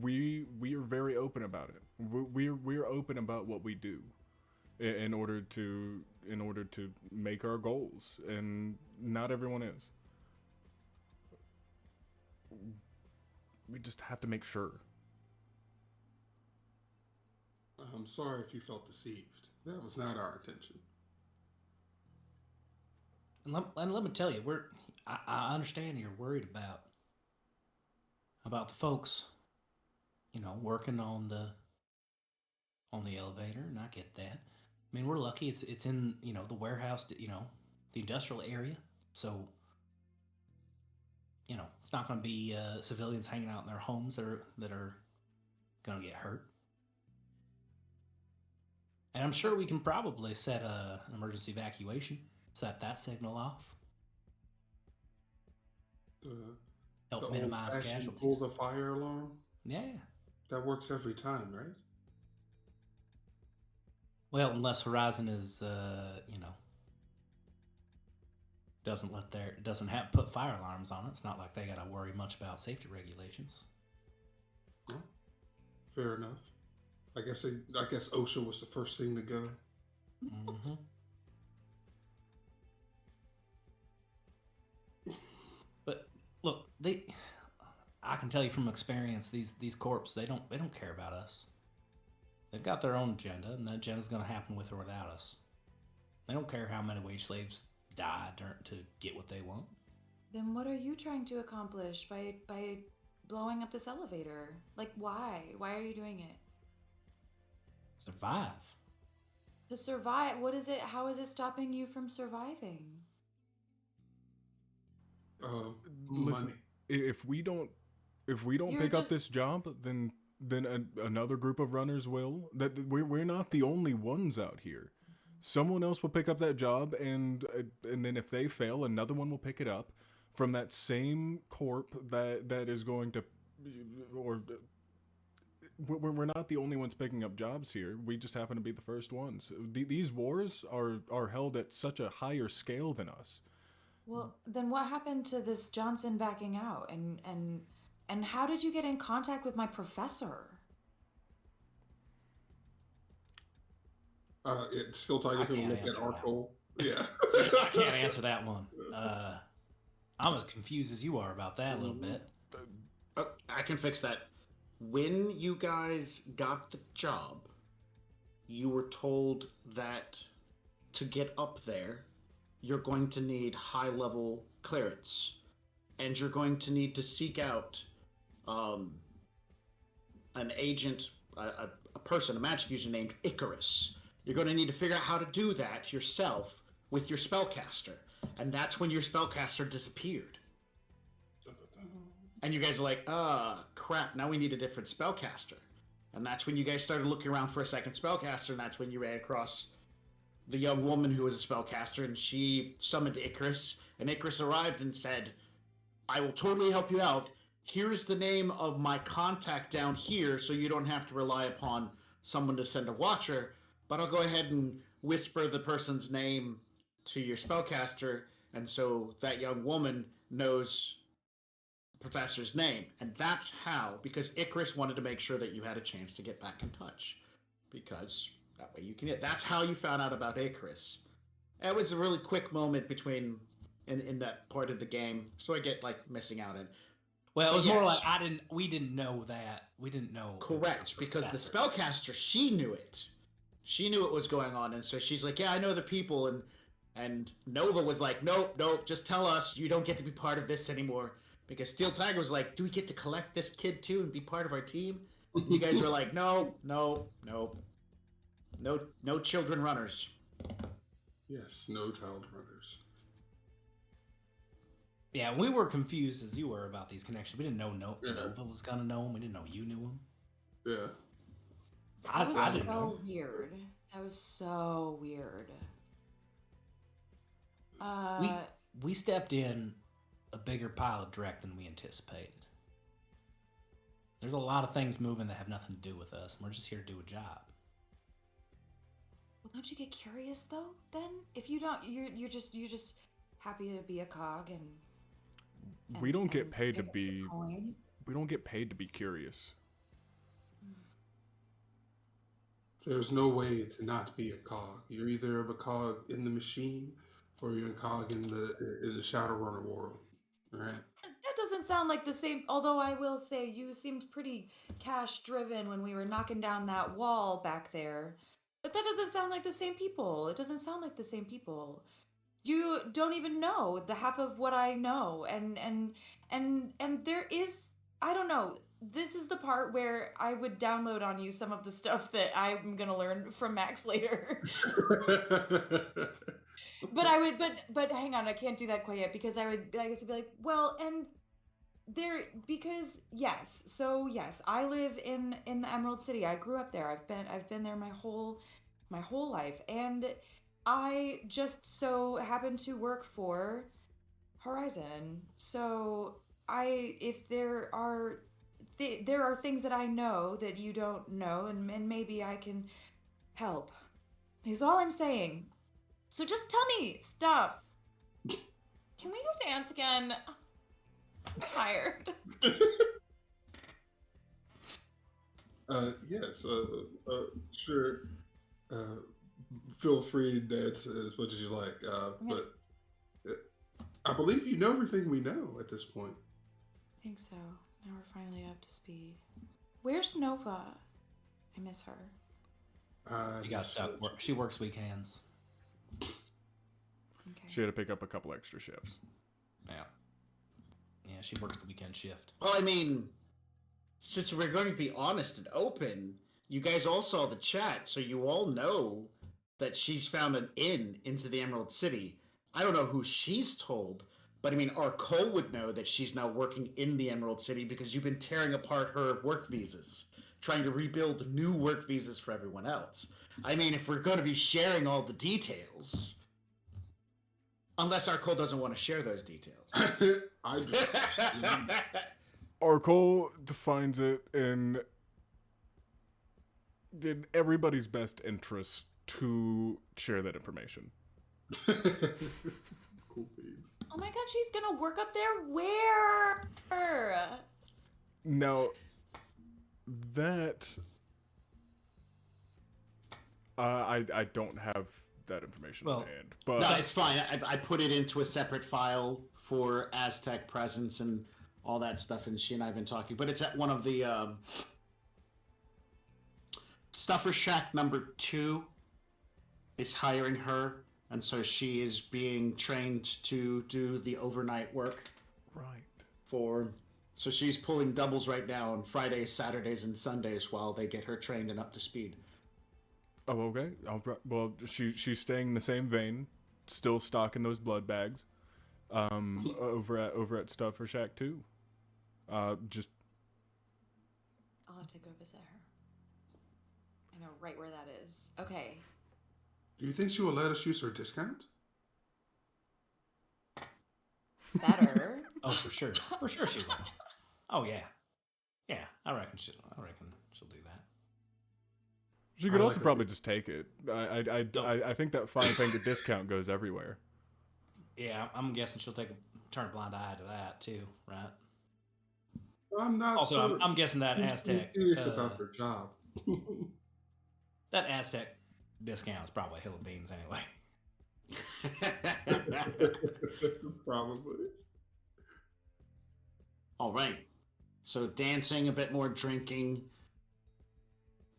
we are very open about it. We're open about what we do in order to make our goals, and not everyone is. We just have to make sure. I'm sorry if you felt deceived. That was not our intention. And let me tell you, I understand you're worried about the folks, working on the elevator, and I get that. I mean, we're lucky it's in the warehouse, the industrial area, so it's not going to be civilians hanging out in their homes that are going to get hurt. And I'm sure we can probably set an emergency evacuation, set that signal off. The Help the minimize old-fashioned pull casualties. the fire alarm. Yeah. That works every time, right? Well, unless Horizon is, doesn't have put fire alarms on it. It's not like they got to worry much about safety regulations. Well, fair enough. I guess OSHA was the first thing to go. Mm-hmm. But look, I can tell you from experience, these corps, they don't care about us. They've got their own agenda, and that agenda's going to happen with or without us. They don't care how many wage slaves die to get what they want. Then what are you trying to accomplish by blowing up this elevator? Like, why? Why are you doing it? Survive. To survive? What is it? How is it stopping you from surviving? Listen, Money. if we don't You're pick up just- this job, then another group of runners will. That we're not the only ones out here. Someone else will pick up that job, and then if they fail, another one will pick it up from that same corp that is going to, or we're not the only ones picking up jobs here. We just happen to be the first ones. These wars are held at such a higher scale than us. Well, then what happened to this Johnson backing out? And how did you get in contact with my professor? Still Tiger's I gonna can't look at answer our that poll. Yeah. I can't answer that one. I'm as confused as you are about that a little bit. Oh, I can fix that. When you guys got the job, you were told that to get up there, you're going to need high-level clearance, and you're going to need to seek out an agent, a person, a magic user named Icarus. You're going to need to figure out how to do that yourself with your spellcaster, and that's when your spellcaster disappeared. And you guys are like, crap, now we need a different spellcaster. And that's when you guys started looking around for a second spellcaster, and that's when you ran across the young woman who was a spellcaster, and she summoned Icarus, and Icarus arrived and said, I will totally help you out. Here's the name of my contact down here, so you don't have to rely upon someone to send a watcher, but I'll go ahead and whisper the person's name to your spellcaster, and so that young woman knows the professor's name. And that's how, because Icarus wanted to make sure that you had a chance to get back in touch, because that way you can get. That's how you found out about Icarus. It was a really quick moment between in that part of the game, so I get like missing out in. Well, it But was more yes. like we didn't know that. We didn't know. Correct, because the spellcaster, she knew it. She knew what was going on, and so she's like, yeah, I know the people, and Nova was like, nope, just tell us, you don't get to be part of this anymore. Because Steel Tiger was like, do we get to collect this kid too and be part of our team? And you guys were like, no children runners. Yes, no child runners. Yeah, we were confused as you were about these connections. We didn't know Nova was gonna know him. We didn't know you knew him. Yeah. That was I didn't so know. weird. That was so weird. We stepped in a bigger pile of dreck than we anticipated. There's a lot of things moving that have nothing to do with us, and we're just here to do a job. Well, don't you get curious though? Then, if you don't, you're just happy to be a cog and We don't get and paid to pick up be. the coins. We don't get paid to be curious. There's no way to not be a cog. You're either a cog in the machine or you're a cog in the Shadowrunner world. Right? That doesn't sound like the same. Although I will say, you seemed pretty cash driven when we were knocking down that wall back there. But that doesn't sound like the same people. It doesn't sound like the same people. You don't even know the half of what I know, and there is, I don't know. This is the part where I would download on you some of the stuff that I'm gonna learn from Max later. But I would, but hang on, I can't do that quite yet because I guess I'd be like, well, and there, because yes, so yes, I live in the Emerald City. I grew up there. I've been there my whole life, and I just so happen to work for Horizon. So if there are things that I know that you don't know, and maybe I can help. Is all I'm saying. So just tell me stuff. Can we go dance again? I'm tired. Yes, sure. Feel free to dance as much as you like, but I believe you know everything we know at this point. I think so. Now we're finally up to speed. Where's Nova? I miss her. She got stuck. She works weekends. Okay. She had to pick up a couple extra shifts. Yeah, she works the weekend shift. Well, I mean, since we're going to be honest and open, you guys all saw the chat, so you all know that she's found an inn into the Emerald City. I don't know who she's told, but I mean, our Cole would know that she's now working in the Emerald City because you've been tearing apart her work visas, trying to rebuild new work visas for everyone else. I mean, if we're going to be sharing all the details, unless our Cole doesn't want to share those details. Arkol defines it in everybody's best interest to share that information. Cool beans. Oh my god, she's gonna work up there? Where? Now, that... I don't have that information in hand. But no, it's fine. I put it into a separate file for Aztec presence and all that stuff, and she and I have been talking. But it's at one of the Stuffer Shack number 2 is hiring her, and so she is being trained to do the overnight work. Right. So she's pulling doubles right now on Fridays, Saturdays, and Sundays while they get her trained and up to speed. Oh, okay. Well, she's staying in the same vein, still stocking those blood bags, over at Stuffer Shack 2. Just I'll have to go visit her. I know right where that is. Okay. Do you think she will let us use her discount? Better. Oh, for sure. For sure she will. Oh, yeah. Yeah, I reckon she'll do that. she could also probably just take it. I think that $5 discount goes everywhere. Yeah, I'm guessing she'll turn a blind eye to that too, right? I'm not. Also, sure. I'm guessing that She's Aztec. serious about her job. That Aztec discount is probably hill of beans anyway. Probably. All right. So dancing, a bit more drinking,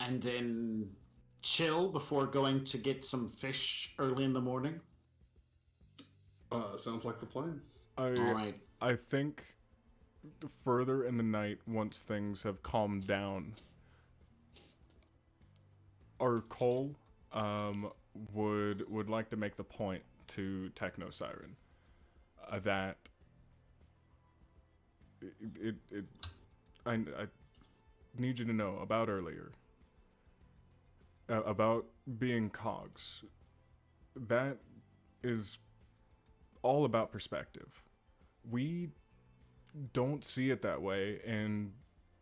and then chill before going to get some fish early in the morning. Sounds like the plan. All right. I think further in the night, once things have calmed down, our Cole would like to make the point to Techno Siren that I need you to know about earlier about being cogs. That is all about perspective. We don't see it that way, and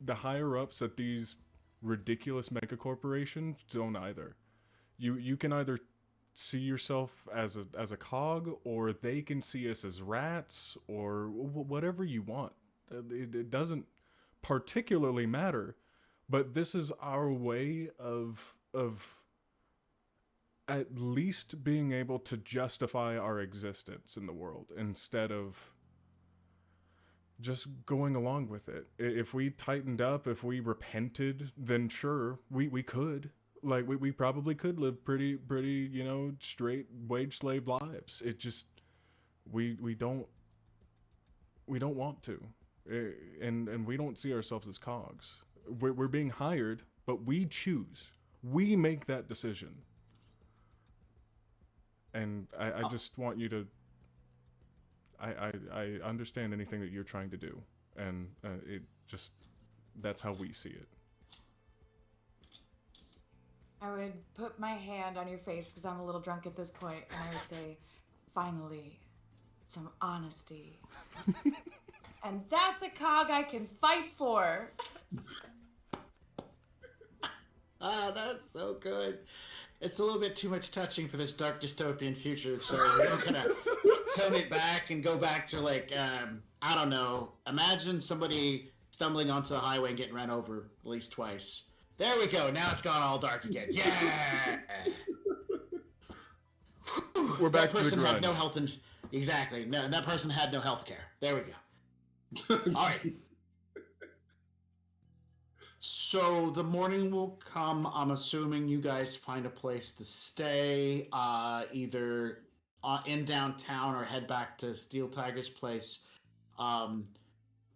the higher ups at these ridiculous mega corporations don't either. You can either see yourself as a cog, or they can see us as rats, or whatever you want. It doesn't particularly matter, but this is our way of at least being able to justify our existence in the world instead of just going along with it. If we tightened up, if we repented, then sure, we could. Like, we probably could live pretty, straight wage slave lives. It just, we don't want to. And we don't see ourselves as cogs. We're being hired, but we choose. We make that decision. And I just want you to... I understand anything that you're trying to do. And it just... That's how we see it. I would put my hand on your face because I'm a little drunk at this point, and I would say, finally, some honesty. And that's a cog I can fight for. Ah, that's so good. It's a little bit too much touching for this dark dystopian future, so we're gonna kind of tone it back and go back to like, I don't know. Imagine somebody stumbling onto a highway and getting run over at least twice. There we go. Now it's gone all dark again. Yeah. We're back that to the person had grunge. no health and exactly. No, that person had no health care. There we go. All right. So the morning will come. I'm assuming you guys find a place to stay, either in downtown or head back to Steel Tiger's place.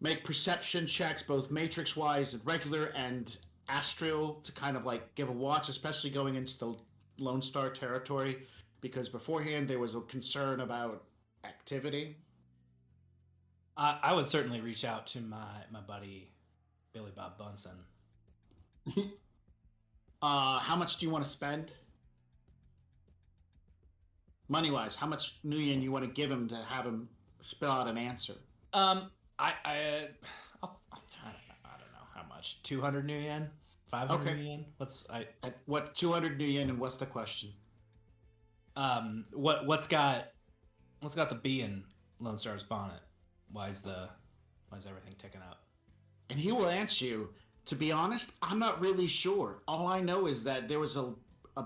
Make perception checks, both matrix-wise and regular and astral, to kind of like give a watch, especially going into the Lone Star territory, because beforehand there was a concern about activity. I would certainly reach out to my buddy Billy Bob Bunsen. How much do you want to spend? Money-wise, how much nuyen you want to give him to have him spell out an answer? I don't know how much. 200 new yen, 500 Okay. new yen. What 200 nuyen, and what's the question? What's got the B in Lone Star's bonnet? Why is everything ticking up? And he will answer you. To be honest, I'm not really sure. All I know is that there was a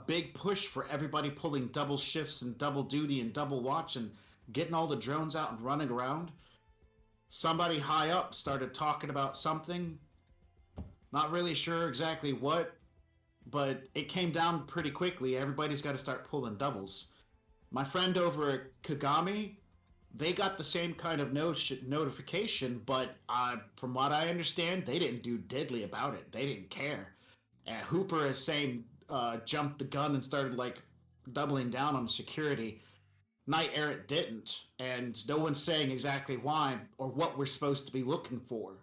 big push for everybody pulling double shifts and double duty and double watch and getting all the drones out and running around. Somebody high up started talking about something. Not really sure exactly what, but it came down pretty quickly. Everybody's got to start pulling doubles. My friend over at Kagami, they got the same kind of notification, but from what I understand, they didn't do diddly about it. They didn't care. Hooper is saying jumped the gun and started like doubling down on security. Knight Errant didn't, and no one's saying exactly why or what we're supposed to be looking for.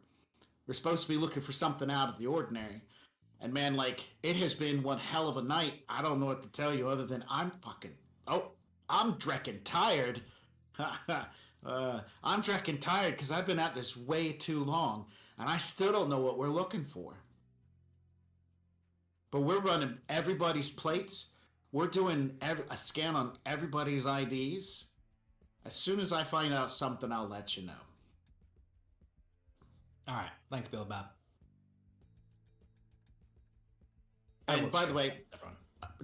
We're supposed to be looking for something out of the ordinary. And man, like, it has been one hell of a night. I don't know what to tell you other than I'm drecking tired. I'm drecking tired because I've been at this way too long, and I still don't know what we're looking for. But we're running everybody's plates. We're doing a scan on everybody's IDs. As soon as I find out something, I'll let you know. All right. Thanks, Billy Bob. And by the way,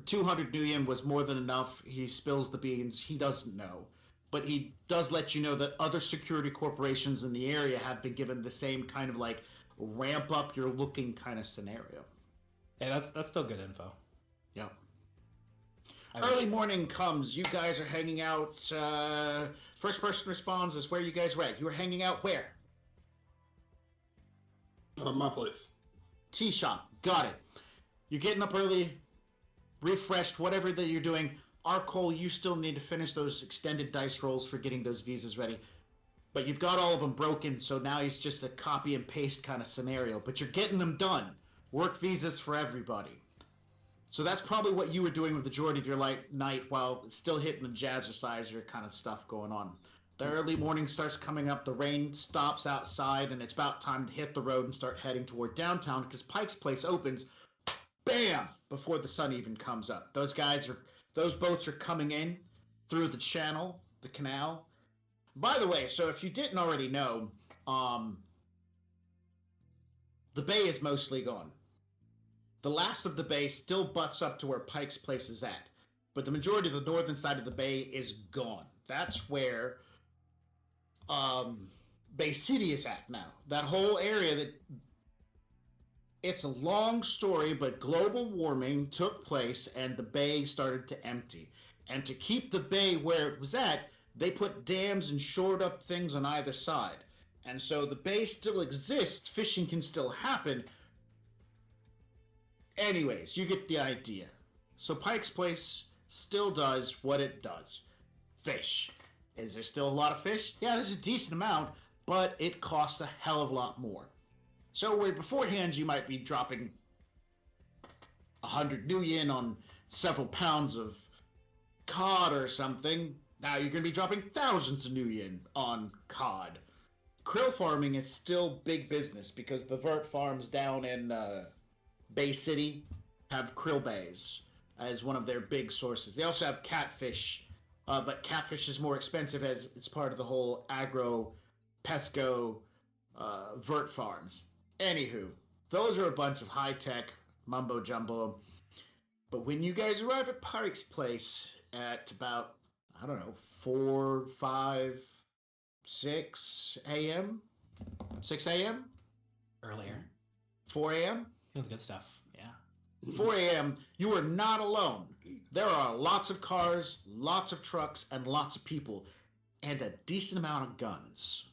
200 nuyen was more than enough. He spills the beans. He doesn't know. But he does let you know that other security corporations in the area have been given the same kind of like ramp up your looking kind of scenario. Hey, that's still good info. Yep. Early morning comes. You guys are hanging out. First person responds is where you guys were at. You were hanging out where? My place. Tea shop. Got it. You're getting up early, refreshed, whatever that you're doing. Arcole, you still need to finish those extended dice rolls for getting those visas ready. But you've got all of them broken, so now it's just a copy and paste kind of scenario. But you're getting them done. Work visas for everybody. So that's probably what you were doing with the majority of your night while still hitting the jazzerciser kind of stuff going on. The early morning starts coming up, the rain stops outside, and it's about time to hit the road and start heading toward downtown because Pike's Place opens, bam, before the sun even comes up. Those boats are coming in through the channel, the canal. By the way, so if you didn't already know, the bay is mostly gone. The last of the bay still butts up to where Pike's Place is at, but the majority of the northern side of the bay is gone. That's where Bay City is at now. That whole area it's a long story, but global warming took place and the bay started to empty. And to keep the bay where it was at, they put dams and shored up things on either side. And so the bay still exists, fishing can still happen. Anyways, you get the idea. So Pike's Place still does what it does. Fish. Is there still a lot of fish? Yeah, there's a decent amount, but it costs a hell of a lot more. So where beforehand you might be dropping 100 nuyen on several pounds of cod or something, Now you're going to be dropping thousands of new yen on cod. Krill farming is still big business because the vert farms down in Bay City have krill bays as one of their big sources. They also have catfish, but catfish is more expensive as it's part of the whole agro pesco vert farms. Anywho, those are a bunch of high-tech mumbo jumbo. But when you guys arrive at Pike's Place at about, I don't know, 4, 5, 6 a.m.? 6 a.m.? Earlier. 4 a.m.? Feel the good stuff. Yeah. 4 a.m., you are not alone. There are lots of cars, lots of trucks, and lots of people, and a decent amount of guns.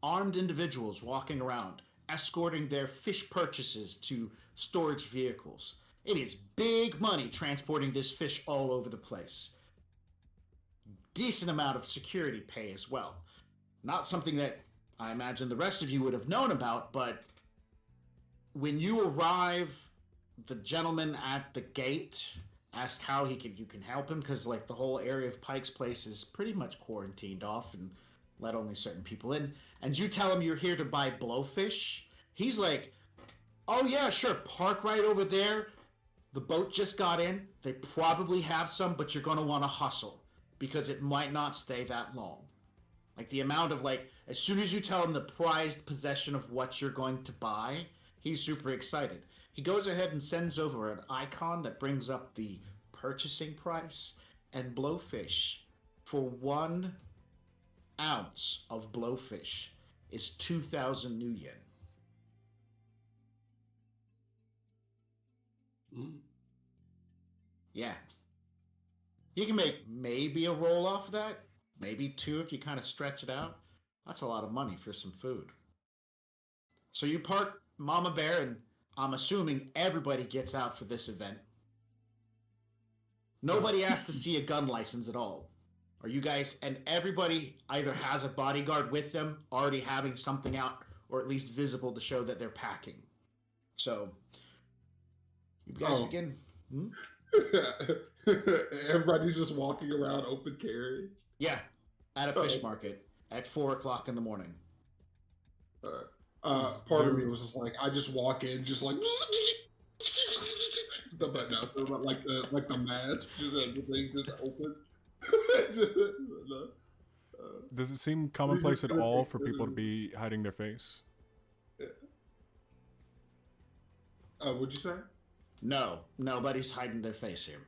Armed individuals walking around, escorting their fish purchases to storage vehicles. It is big money transporting this fish all over the place. Decent amount of security pay as well. Not something that I imagine the rest of you would have known about, but when you arrive, the gentleman at the gate asked how you can help him, because like the whole area of Pike's Place is pretty much quarantined off and let only certain people in. And you tell him you're here to buy blowfish. He's like, oh yeah, sure, park right over there. The boat just got in. They probably have some, but you're going to want to hustle because it might not stay that long. Like the amount of like, as soon as you tell him the prized possession of what you're going to buy, he's super excited. He goes ahead and sends over an icon that brings up the purchasing price, and blowfish for 1 ounce of blowfish is 2,000 new yen. Yeah. You can make maybe a roll off of that, maybe 2 if you kind of stretch it out. That's a lot of money for some food. So you park Mama Bear, and I'm assuming everybody gets out for this event. Nobody has to see a gun license at all. Are you guys, and everybody either has a bodyguard with them, already having something out, or at least visible to show that they're packing. So, you guys begin. Everybody's just walking around open carry? Yeah, at a fish market at 4 o'clock in the morning. Part of me was just like, I just walk in, just like, but no, like the mask, just everything just open. Does it seem commonplace at all for people to be hiding their face? What'd you say? No, nobody's hiding their face here.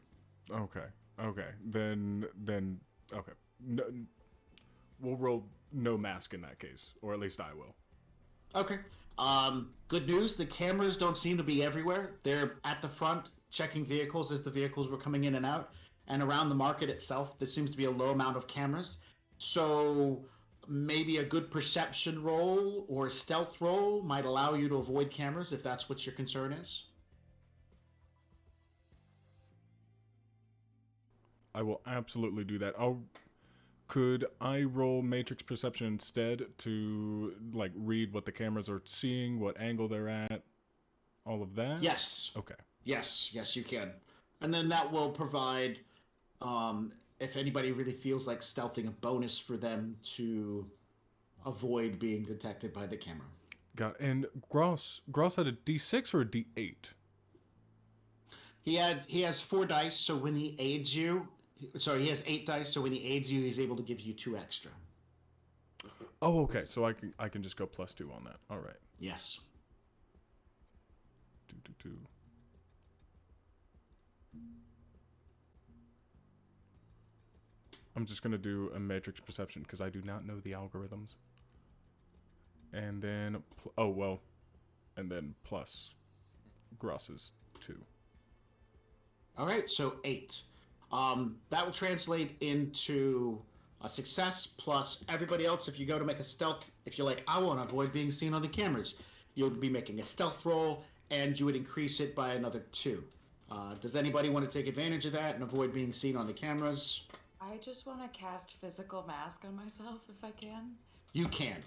Okay. Then okay. No, we'll roll no mask in that case, or at least I will. Okay. Good news, the cameras don't seem to be everywhere. They're at the front checking vehicles as the vehicles were coming in and out. And around the market itself, there seems to be a low amount of cameras. So maybe a good perception roll or stealth roll might allow you to avoid cameras if that's what your concern is. I will absolutely do that. Could I roll Matrix Perception instead to like read what the cameras are seeing, what angle they're at, all of that? Yes. Okay. Yes, you can. And then that will provide, if anybody really feels like stealthing, a bonus for them to avoid being detected by the camera. Got it. And Gross had a D6 or a D8? He has 4 dice, so when he aids you, he has 8 dice, so when he aids you, he's able to give you 2 extra. Oh, okay. So I can just go +2 on that. All right. Yes. 2. I'm just gonna do a Matrix Perception because I do not know the algorithms. And then and then plus Gross's 2. All right, so 8. That will translate into a success plus everybody else. If you go to make a stealth, if you're like, I want to avoid being seen on the cameras, you'll be making a stealth roll, and you would increase it by another 2. Does anybody want to take advantage of that and avoid being seen on the cameras? I just want to cast Physical Mask on myself if I can. You can.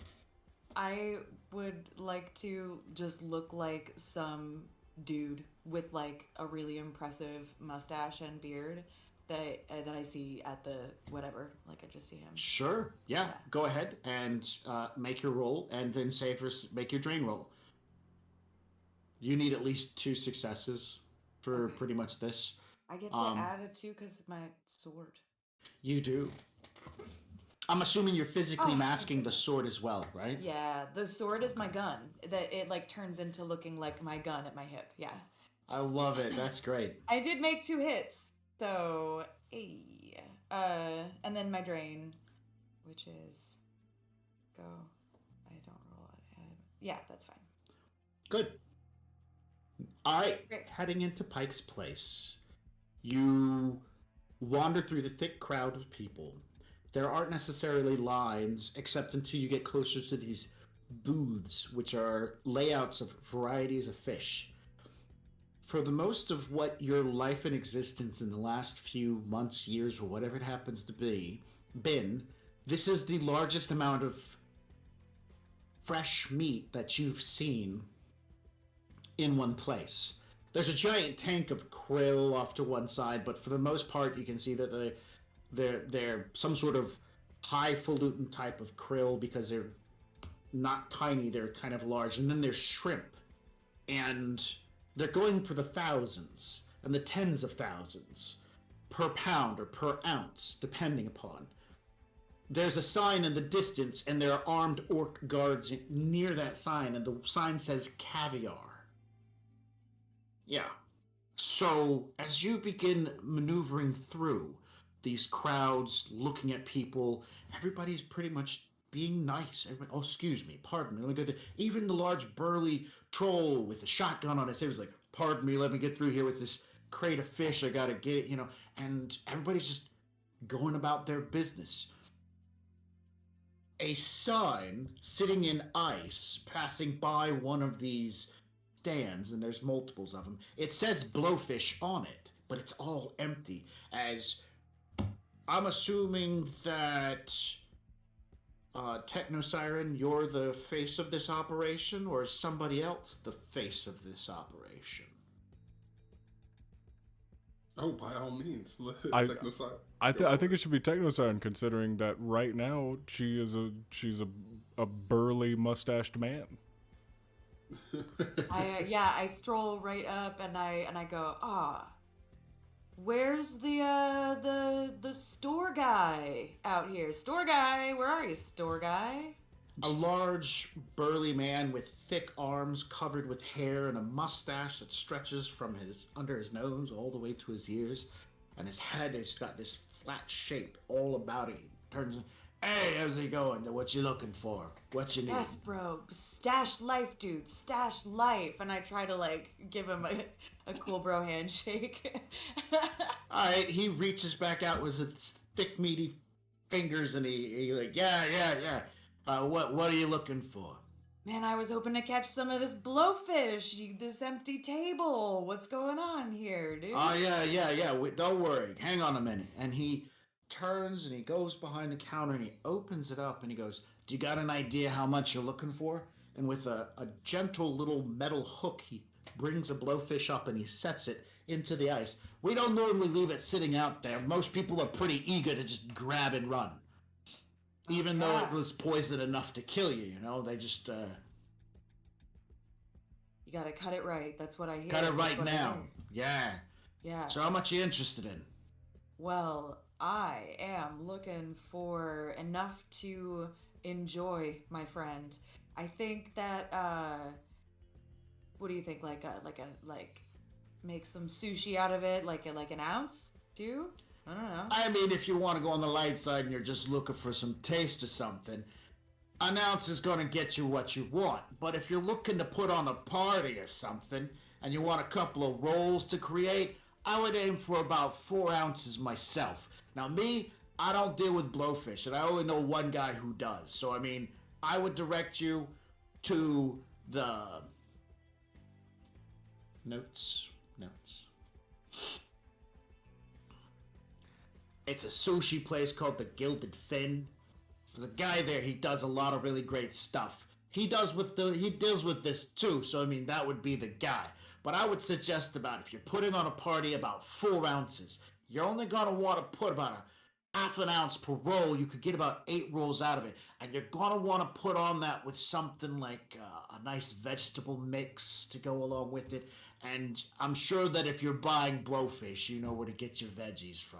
I would like to just look like some dude with like a really impressive mustache and beard that I see at the whatever. Like I just see him. Sure. Yeah. Go ahead and make your roll, and then make your drain roll. You need at least 2 successes for pretty much this. I get to add it too because my sword. You do. I'm assuming you're physically masking the sword as well, right? Yeah, the sword is my gun. That it like turns into looking like my gun at my hip. Yeah. I love it. That's great. I did make 2 hits, so and then my drain, which is go. I don't roll it. Yeah, that's fine. Good. All right. Great. Heading into Pike's Place, you wander through the thick crowd of people. There aren't necessarily lines, except until you get closer to these booths, which are layouts of varieties of fish. For the most of what your life and existence in the last few months, years, or whatever it happens to be, this is the largest amount of fresh meat that you've seen in one place. There's a giant tank of krill off to one side, but for the most part, you can see that they're some sort of highfalutin type of krill because they're not tiny, they're kind of large. And then there's shrimp, and they're going for the thousands and the tens of thousands per pound or per ounce, depending upon. There's a sign in the distance, and there are armed orc guards near that sign, and the sign says caviar. Yeah. So, as you begin maneuvering through these crowds, looking at people, everybody's pretty much being nice. Oh, excuse me, pardon me, let me go through. Even the large burly troll with a shotgun on his head was like, pardon me, let me get through here with this crate of fish, I gotta get it, and everybody's just going about their business. A sign sitting in ice passing by one of these stands, and there's multiples of them. It says Blowfish on it, but it's all empty, as I'm assuming that Techno Siren, you're the face of this operation, or is somebody else the face of this operation? Oh, by all means, Techno Siren. I think it should be Techno Siren, considering that right now she's a burly mustached man. I stroll right up and I go, where's the store guy out here? Store guy, where are you, store guy? A large, burly man with thick arms covered with hair and a mustache that stretches from under his nose all the way to his ears, and his head has got this flat shape all about it. He turns, hey, how's it going? What you looking for? What you need? Yes, bro. Stash life, dude. Stash life. And I try to, give him a cool bro handshake. All right, he reaches back out with his thick, meaty fingers, and he yeah. What are you looking for? Man, I was hoping to catch some of this blowfish. This empty table. What's going on here, dude? Oh, yeah. Don't worry. Hang on a minute. And he turns and he goes behind the counter and he opens it up and he goes, do you got an idea how much you're looking for? And with a gentle little metal hook, he brings a blowfish up and he sets it into the ice. We don't normally leave it sitting out there. Most people are pretty eager to just grab and run. Even though it was poison enough to kill you, they just... You gotta cut it right. That's what I hear. Cut it right now. Yeah. So how much are you interested in? Well, I am looking for enough to enjoy, my friend. I think that, what do you think? Make some sushi out of it, like an ounce, dude? I don't know. I mean, if you want to go on the light side and you're just looking for some taste or something, an ounce is going to get you what you want. But if you're looking to put on a party or something, and you want a couple of rolls to create, I would aim for about 4 ounces myself. Now me, I don't deal with blowfish, and I only know one guy who does. So, I mean, I would direct you to the... Notes. It's a sushi place called the Gilded Fin. There's a guy there, he does a lot of really great stuff. He deals with this too, so I mean, that would be the guy. But I would suggest if you're putting on a party, about 4 ounces. you're only gonna want to put about a half an ounce per roll. You could get about 8 rolls out of it, and you're gonna want to put on that with something like a nice vegetable mix to go along with it. And I'm sure that if you're buying blowfish, you know where to get your veggies from.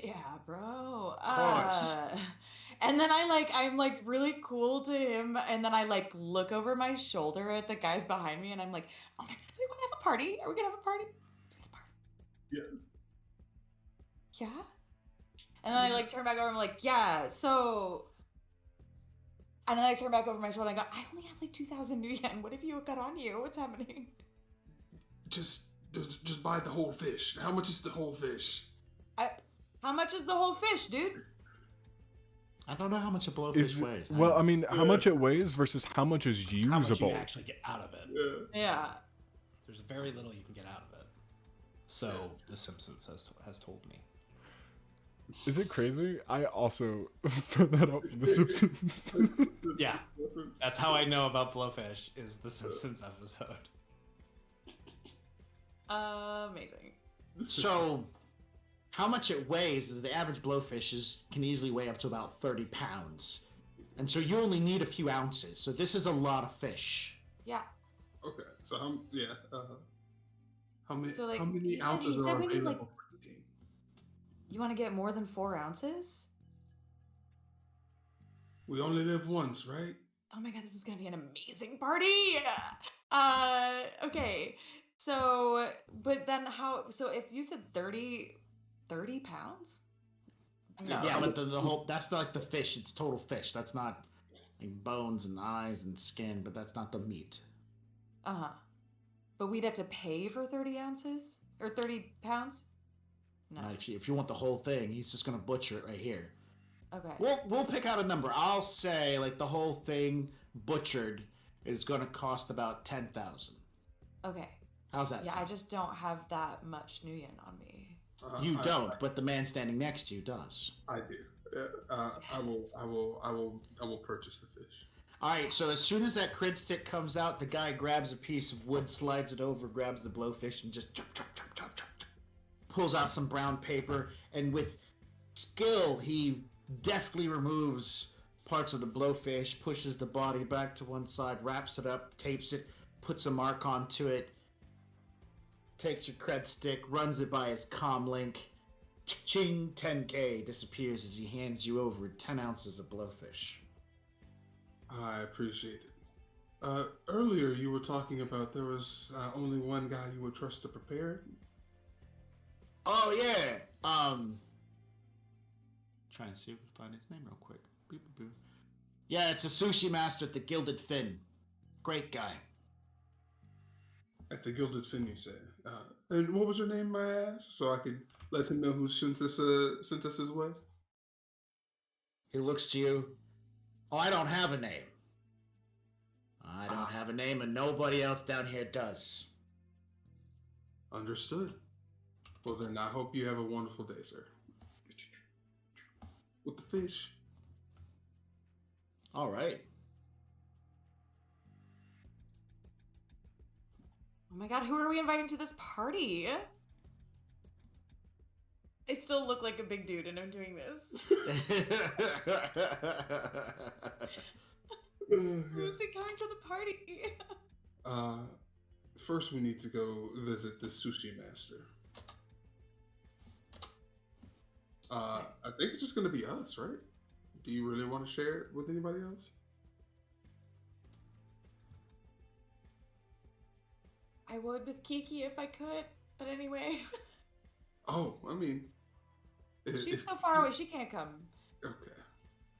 Yeah, bro. Of course. And then I'm like really cool to him, and then I like look over my shoulder at the guys behind me, and I'm like, oh my god, do we want to have a party? Are we gonna have a party? Yes. Yeah. And then I like turn back over, and I'm like, yeah, so. And then I turn back over my shoulder and I go, I only have like 2,000 new yen. What have you got on you? What's happening? Just buy the whole fish. How much is the whole fish? How much is the whole fish, dude? I don't know how much a blowfish weighs. Well, I mean, how much it weighs versus how much is usable. How much you actually get out of it. Yeah. There's very little you can get out of it. So The Simpsons has told me. Is it crazy? I also put that up in The Simpsons. Yeah, that's how I know about blowfish. Is The Simpsons episode. Amazing. So, how much it weighs is the average blowfish can easily weigh up to about 30 pounds. And so you only need a few ounces. So this is a lot of fish. Yeah. Okay, so how many So, like, how many he ounces said are we need, available like- for the game? You want to get more than 4 ounces? We only live once, right? Oh my god, this is gonna be an amazing party! Okay. So, but then so if you said 30 pounds? No. Yeah, but the whole, that's not like the fish, it's total fish. That's not like bones and eyes and skin, but that's not the meat. Uh-huh. But we'd have to pay for 30 ounces? Or 30 pounds? No. If you want the whole thing, he's just gonna butcher it right here. Okay. We'll pick out a number. I'll say like the whole thing butchered is gonna cost about 10,000. Okay. How's that? Yeah, sound? I just don't have that much new yen on me. You don't, but the man standing next to you does. I do. I will purchase the fish. All right. So as soon as that crid stick comes out, the guy grabs a piece of wood, slides it over, grabs the blowfish, and just chop, pulls out some brown paper, and with skill, he deftly removes parts of the blowfish, pushes the body back to one side, wraps it up, tapes it, puts a mark onto it, takes your cred stick, runs it by his comm link, ching, 10k, disappears as he hands you over 10 ounces of blowfish. I appreciate it. Earlier you were talking about there was only one guy you would trust to prepare it. Oh yeah. Trying to see if we can find his name real quick. Boop, boop, boop. Yeah, it's a sushi master at the Gilded Fin. Great guy. At the Gilded Fin, you said. And what was your name, my ass? So I could let him know who sent us his way. He looks to you. Oh, I don't have a name. I don't have a name, and nobody else down here does. Understood. Well, then I hope you have a wonderful day, sir. With the fish. All right. Oh my god, who are we inviting to this party? I still look like a big dude and I'm doing this. Who's it coming to the party? First we need to go visit the sushi master. I think it's just gonna be us, right? Do you really want to share it with anybody else? I would with Kiki if I could, but anyway. Oh, I mean... She's so far away, she can't come. Okay.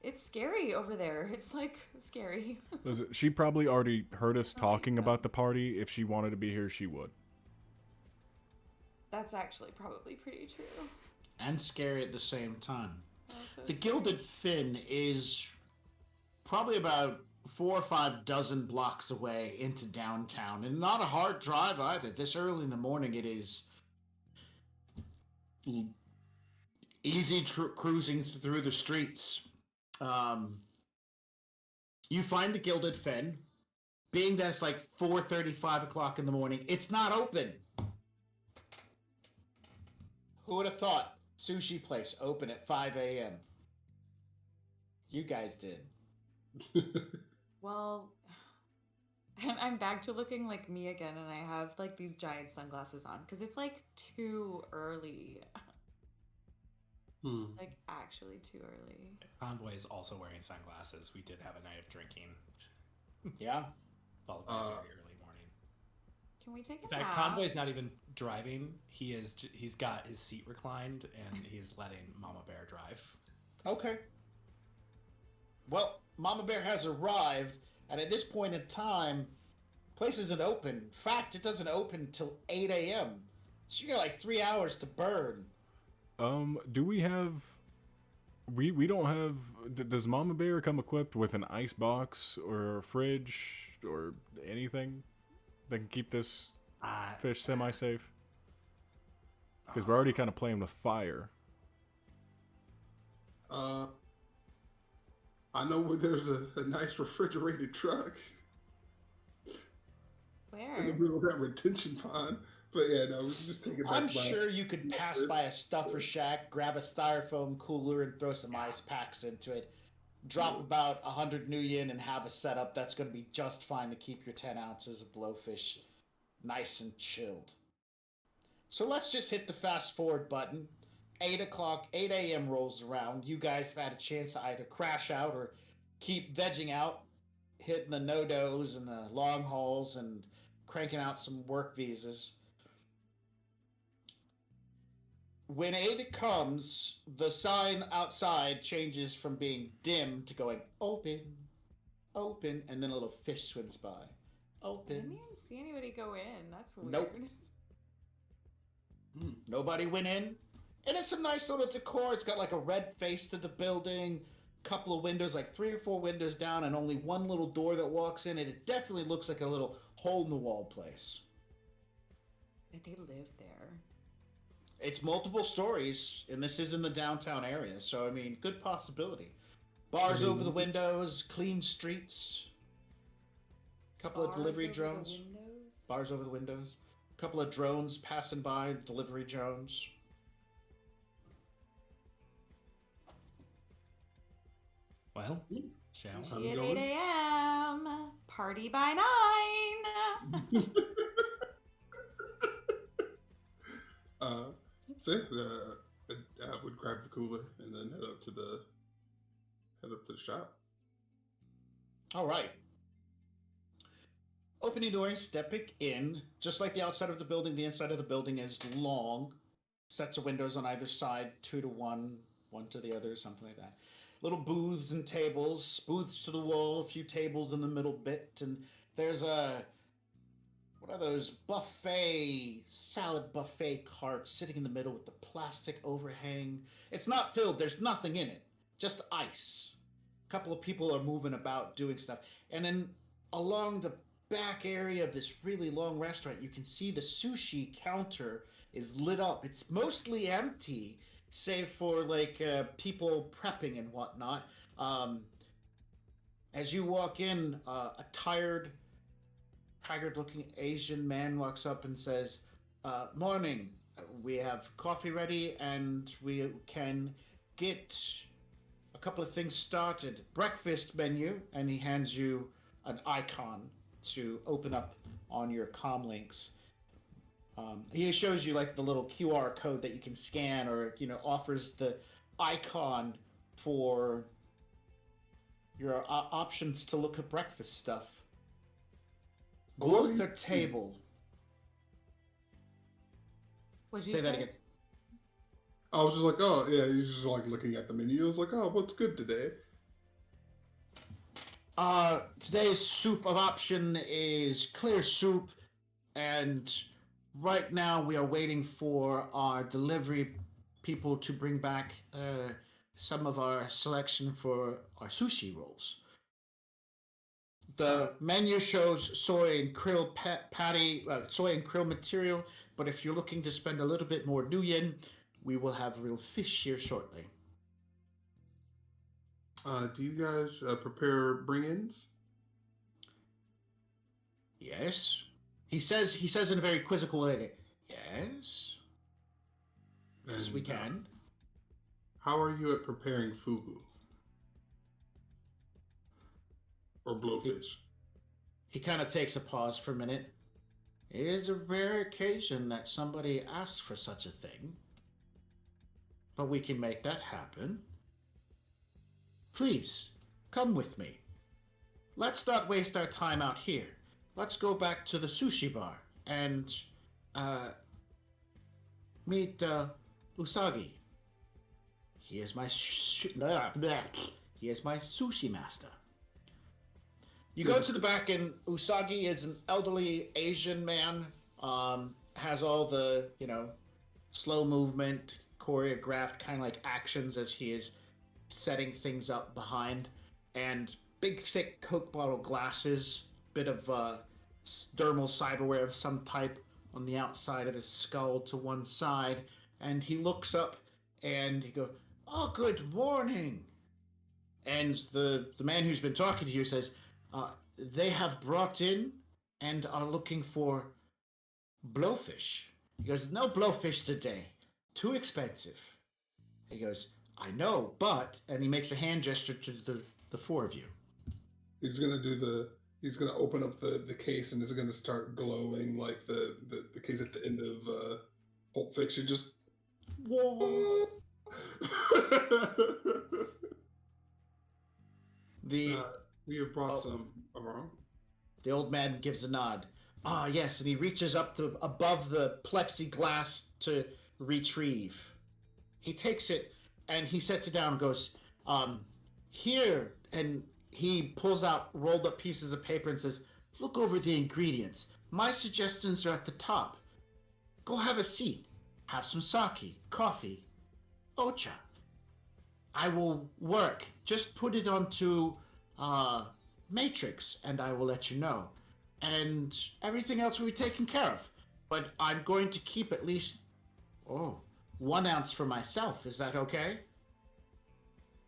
It's scary over there. It's like scary. Listen, she probably already heard us talking about the party. If she wanted to be here, she would. That's actually probably pretty true. And scary at the same time. Also The scary. Gilded Fin is probably about 4 or 5 dozen blocks away into downtown, and not a hard drive either. This early in the morning, it is easy cruising through the streets. You find the Gilded Fin. Being that it's like 4:30, 5 o'clock in the morning, it's not open. Who would have thought sushi place open at 5 a.m.? You guys did. Well, and I'm back to looking like me again, and I have like these giant sunglasses on because it's like too early. Like actually too early. Convoy is also wearing sunglasses. We did have a night of drinking. Yeah. Followed by a very early morning. Can we take a In fact, nap? Convoy's not even driving. He's got his seat reclined and he's letting Mama Bear drive. Okay. Well, Mama Bear has arrived, and at this point in time, place isn't open. In fact, it doesn't open till 8 a.m. So you got like 3 hours to burn. Do we have... We don't have... Does Mama Bear come equipped with an ice box or a fridge or anything that can keep this fish semi-safe? Because we're already kind of playing with fire. I know where there's a nice refrigerated truck. Where? In the middle of that retention pond. But yeah, no, we can just take it back. I'm sure you could pass by a stuffer shack, grab a styrofoam cooler, and throw some ice packs into it. Drop about 100 new yen and have a setup that's going to be just fine to keep your 10 ounces of blowfish nice and chilled. So let's just hit the fast forward button. 8 a.m. rolls around. You guys have had a chance to either crash out or keep vegging out, hitting the no-dos and the long hauls and cranking out some work visas. When 8 comes, the sign outside changes from being dim to going open, open, and then a little fish swims by. Open. I didn't even see anybody go in. That's weird. Nope. Nobody went in. And it's a nice little decor. It's got like a red face to the building, couple of windows, like 3 or 4 windows down, and only one little door that walks in. And it definitely looks like a little hole-in-the-wall place. Did they live there? It's multiple stories, and this is in the downtown area, so I mean, good possibility. Bars over the windows, clean streets. Couple of delivery drones. Bars over the windows. Couple of drones passing by, delivery drones. Well, shall Sushi at 8 a.m. Party by 9. So I would grab the cooler and then head up to the shop. All right. Opening doors, stepping in. Just like the outside of the building, the inside of the building is long. Sets of windows on either side, 2 to 1, 1 to the other, something like that. Little booths and tables, booths to the wall, a few tables in the middle bit, and there's what are those salad buffet carts sitting in the middle with the plastic overhang. It's not filled, there's nothing in it, just ice. A couple of people are moving about doing stuff. And then along the back area of this really long restaurant, you can see the sushi counter is lit up. It's mostly empty, save for like people prepping and whatnot. As you walk in, a tired, haggard-looking Asian man walks up and says, "Morning. We have coffee ready, and we can get a couple of things started. Breakfast menu," and he hands you an icon to open up on your comm links. He shows you like the little QR code that you can scan, or offers the icon for your options to look at breakfast stuff. Both are table. What'd you say? That again. I was just like, oh yeah, he's just like looking at the menu. I was like, oh, what's good today? Today's soup of option is clear soup, and right now we are waiting for our delivery people to bring back some of our selection for our sushi rolls. The menu shows soy and krill patty, soy and krill material, but if you're looking to spend a little bit more nuyen, we will have real fish here shortly. Do you guys prepare bring-ins? Yes. He says in a very quizzical way, yes. As we can. How are you at preparing fugu? Or blowfish? He kind of takes a pause for a minute. It is a rare occasion that somebody asked for such a thing. But we can make that happen. Please, come with me. Let's not waste our time out here. Let's go back to the sushi bar and meet Usagi. He is my he is my sushi master. You go to the back, and Usagi is an elderly Asian man. Has all the slow movement, choreographed kind of like actions as he is setting things up behind, and big thick Coke bottle glasses, bit of dermal cyberware of some type on the outside of his skull to one side, and he looks up and he goes, "Oh, good morning." And the man who's been talking to you says, they have brought in and are looking for blowfish. He goes, "No blowfish today. Too expensive." He goes, "I know, but," and he makes a hand gesture to the four of you. He's gonna open up the case, and it's gonna start glowing like the case at the end of Pulp Fiction. Just whoa. We have brought some around. The old man gives a nod. Ah, yes, and he reaches up to above the plexiglass to retrieve. He takes it and he sets it down and goes, here, and he pulls out rolled up pieces of paper and says, "Look over the ingredients. My suggestions are at the top. Go have a seat. Have some sake, coffee, ocha. I will work. Just put it onto Matrix, and I will let you know. And everything else will be taken care of. But I'm going to keep at least 1 ounce for myself. Is that okay?"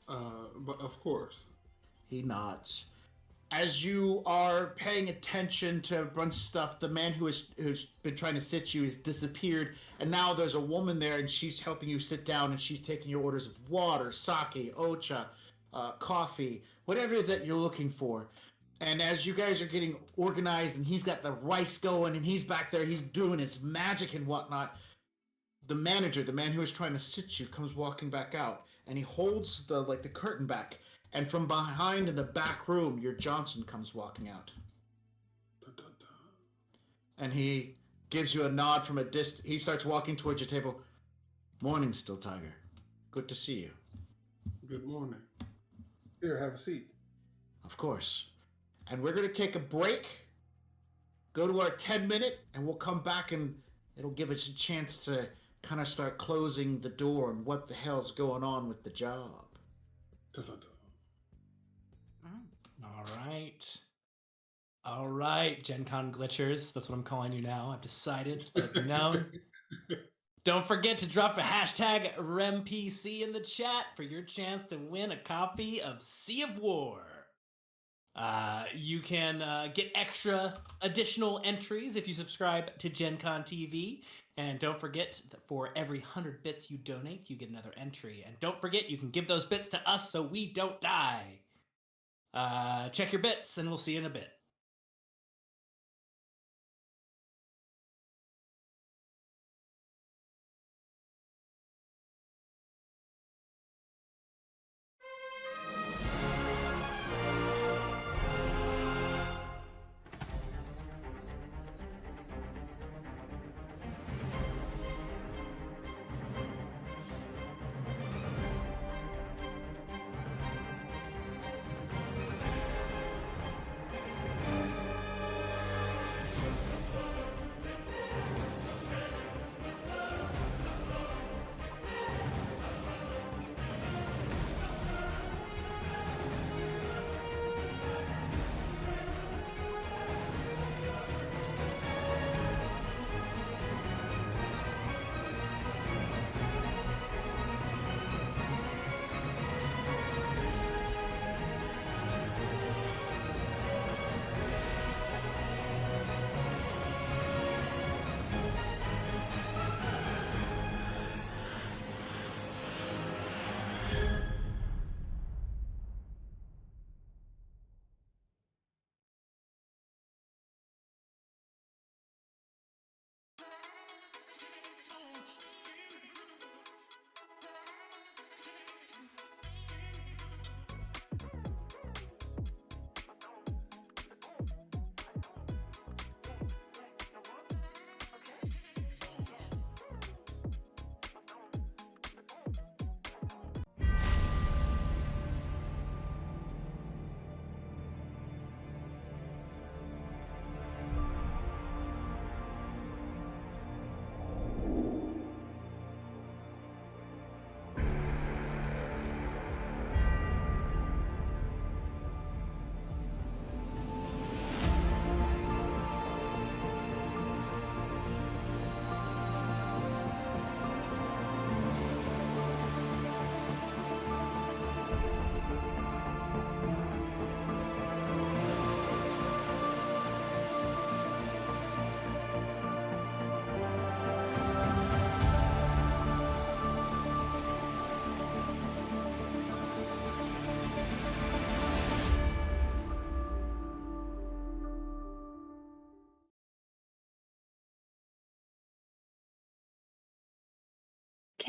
But of course. He nods. As you are paying attention to a bunch of stuff, the man who's been trying to sit you has disappeared, and now there's a woman there, and she's helping you sit down, and she's taking your orders of water, sake, ocha, coffee, whatever it is that you're looking for. And as you guys are getting organized, and he's got the rice going, and he's back there, he's doing his magic and whatnot, the manager, the man who is trying to sit you, comes walking back out, and he holds the curtain back. And from behind in the back room, your Johnson comes walking out. Dun, dun, dun. And he gives you a nod from a distance. He starts walking towards your table. "Morning, Still Tiger. Good to see you." "Good morning. Here, have a seat." "Of course." And we're going to take a break, go to our 10-minute, and we'll come back, and it'll give us a chance to kind of start closing the door on what the hell's going on with the job. Dun, dun, dun. All right, Gen Con glitchers. That's what I'm calling you now. I've decided. Let you know. Don't forget to drop a hashtag RemPC in the chat for your chance to win a copy of Sea of War. You can get extra additional entries if you subscribe to Gen Con TV. And don't forget that for every 100 bits you donate, you get another entry. And don't forget, you can give those bits to us so we don't die. Check your bits, and we'll see you in a bit.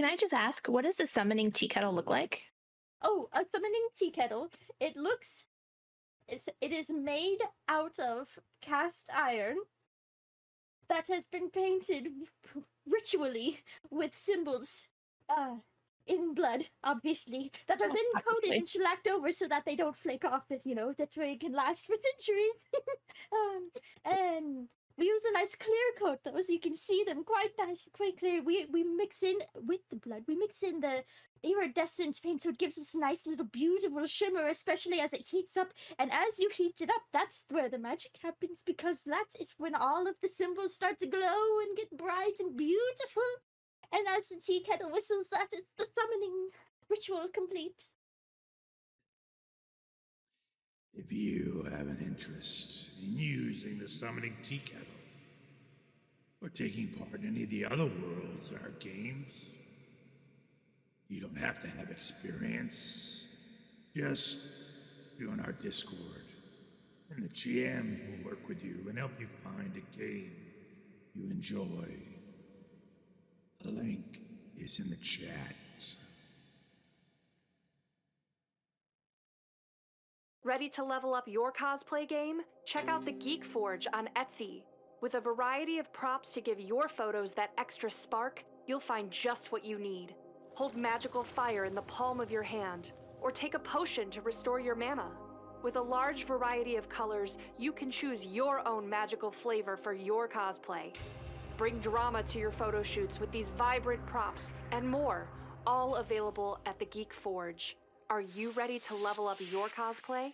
Can I just ask, what does a summoning tea kettle look like? Oh, a summoning tea kettle. It is made out of cast iron that has been painted ritually with symbols in blood, obviously, that are then coated and shellacked over so that they don't flake off, that way it can last for centuries. And we use a nice clear coat though, so you can see them quite nice, quite clear. We mix in with the blood, we mix in the iridescent paint, so it gives us a nice little beautiful shimmer, especially as it heats up. And as you heat it up, that's where the magic happens, because that is when all of the symbols start to glow and get bright and beautiful. And as the tea kettle whistles, that is the summoning ritual complete. If you have an interest in using the summoning tea kettle, or taking part in any of the other worlds in our games, you don't have to have experience. Just join our Discord, and the GMs will work with you and help you find a game you enjoy. The link is in the chat. Ready to level up your cosplay game? Check out the Geek Forge on Etsy. With a variety of props to give your photos that extra spark, you'll find just what you need. Hold magical fire in the palm of your hand, or take a potion to restore your mana. With a large variety of colors, you can choose your own magical flavor for your cosplay. Bring drama to your photo shoots with these vibrant props and more, all available at the Geek Forge. Are you ready to level up your cosplay?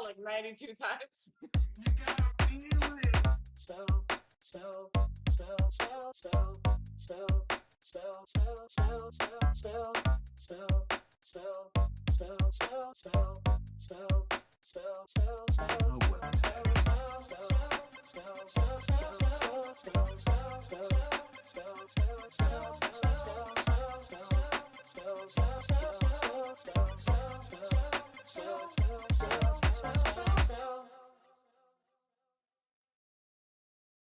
like 92 times.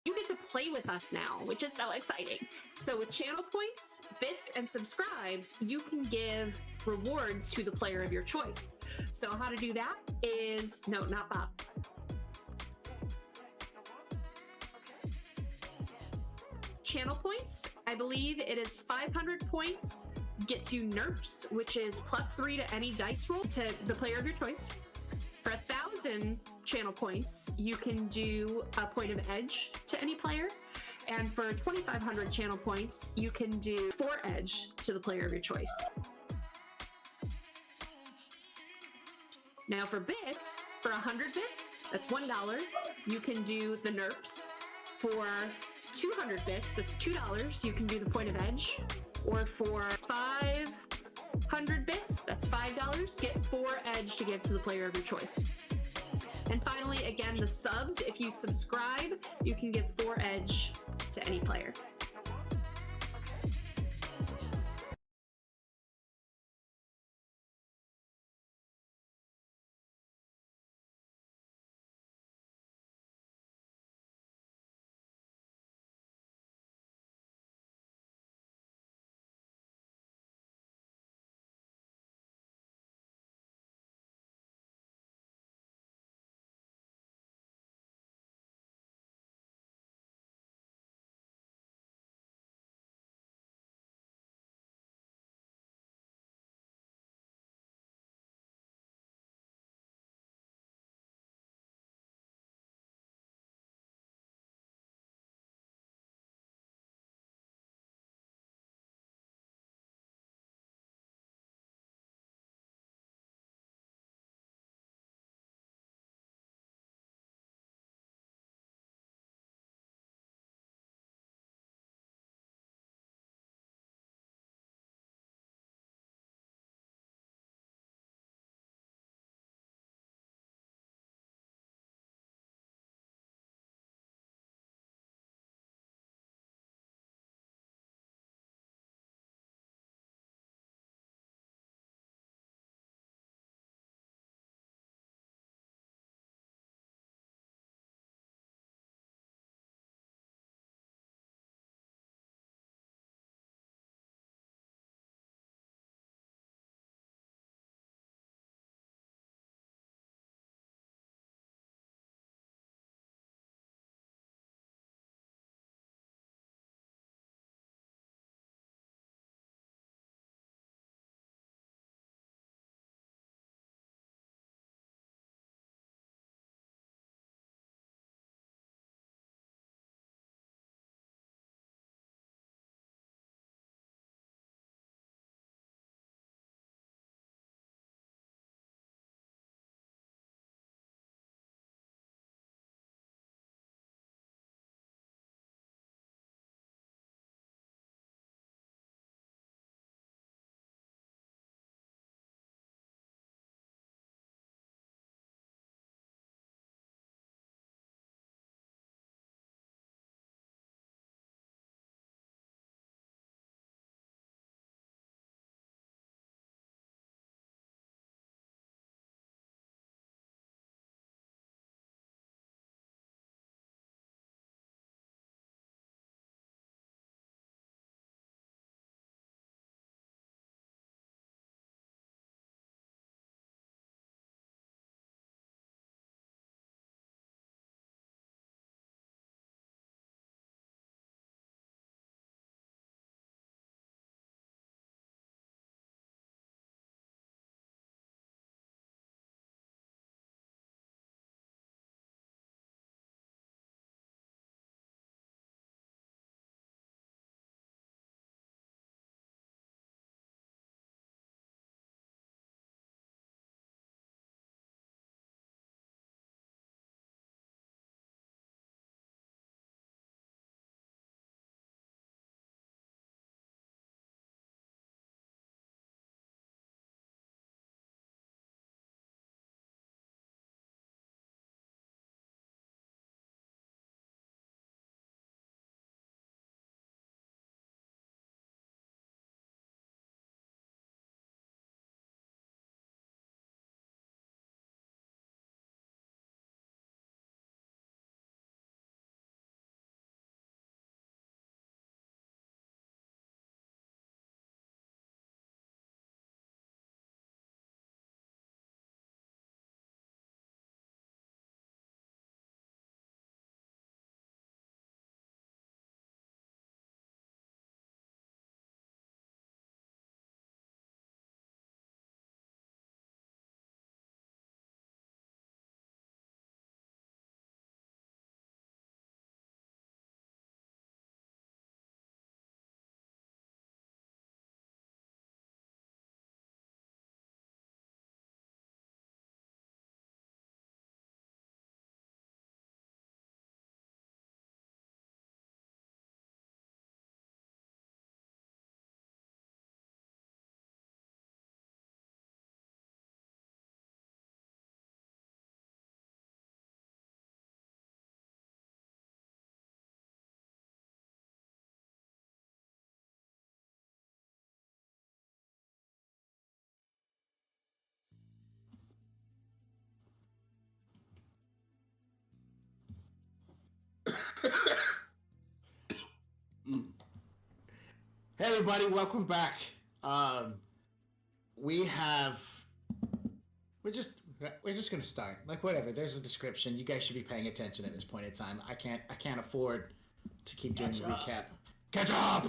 You get to play with us now, which is so exciting. So with channel points, bits, and subscribes, you can give rewards to the player of your choice. So how to do that is, no, not Bob. Channel points, I believe it is 500 points, gets you NERPs, which is +3 to any dice roll to the player of your choice. For 1,000 channel points, you can do a point of edge to any player. And for 2,500 channel points, you can do 4 edge to the player of your choice. Now for bits, for 100 bits, that's $1, you can do the NERPs. For 200 bits, that's $2, you can do the point of edge. Or for 500 bits, that's $5, get 4 edge to give to the player of your choice. And finally, again, the subs, if you subscribe, you can give 4 edge to any player. Hey everybody, welcome back. We're just gonna start. Like whatever, there's a description. You guys should be paying attention at this point in time. I can't afford to keep doing the recap. Catch up!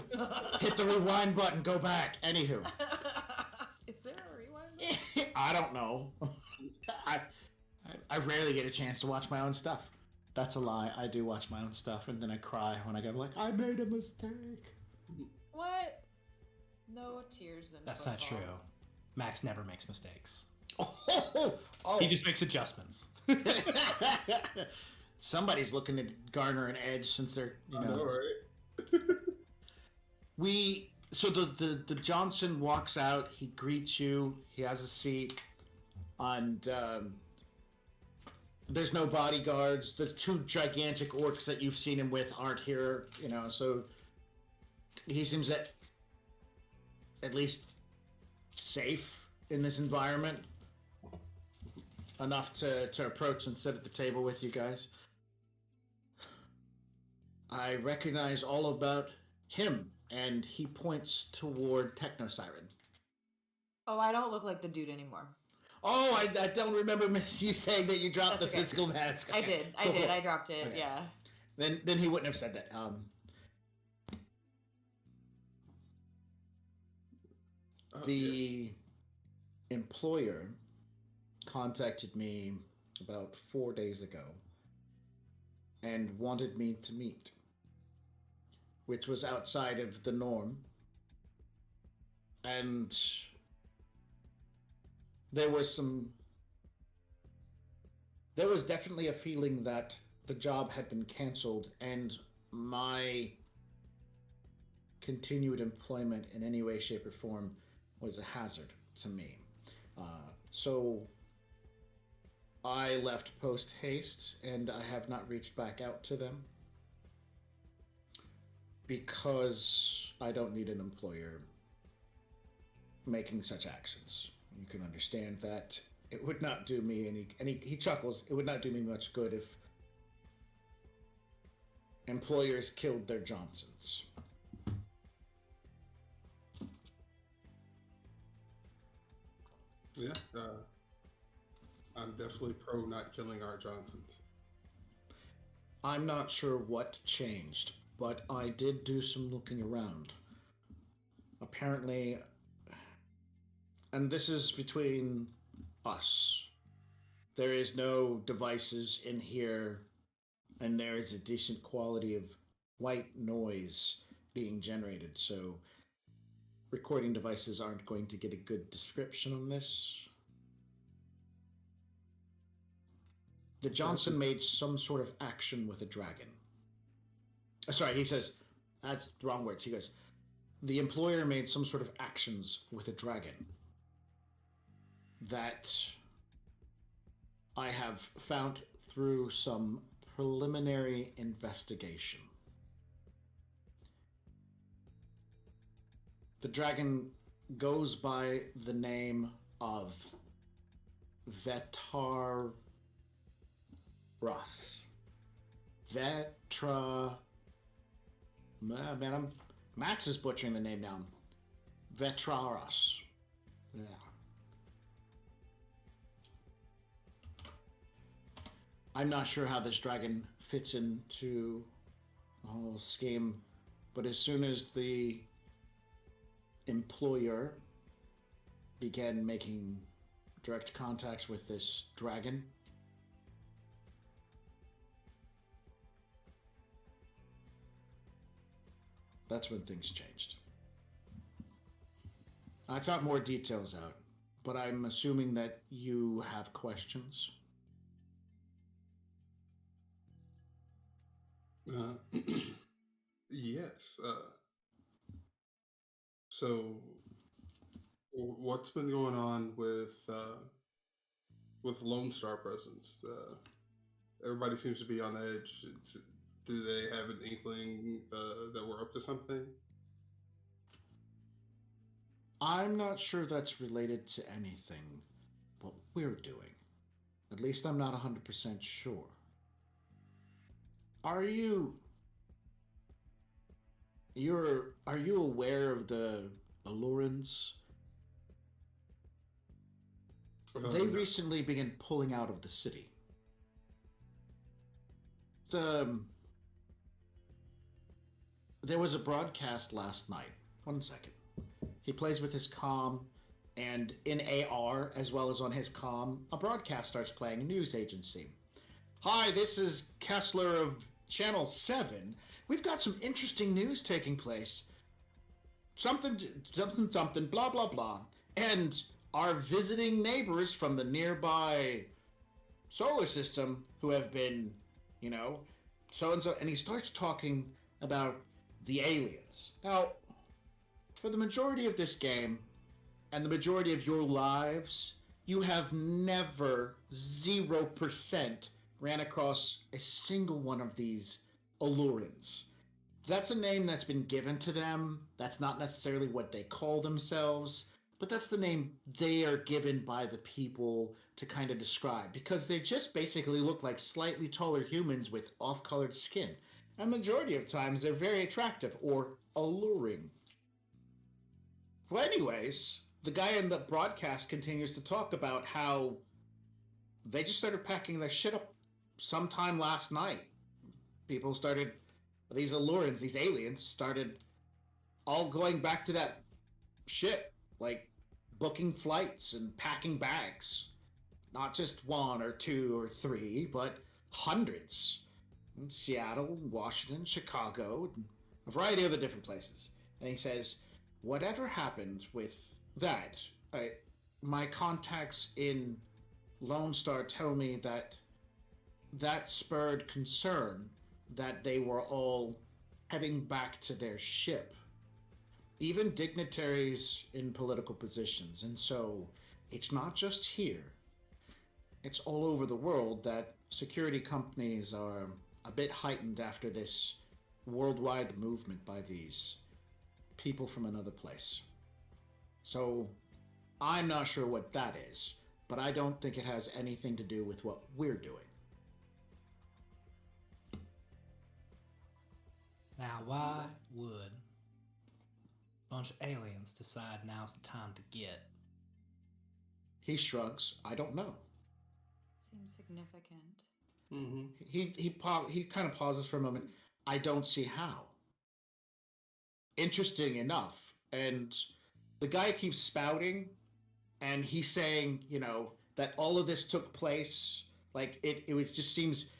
Hit the rewind button, go back. Anywho. Is there a rewind button? I don't know. I rarely get a chance to watch my own stuff. That's a lie. I do watch my own stuff and then I cry when I go like, I made a mistake. What? No tears in That's football. not true. Max never makes mistakes. Oh. He just makes adjustments. Somebody's looking to garner an edge since they're, I know, right? So the Johnson walks out, he greets you, he has a seat, and there's no bodyguards. The two gigantic orcs that you've seen him with aren't here, so he seems at least safe in this environment. Enough to approach and sit at the table with you guys. I recognize all about him, and he points toward Techno Siren. Oh, I don't look like the dude anymore. Oh, I don't remember you saying that you dropped That's the okay. physical mask. I Okay. did. Cool. I dropped it. Okay. Yeah. Then he wouldn't have said that. The employer contacted me about 4 days ago and wanted me to meet, which was outside of the norm. And there was definitely a feeling that the job had been canceled and my continued employment in any way, shape, or form was a hazard to me. So I left post haste and I have not reached back out to them because I don't need an employer making such actions. You can understand that it would not do me any he chuckles, it would not do me much good if employers killed their Johnsons. Yeah, I'm definitely pro not killing our Johnsons. I'm not sure what changed, but I did do some looking around. Apparently, and this is between us, there is no devices in here, and there is a decent quality of white noise being generated, so recording devices aren't going to get a good description on this. The Johnson made some sort of action with a dragon. Sorry, he says, that's the wrong words. He goes, the employer made some sort of actions with a dragon that I have found through some preliminary investigation. The dragon goes by the name of Vetar Ross. Max is butchering the name now. Vetraros. Yeah. I'm not sure how this dragon fits into the whole scheme, but as soon as the employer began making direct contacts with this dragon, that's when things changed. I found more details out, but I'm assuming that you have questions. Yes. So, what's been going on with Lone Star presence? Everybody seems to be on edge. Do they have an inkling that we're up to something? I'm not sure that's related to anything what we're doing. At least I'm not 100% sure. Are you aware of the Allurans? They recently began pulling out of the city. There was a broadcast last night. 1 second. He plays with his comm, and in AR, as well as on his comm, a broadcast starts playing, a news agency. Hi, this is Kessler of Channel 7. We've got some interesting news taking place. Something, blah, blah, blah. And our visiting neighbors from the nearby solar system who have been, so-and-so. And he starts talking about the aliens. Now, for the majority of this game, and the majority of your lives, you have never, 0%, ran across a single one of these Allurans. That's a name that's been given to them. That's not necessarily what they call themselves, but that's the name they are given by the people to kind of describe, because they just basically look like slightly taller humans with off-colored skin. And majority of times, they're very attractive or alluring. Well, anyways, the guy in the broadcast continues to talk about how they just started packing their shit up sometime last night. People started, these Allurans, these aliens, started all going back to that ship, like booking flights and packing bags. Not just 1 or 2 or 3, but hundreds. In Seattle, Washington, Chicago, and a variety of other different places. And he says, whatever happened with that, my contacts in Lone Star tell me that spurred concern that they were all heading back to their ship. Even dignitaries in political positions. And so it's not just here. It's all over the world that security companies are a bit heightened after this worldwide movement by these people from another place. So I'm not sure what that is, but I don't think it has anything to do with what we're doing. Now, why would a bunch of aliens decide now's the time to get? He shrugs. I don't know. Seems significant. Mm-hmm. He kind of pauses for a moment. I don't see how. Interesting enough. And the guy keeps spouting, and he's saying, that all of this took place. Like, it was just seems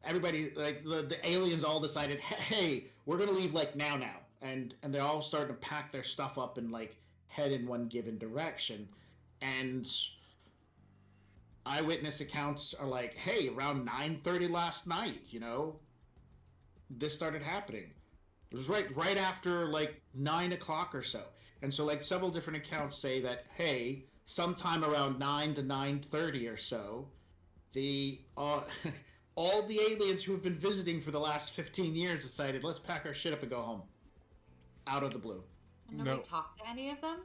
everybody, like the aliens all decided, hey, we're gonna leave like now. And they're all starting to pack their stuff up and like head in one given direction. And eyewitness accounts are like, hey, around 9:30 last night, this started happening. It was right after like 9 o'clock or so. And so like several different accounts say that, hey, sometime around 9 to 9:30 or so, the all the aliens who have been visiting for the last 15 years decided, let's pack our shit up and go home. Out of the blue. And nobody talked to any of them?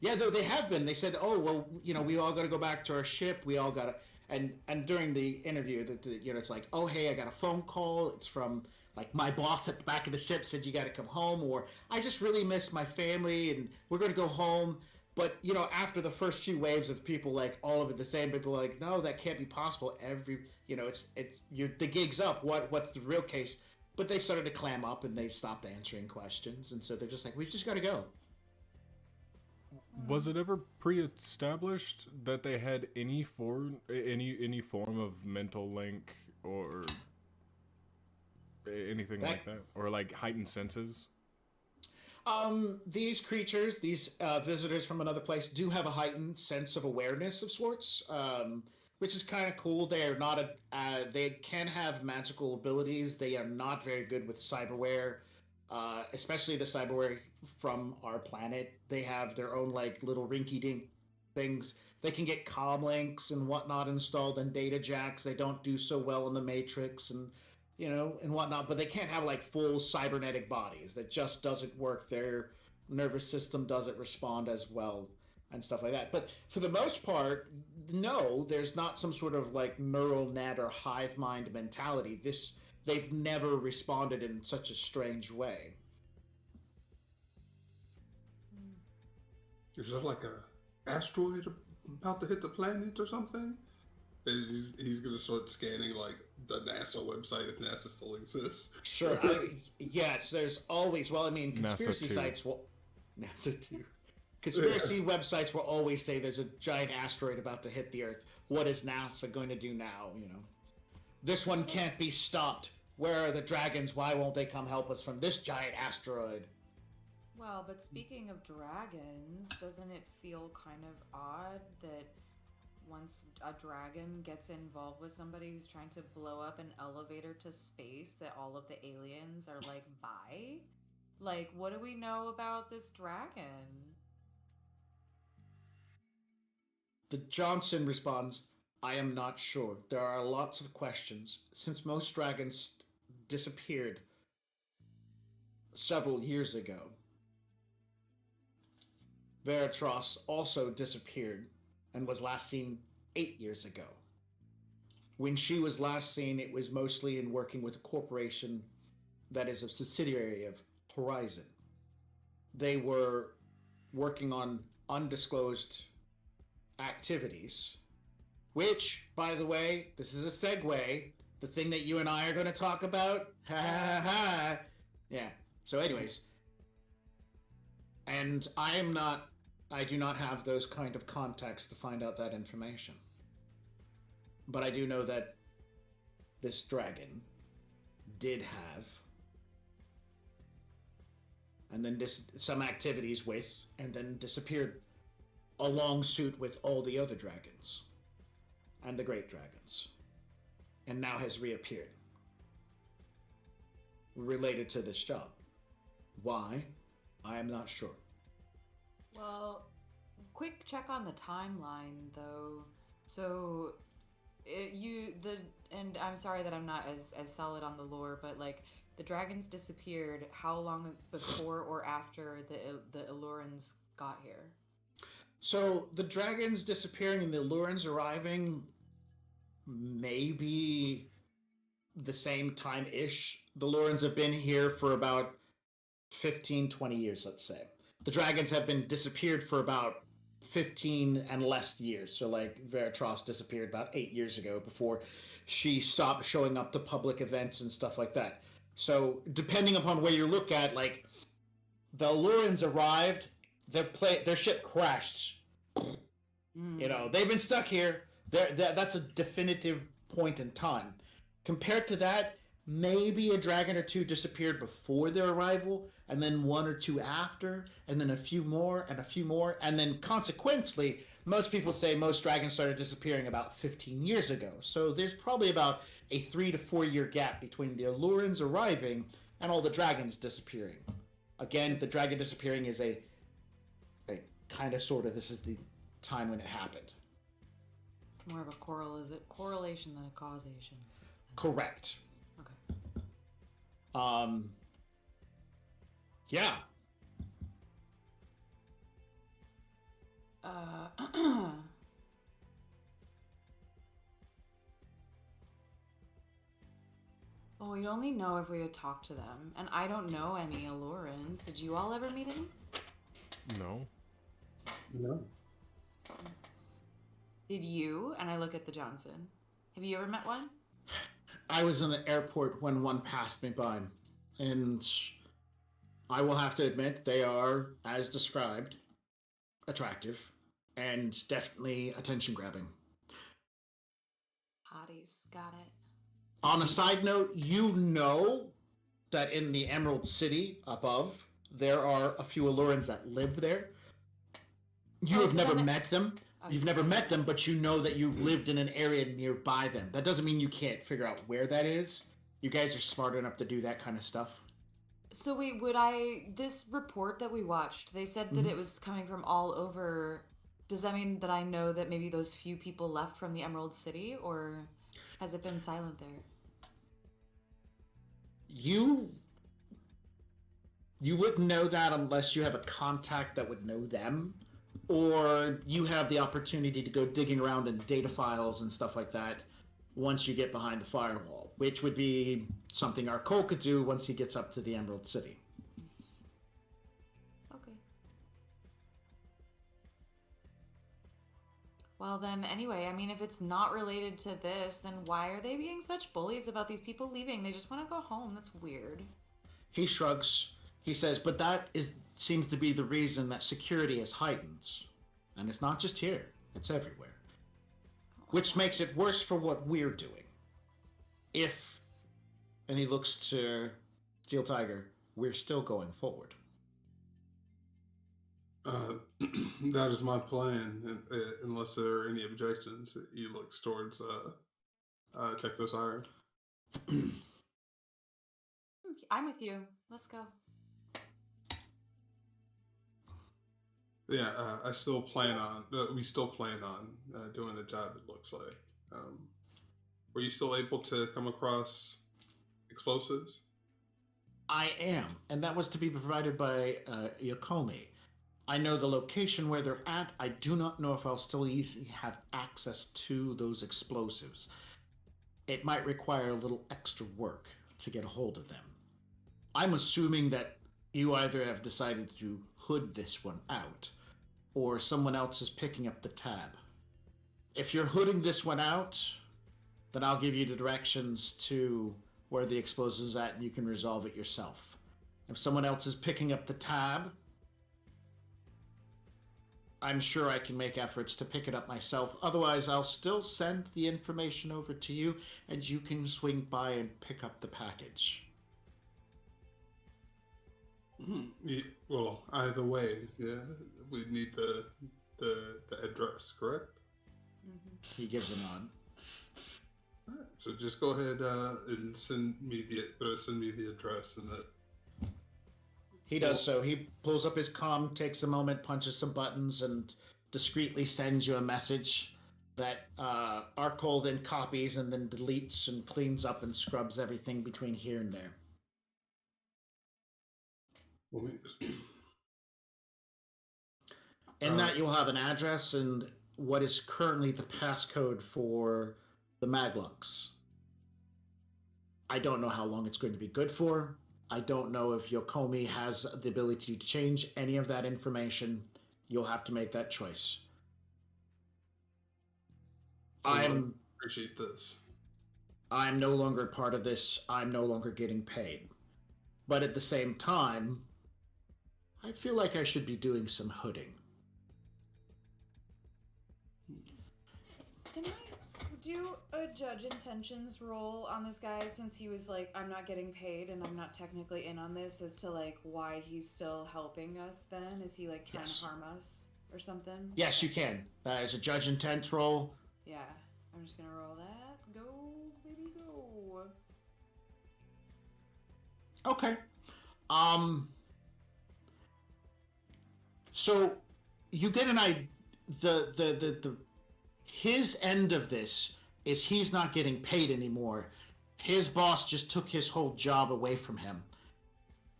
Yeah, though they have been. They said, "Oh, well, we all got to go back to our ship. We all got to." And during the interview, it's like, "Oh, hey, I got a phone call. It's from like my boss at the back of the ship said you got to come home," or "I just really miss my family and we're going to go home." But after the first few waves of people, like all of it the same, people are like, "No, that can't be possible." The gig's up. What's the real case? But they started to clam up and they stopped answering questions, and so they're just like, "We've just got to go." Was it ever pre-established that they had any form of mental link or anything like that, or like heightened senses? These creatures, these visitors from another place, do have a heightened sense of awareness of sorts, which is kind of cool. They are not they can have magical abilities. They are not very good with cyberware. Especially the cyberware from our planet. They have their own like little rinky-dink things. They can get comm links and whatnot installed and data jacks. They don't do so well in the Matrix and and whatnot, but they can't have like full cybernetic bodies. That just doesn't work. Their nervous system doesn't respond as well and stuff like that. But for the most part, no, there's not some sort of like neural net or hive mind mentality. they've never responded in such a strange way. Is there like a asteroid about to hit the planet or something? And he's gonna start scanning like the NASA website if NASA still exists. Sure. Yes, there's always. Well, I mean, conspiracy NASA 2. sites will. NASA 2. Conspiracy websites will always say there's a giant asteroid about to hit the Earth. What is NASA going to do now? You know, this one can't be stopped. Where are the dragons? Why won't they come help us from this giant asteroid? Well, but speaking of dragons, doesn't it feel kind of odd that once a dragon gets involved with somebody who's trying to blow up an elevator to space, that all of the aliens are like, bye? Like, what do we know about this dragon? The Johnson responds, I am not sure. There are lots of questions. Since most dragons disappeared several years ago, Veritros also disappeared and was last seen 8 years ago. When she was last seen, it was mostly in working with a corporation that is a subsidiary of Horizon. They were working on undisclosed activities, which, by the way, this is a segue, the thing that you and I are going to talk about. Ha ha ha. Yeah. So anyways, and I do not have those kind of contacts to find out that information. But I do know that this dragon did have, and then some activities with, and then disappeared along suit with all the other dragons and the great dragons, and now has reappeared related to this job. Why? I am not sure. Well, quick check on the timeline, though. So, and I'm sorry that I'm not as solid on the lore, but like the dragons disappeared. How long before or after the Allurans got here? So the dragons disappearing and the Allurans arriving, maybe the same time-ish. The Allurans have been here for about 15, 20 years, let's say. The dragons have been disappeared for about 15 and less years. So like Veritros disappeared about 8 years ago before she stopped showing up to public events and stuff like that. So depending upon where you look at, like the Allurans arrived, their ship crashed. You know, they've been stuck here. That's a definitive point in time. Compared to that, maybe a dragon or two disappeared before their arrival, and then one or two after, and then a few more, and then consequently, most people say most dragons started disappearing about 15 years ago. So there's probably about a 3 to 4 year gap between the Allurans arriving and all the dragons disappearing. Again, the dragon disappearing is a kind of sort of, this is the time when it happened. More of a correlation than a causation. Correct. Okay. Yeah. Well, we'd only know if we had talked to them, and I don't know any Allurans. Did you all ever meet any? No. No. Did you? And I look at the Johnson. Have you ever met one? I was in the airport when one passed me by, and I will have to admit they are, as described, attractive and definitely attention-grabbing. Hotties, got it. On a side note, you know that in the Emerald City above, there are a few Allurans that live there. You have never met them. You've never met them, but you know that you lived in an area nearby them. That doesn't mean you can't figure out where that is. You guys are smart enough to do that kind of stuff. So wait, this report that we watched, they said that it was coming from all over. Does that mean that I know that maybe those few people left from the Emerald City, or has it been silent there? You wouldn't know that unless you have a contact that would know them, or you have the opportunity to go digging around in data files and stuff like that once you get behind the firewall, which would be something our Cole could do once he gets up to the Emerald City. Okay. Well, then, anyway, I mean, if it's not related to this, then why are they being such bullies about these people leaving? They just want to go home. That's weird. He shrugs. He says, but that seems to be the reason that security is heightened. And it's not just here. It's everywhere. Which makes it worse for what we're doing. If, and he looks to Steel Tiger, we're still going forward. That is my plan, unless there are any objections. He looks towards Technosire. I'm with you. Let's go. Yeah, I still plan on. We still plan on doing the job. It looks like. Were you still able to come across explosives? I am, and that was to be provided by Yokomi. I know the location where they're at. I do not know if I'll still easily have access to those explosives. It might require a little extra work to get a hold of them. I'm assuming that you either have decided to hood this one out, or someone else is picking up the tab. If you're hooding this one out, then I'll give you the directions to where the explosive's at and you can resolve it yourself. If someone else is picking up the tab, I'm sure I can make efforts to pick it up myself. Otherwise, I'll still send the information over to you and you can swing by and pick up the package. Yeah, well, either way, yeah, we need the address, correct? Mm-hmm. He gives a nod. All right, so just go ahead and send me the address and that. He does so. He pulls up his comm, takes a moment, punches some buttons, and discreetly sends you a message that Arcole then copies and then deletes and cleans up and scrubs everything between here and there. In that, you'll have an address and what is currently the passcode for the Maglunks. I don't know how long it's going to be good for. I don't know if Yokomi has the ability to change any of that information. You'll have to make that choice. I appreciate this. I'm no longer part of this. I'm no longer getting paid. But at the same time, I feel like I should be doing some hooding. Can I do a judge intentions roll on this guy since he was like, I'm not getting paid and I'm not technically in on this, as to like why he's still helping us then? Is he like trying to harm us or something? Yes, you can. As a judge intent roll. Yeah, I'm just gonna roll that. Go, baby, go. Okay. So you get an idea. His end of this is he's not getting paid anymore. His boss just took his whole job away from him.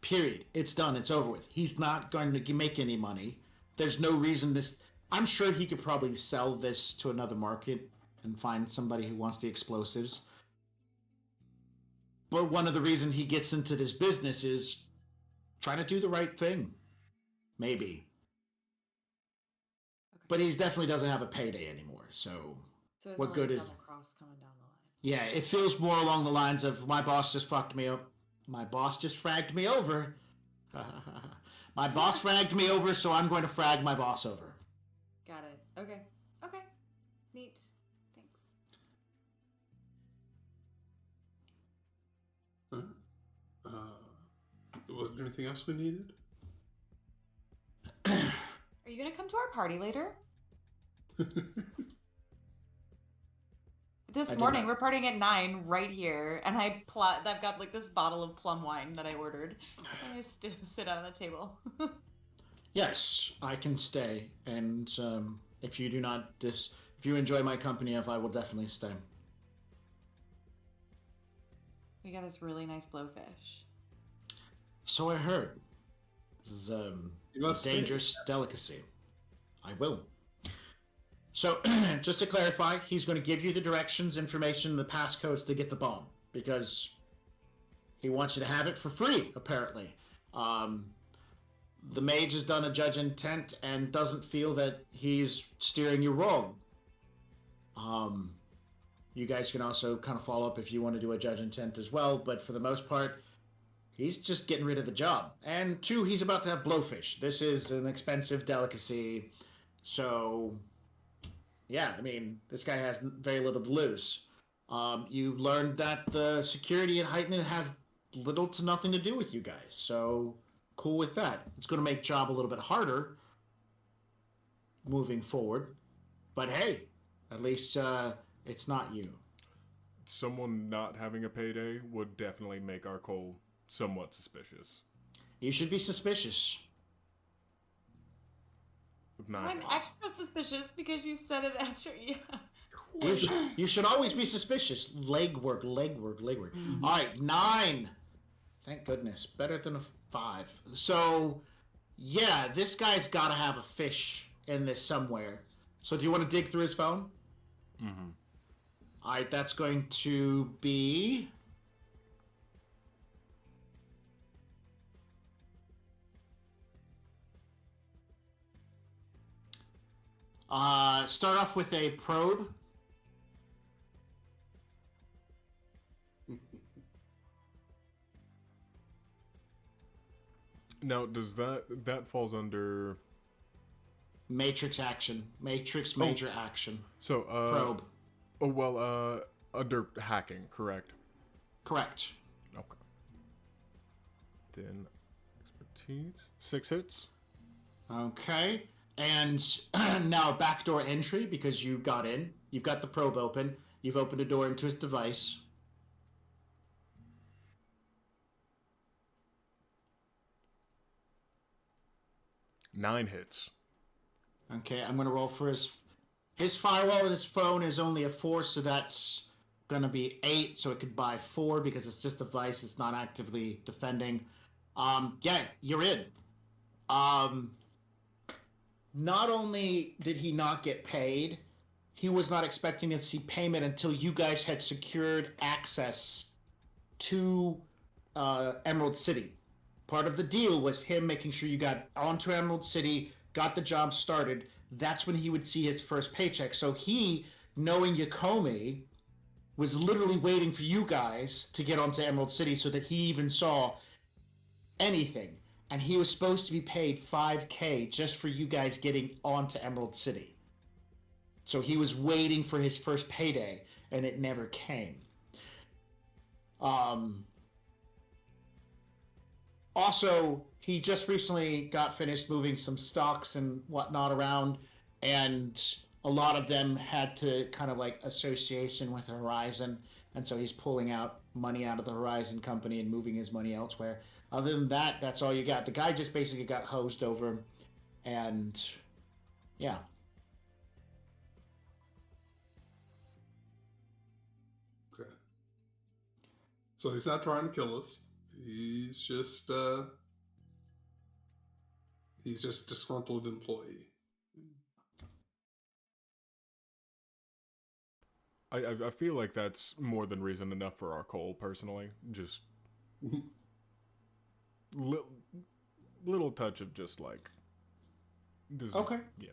Period. It's done. It's over with. He's not going to make any money. There's no reason this... I'm sure he could probably sell this to another market and find somebody who wants the explosives. But one of the reasons he gets into this business is trying to do the right thing. Maybe. Okay. But he definitely doesn't have a payday anymore, so what good is... Cross coming down the line. Yeah, it feels more along the lines of, my boss just fucked me up. My boss just fragged me over. My boss fragged me over, so I'm going to frag my boss over. Got it. Okay. Okay. Neat. Thanks. Was there anything else we needed? Are you going to come to our party later? This morning, we're partying at 9 right here, and I've got like this bottle of plum wine that I ordered. I sit out on the table. Yes, I can stay, and if you do not if you enjoy my company, I will definitely stay. We got this really nice blowfish. So I heard. This is a dangerous delicacy. I will. So, just to clarify, he's going to give you the directions, information, the passcodes to get the bomb, because he wants you to have it for free, apparently. The mage has done a judge intent and doesn't feel that he's steering you wrong. You guys can also kind of follow up if you want to do a judge intent as well, but for the most part, he's just getting rid of the job. And 2, he's about to have blowfish. This is an expensive delicacy, so... yeah, I mean, this guy has very little to lose. You learned that the security at Heightman has little to nothing to do with you guys, so cool with that. It's going to make job a little bit harder moving forward, but hey, at least it's not you. Someone not having a payday would definitely make our Cole somewhat suspicious. You should be suspicious. I'm extra suspicious because you said it at your... You should always be suspicious. Legwork. Mm-hmm. All right, 9. Thank goodness. Better than a 5. So, yeah, this guy's got to have a fish in this somewhere. So do you want to dig through his phone? Mm-hmm. All right, that's going to be... start off with a probe. Now, does that falls under Matrix action? Matrix major action. So, probe. Oh well, under hacking, correct? Correct. Okay. Then expertise, 6 hits. Okay. And now backdoor entry because you got in. You've got the probe open. You've opened a door into his device. Nine hits. Okay, I'm going to roll for his firewall and his phone is only a 4, so that's going to be 8, so it could buy 4 because it's just a device. It's not actively defending. Yeah, you're in. Not only did he not get paid, he was not expecting to see payment until you guys had secured access to Emerald City. Part of the deal was him making sure you got onto Emerald City, got the job started. That's when he would see his first paycheck. So he, knowing Yakomi, was literally waiting for you guys to get onto Emerald City so that he even saw anything. And he was supposed to be paid $5,000 just for you guys getting onto Emerald City. So he was waiting for his first payday, and it never came. Also, he just recently got finished moving some stocks and whatnot around, and a lot of them had to kind of like association with Horizon, and so he's pulling out money out of the Horizon company and moving his money elsewhere. Other than that, that's all you got. The guy just basically got hosed over, and yeah. Okay. So he's not trying to kill us. He's just disgruntled employee. I feel like that's more than reason enough for our Cole, personally. Just little touch of just like this. Okay. Yeah.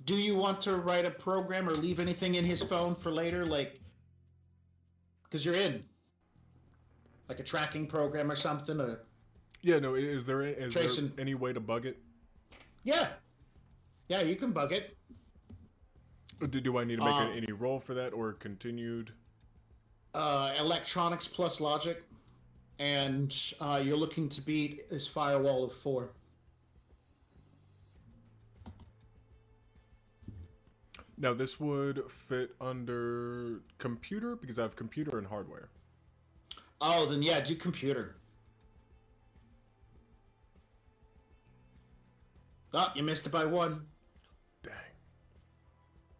Do you want to write a program or leave anything in his phone for later, like, because you're in, like a tracking program or something? Or yeah, no. Is there any way to bug it? Yeah, you can bug it. Do I need to make any roll for that or continued? Electronics plus logic, and you're looking to beat his firewall of 4. Now this would fit under computer because I have computer and hardware. Oh, then yeah, do computer. Oh, you missed it by 1. Dang.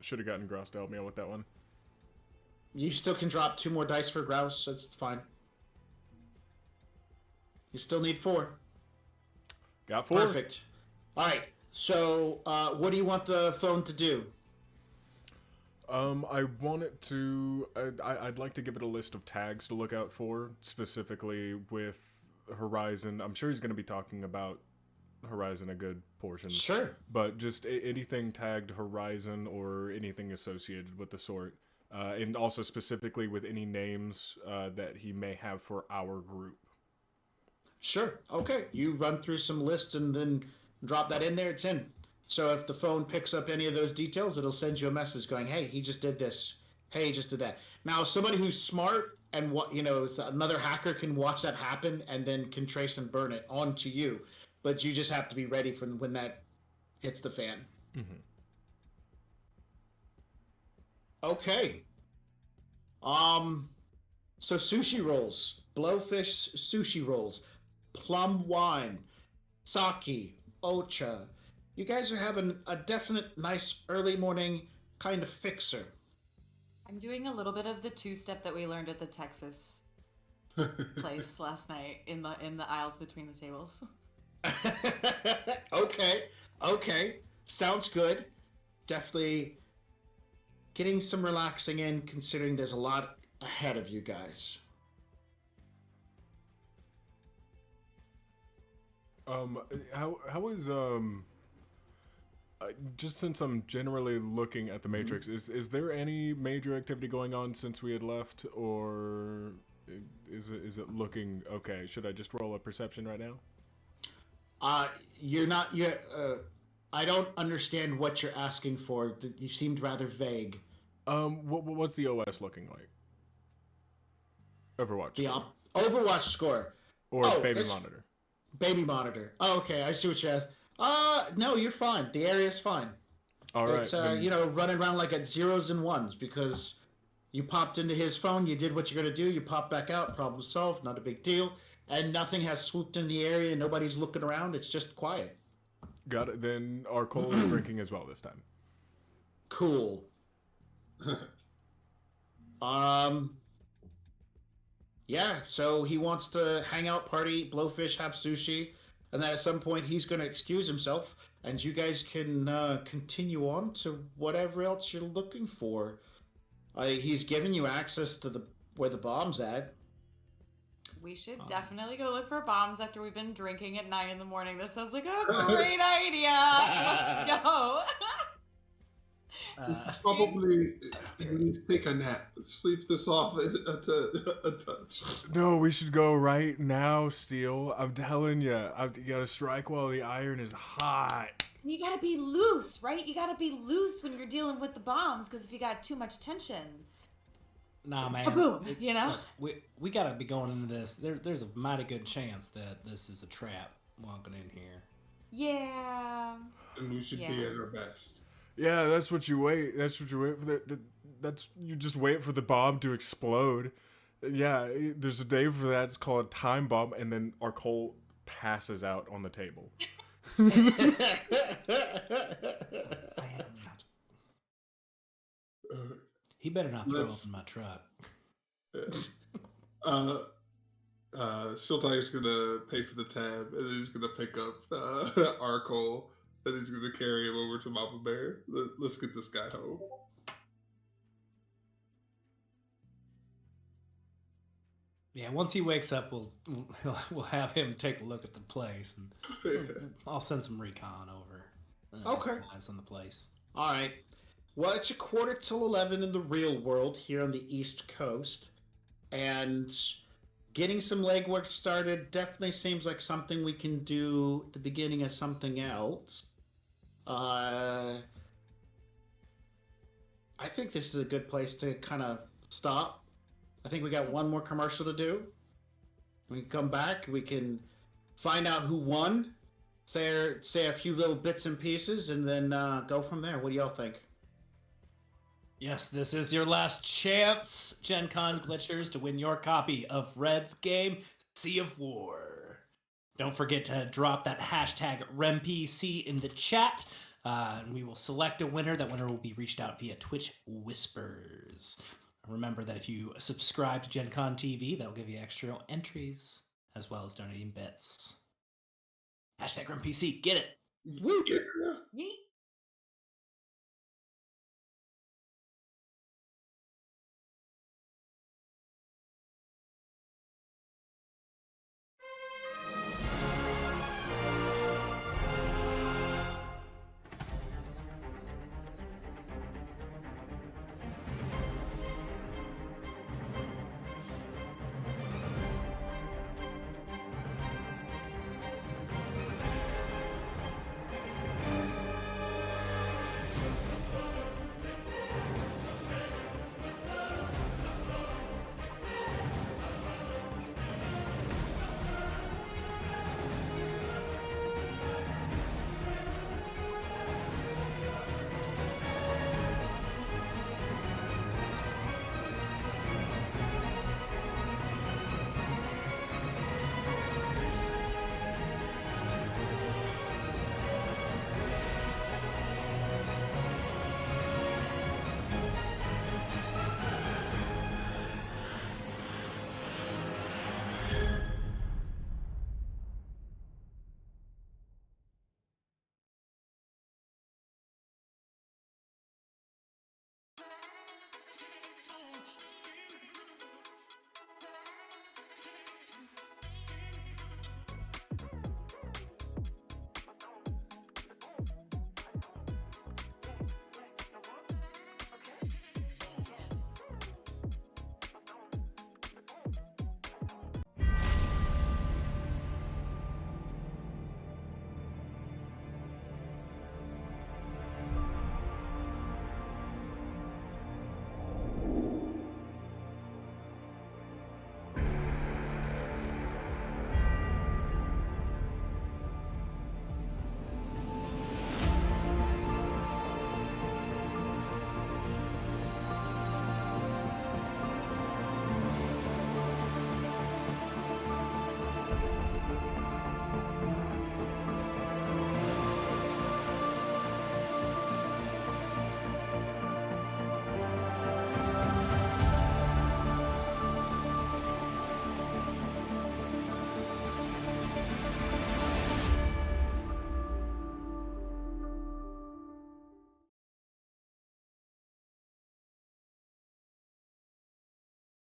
Should have gotten Grouse to help me out with that one. You still can drop 2 more dice for Grouse. That's fine. You still need 4. Got 4. Perfect. All right. So, what do you want the phone to do? I want it to. I'd like to give it a list of tags to look out for, specifically with Horizon. I'm sure he's going to be talking about Horizon a good portion. Sure. But just anything tagged Horizon or anything associated with the sort. And also specifically with any names that he may have for our group. Sure. Okay. You run through some lists and then drop that in there. It's in. So if the phone picks up any of those details, it'll send you a message going, "Hey, he just did this. Hey, he just did that." Now, somebody who's smart and another hacker can watch that happen and then can trace and burn it onto you, but you just have to be ready for when that hits the fan. Mm-hmm. Okay. So sushi rolls, blowfish sushi rolls, plum wine, sake, ocha. You guys are having a definite nice early morning kind of fixer. I'm doing a little bit of the two-step that we learned at the Texas place last night in the aisles between the tables. Okay. Sounds good. Definitely getting some relaxing in, considering there's a lot ahead of you guys. How is just since I'm generally looking at the Matrix, is there any major activity going on since we had left, or is it looking okay? Should I just roll a perception right now? You're not. I don't understand what you're asking for. You seemed rather vague. What's the OS looking like? Overwatch. The Overwatch score. Or baby monitor. Baby monitor. Oh, okay, I see what you asked. No, you're fine. The area's fine. All right. It's running around like at zeros and ones because you popped into his phone, you did what you're gonna do, you pop back out, problem solved, not a big deal, and nothing has swooped in the area. Nobody's looking around. It's just quiet. Got it. Then our Cole is drinking as well this time. Cool. Yeah, so he wants to hang out, party, blowfish, have sushi, and then at some point he's going to excuse himself, and you guys can continue on to whatever else you're looking for. He's giving you access to where the bomb's at. We should definitely go look for bombs after we've been drinking at 9 a.m. This sounds like a great idea. Let's go. Probably need to take a nap. Sleep this off a touch. No, we should go right now, Steel. I'm telling you, you gotta strike while the iron is hot. You gotta be loose, right? You gotta be loose when you're dealing with the bombs, because if you got too much tension, nah, man. Boom, you know. Look, we gotta be going into this. There's a mighty good chance that this is a trap walking in here. Yeah. And we should be at our best. Yeah, that's what you wait. That's what you wait for. You just wait for the bomb to explode. Yeah, there's a name for that. It's called a time bomb, and then our Cole passes out on the table. He better not throw open my truck. Shiltiger's gonna pay for the tab, and then he's gonna pick up our Cole. And he's going to carry him over to Mama Bear. Let's get this guy home. Yeah, once he wakes up, we'll have him take a look at the place, and I'll send some recon over. Okay. Eyes on the place. All right. Well, it's 11:15 in the real world here on the East Coast, and getting some legwork started definitely seems like something we can do at the beginning of something else. I think this is a good place to kind of stop. I think we got one more commercial to do. We can come back. We can find out who won, say a few little bits and pieces, and then go from there. What do y'all think? Yes, this is your last chance, Gen Con glitchers, to win your copy of Red's game, Sea of War. Don't forget to drop that hashtag REMPC in the chat, and we will select a winner. That winner will be reached out via Twitch Whispers. Remember that if you subscribe to Gen Con TV, that'll give you extra entries, as well as donating bits. Hashtag REMPC, get it! Woo! Yeah. Yeet.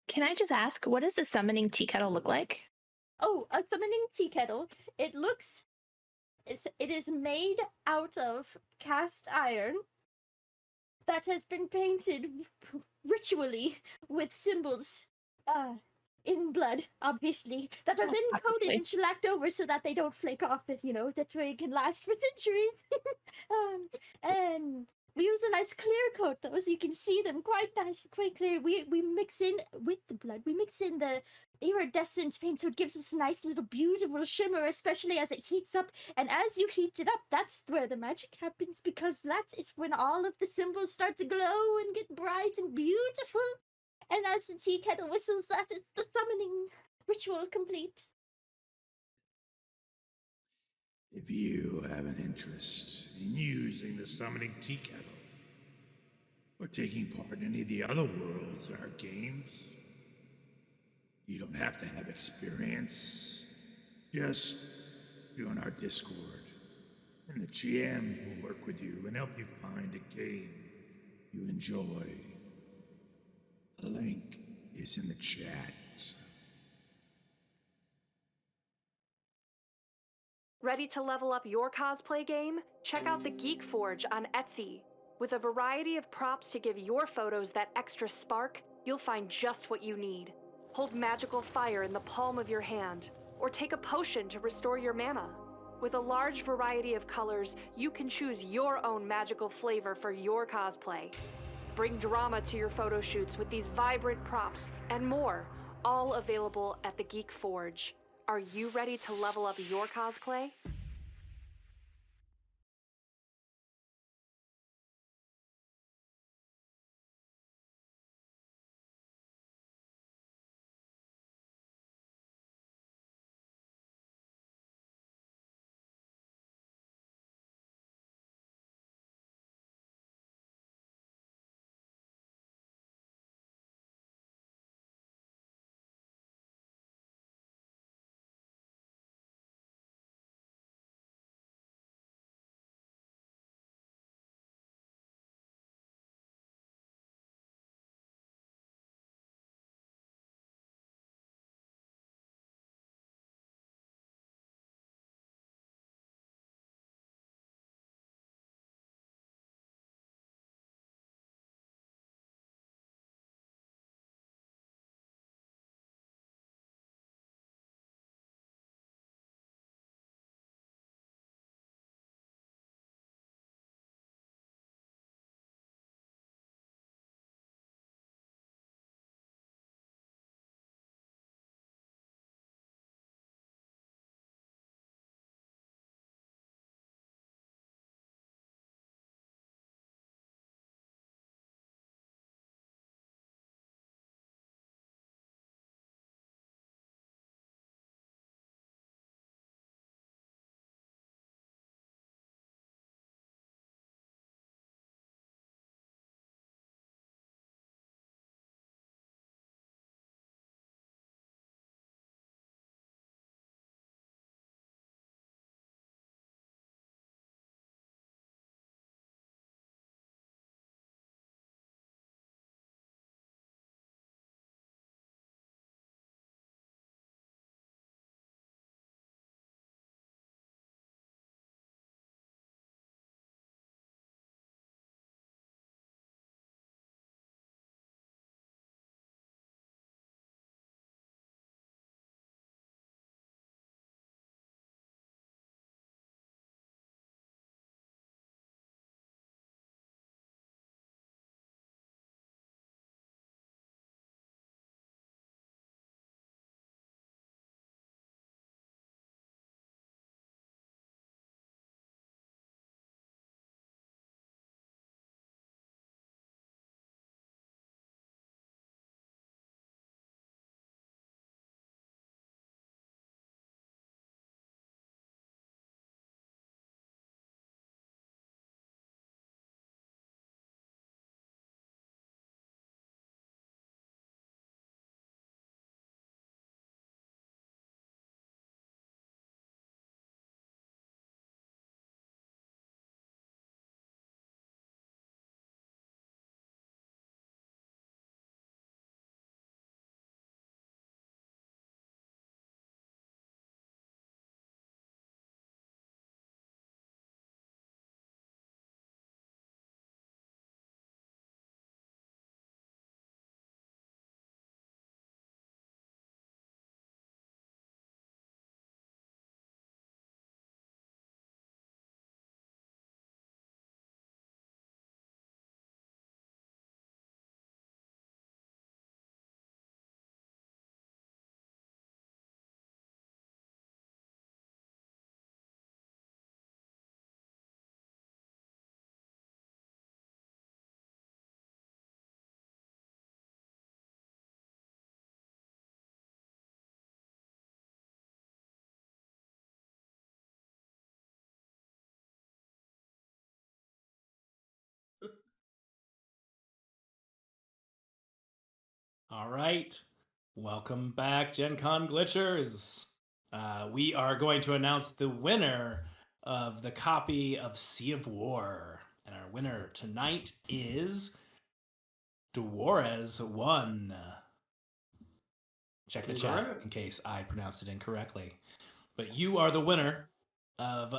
Can I just ask, what does a summoning tea kettle look like? Oh, a summoning tea kettle. It is made out of cast iron that has been painted ritually with symbols in blood, obviously, that are then coated Obviously. and shellacked over so that they don't flake off, that way it can last for centuries. And we use a nice clear coat though, so you can see them quite nice, quite clear. We mix in with the blood, we mix in the iridescent paint, so it gives us a nice little beautiful shimmer, especially as it heats up. And as you heat it up, that's where the magic happens, because that is when all of the symbols start to glow and get bright and beautiful. And as the tea kettle whistles, that is the summoning ritual complete. If you have an interest in using the summoning tea kettle, or taking part in any of the other worlds in our games, you don't have to have experience. Just join our Discord, and the GMs will work with you and help you find a game you enjoy. The link is in the chat. Ready to level up your cosplay game? Check out the Geek Forge on Etsy. With a variety of props to give your photos that extra spark, you'll find just what you need. Hold magical fire in the palm of your hand, or take a potion to restore your mana. With a large variety of colors, you can choose your own magical flavor for your cosplay. Bring drama to your photo shoots with these vibrant props and more, all available at the Geek Forge. Are you ready to level up your cosplay? All right. Welcome back, Gen Con Glitchers. We are going to announce the winner of the copy of Sea of War. And our winner tonight is Duarez1. Check the chat in case I pronounced it incorrectly. But you are the winner of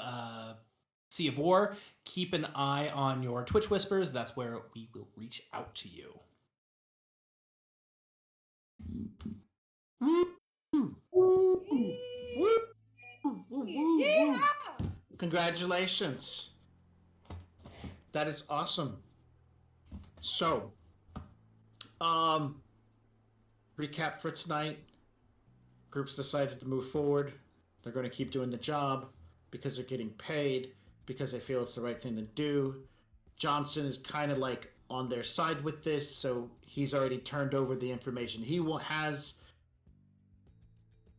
Sea of War. Keep an eye on your Twitch Whispers. That's where we will reach out to you. Congratulations. That is awesome. So, recap for tonight. Groups decided to move forward. They're going to keep doing the job because they're getting paid, because they feel it's the right thing to do. Johnson is kind of like on their side with this, so he's already turned over the information he has.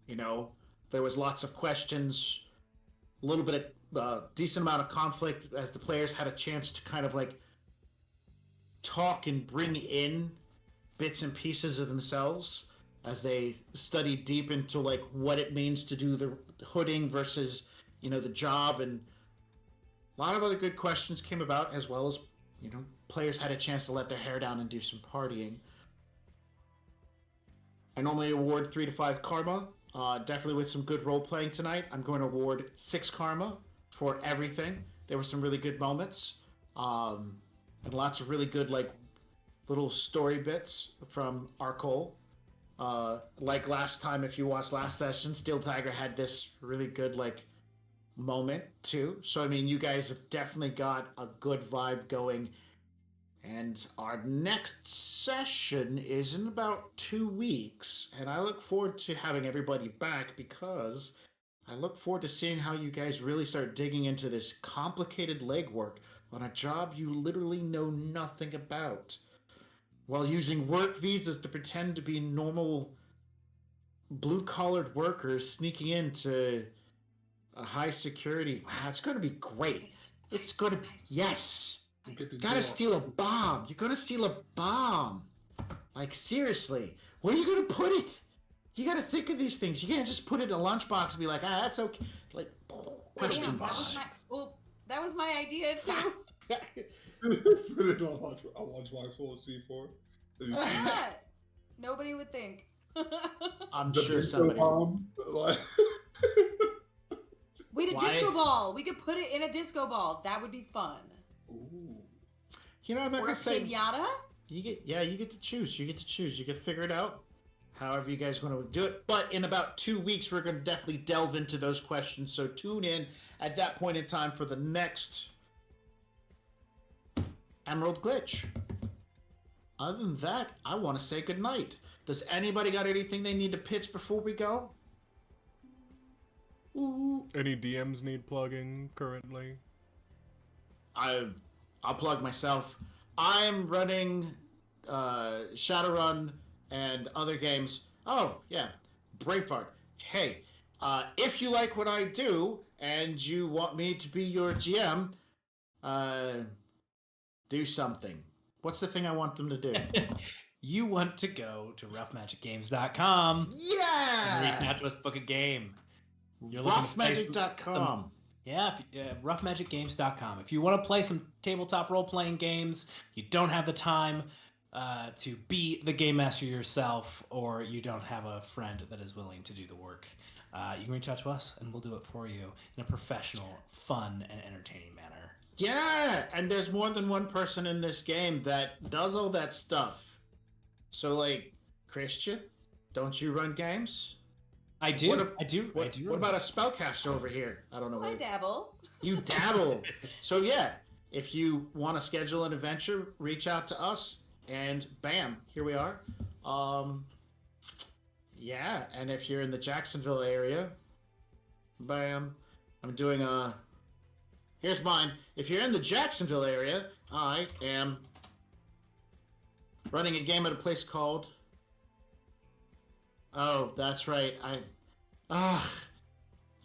You know, there was lots of questions, a little bit of decent amount of conflict as the players had a chance to kind of like talk and bring in bits and pieces of themselves as they study deep into like what it means to do the hooding versus, you know, the job. And a lot of other good questions came about, as well as, you know, players had a chance to let their hair down and do some partying. I normally award 3 to 5 karma. Definitely with some good role playing tonight. I'm going to award 6 karma for everything. There were some really good moments. And lots of really good like little story bits from Arcole. Like last time, if you watched last session, Steel Tiger had this really good like moment too. So I mean, you guys have definitely got a good vibe going. And our next session is in about 2 weeks, and I look forward to having everybody back because I look forward to seeing how you guys really start digging into this complicated legwork on a job you literally know nothing about, while using work visas to pretend to be normal blue-collared workers sneaking into a high security. Wow, it's going to be great. It's going to be, yes. You gotta steal a bomb. You're gonna steal a bomb. Like, seriously. Where are you gonna put it? You gotta think of these things. You can't just put it in a lunchbox and be like, that's okay. Like, questions. That was my idea, too. Put it on a lunchbox full of C4. Nobody would think. I'm sure somebody. Wait, a disco ball. We could put it in a disco ball. That would be fun. Ooh. You know, I'm not or gonna say pinata. You get to choose. You get to choose. You get to figure it out. However you guys want to do it. But in about 2 weeks, we're gonna definitely delve into those questions. So tune in at that point in time for the next Emerald Glitch. Other than that, I want to say goodnight. Does anybody got anything they need to pitch before we go? Ooh. Any DMs need plugging currently? I'll plug myself. I'm running Shadowrun and other games. Oh, yeah. Braveheart. Hey, if you like what I do and you want me to be your GM, do something. What's the thing I want them to do? You want to go to roughmagicgames.com. Yeah! And reach out to us to book a game. Roughmagic.com. Yeah, roughmagicgames.com. If you want to play some tabletop role-playing games, you don't have the time to be the game master yourself, or you don't have a friend that is willing to do the work, you can reach out to us, and we'll do it for you in a professional, fun, and entertaining manner. Yeah, and there's more than one person in this game that does all that stuff. So, like, Christian, don't you run games? I do. I do. What about a spellcaster over here? I don't know. I dabble. You dabble. So yeah, if you want to schedule an adventure, reach out to us, and bam, here we are. Yeah, and if you're in the Jacksonville area, bam, I'm doing a. Here's mine. If you're in the Jacksonville area, I am running a game at a place called. Oh, that's right.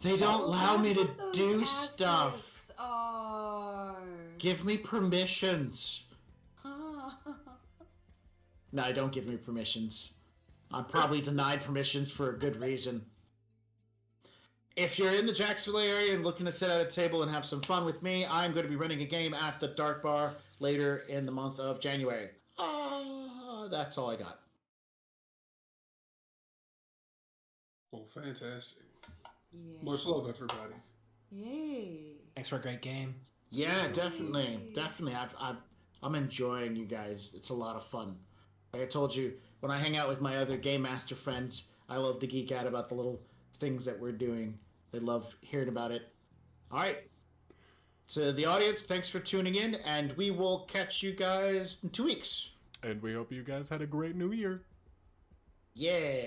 They don't allow me to do stuff. Give me permissions. No, don't give me permissions. I'm probably denied permissions for a good reason. If you're in the Jacksonville area and looking to sit at a table and have some fun with me, I'm going to be running a game at the Dark Bar later in the month of January. That's all I got. Well, fantastic. Yeah. Much love, everybody. Yay. Thanks for a great game. Yeah, definitely. I'm enjoying you guys. It's a lot of fun. Like I told you, when I hang out with my other Game Master friends, I love to geek out about the little things that we're doing. They love hearing about it. All right. To the audience, thanks for tuning in, and we will catch you guys in 2 weeks. And we hope you guys had a great new year. Yeah.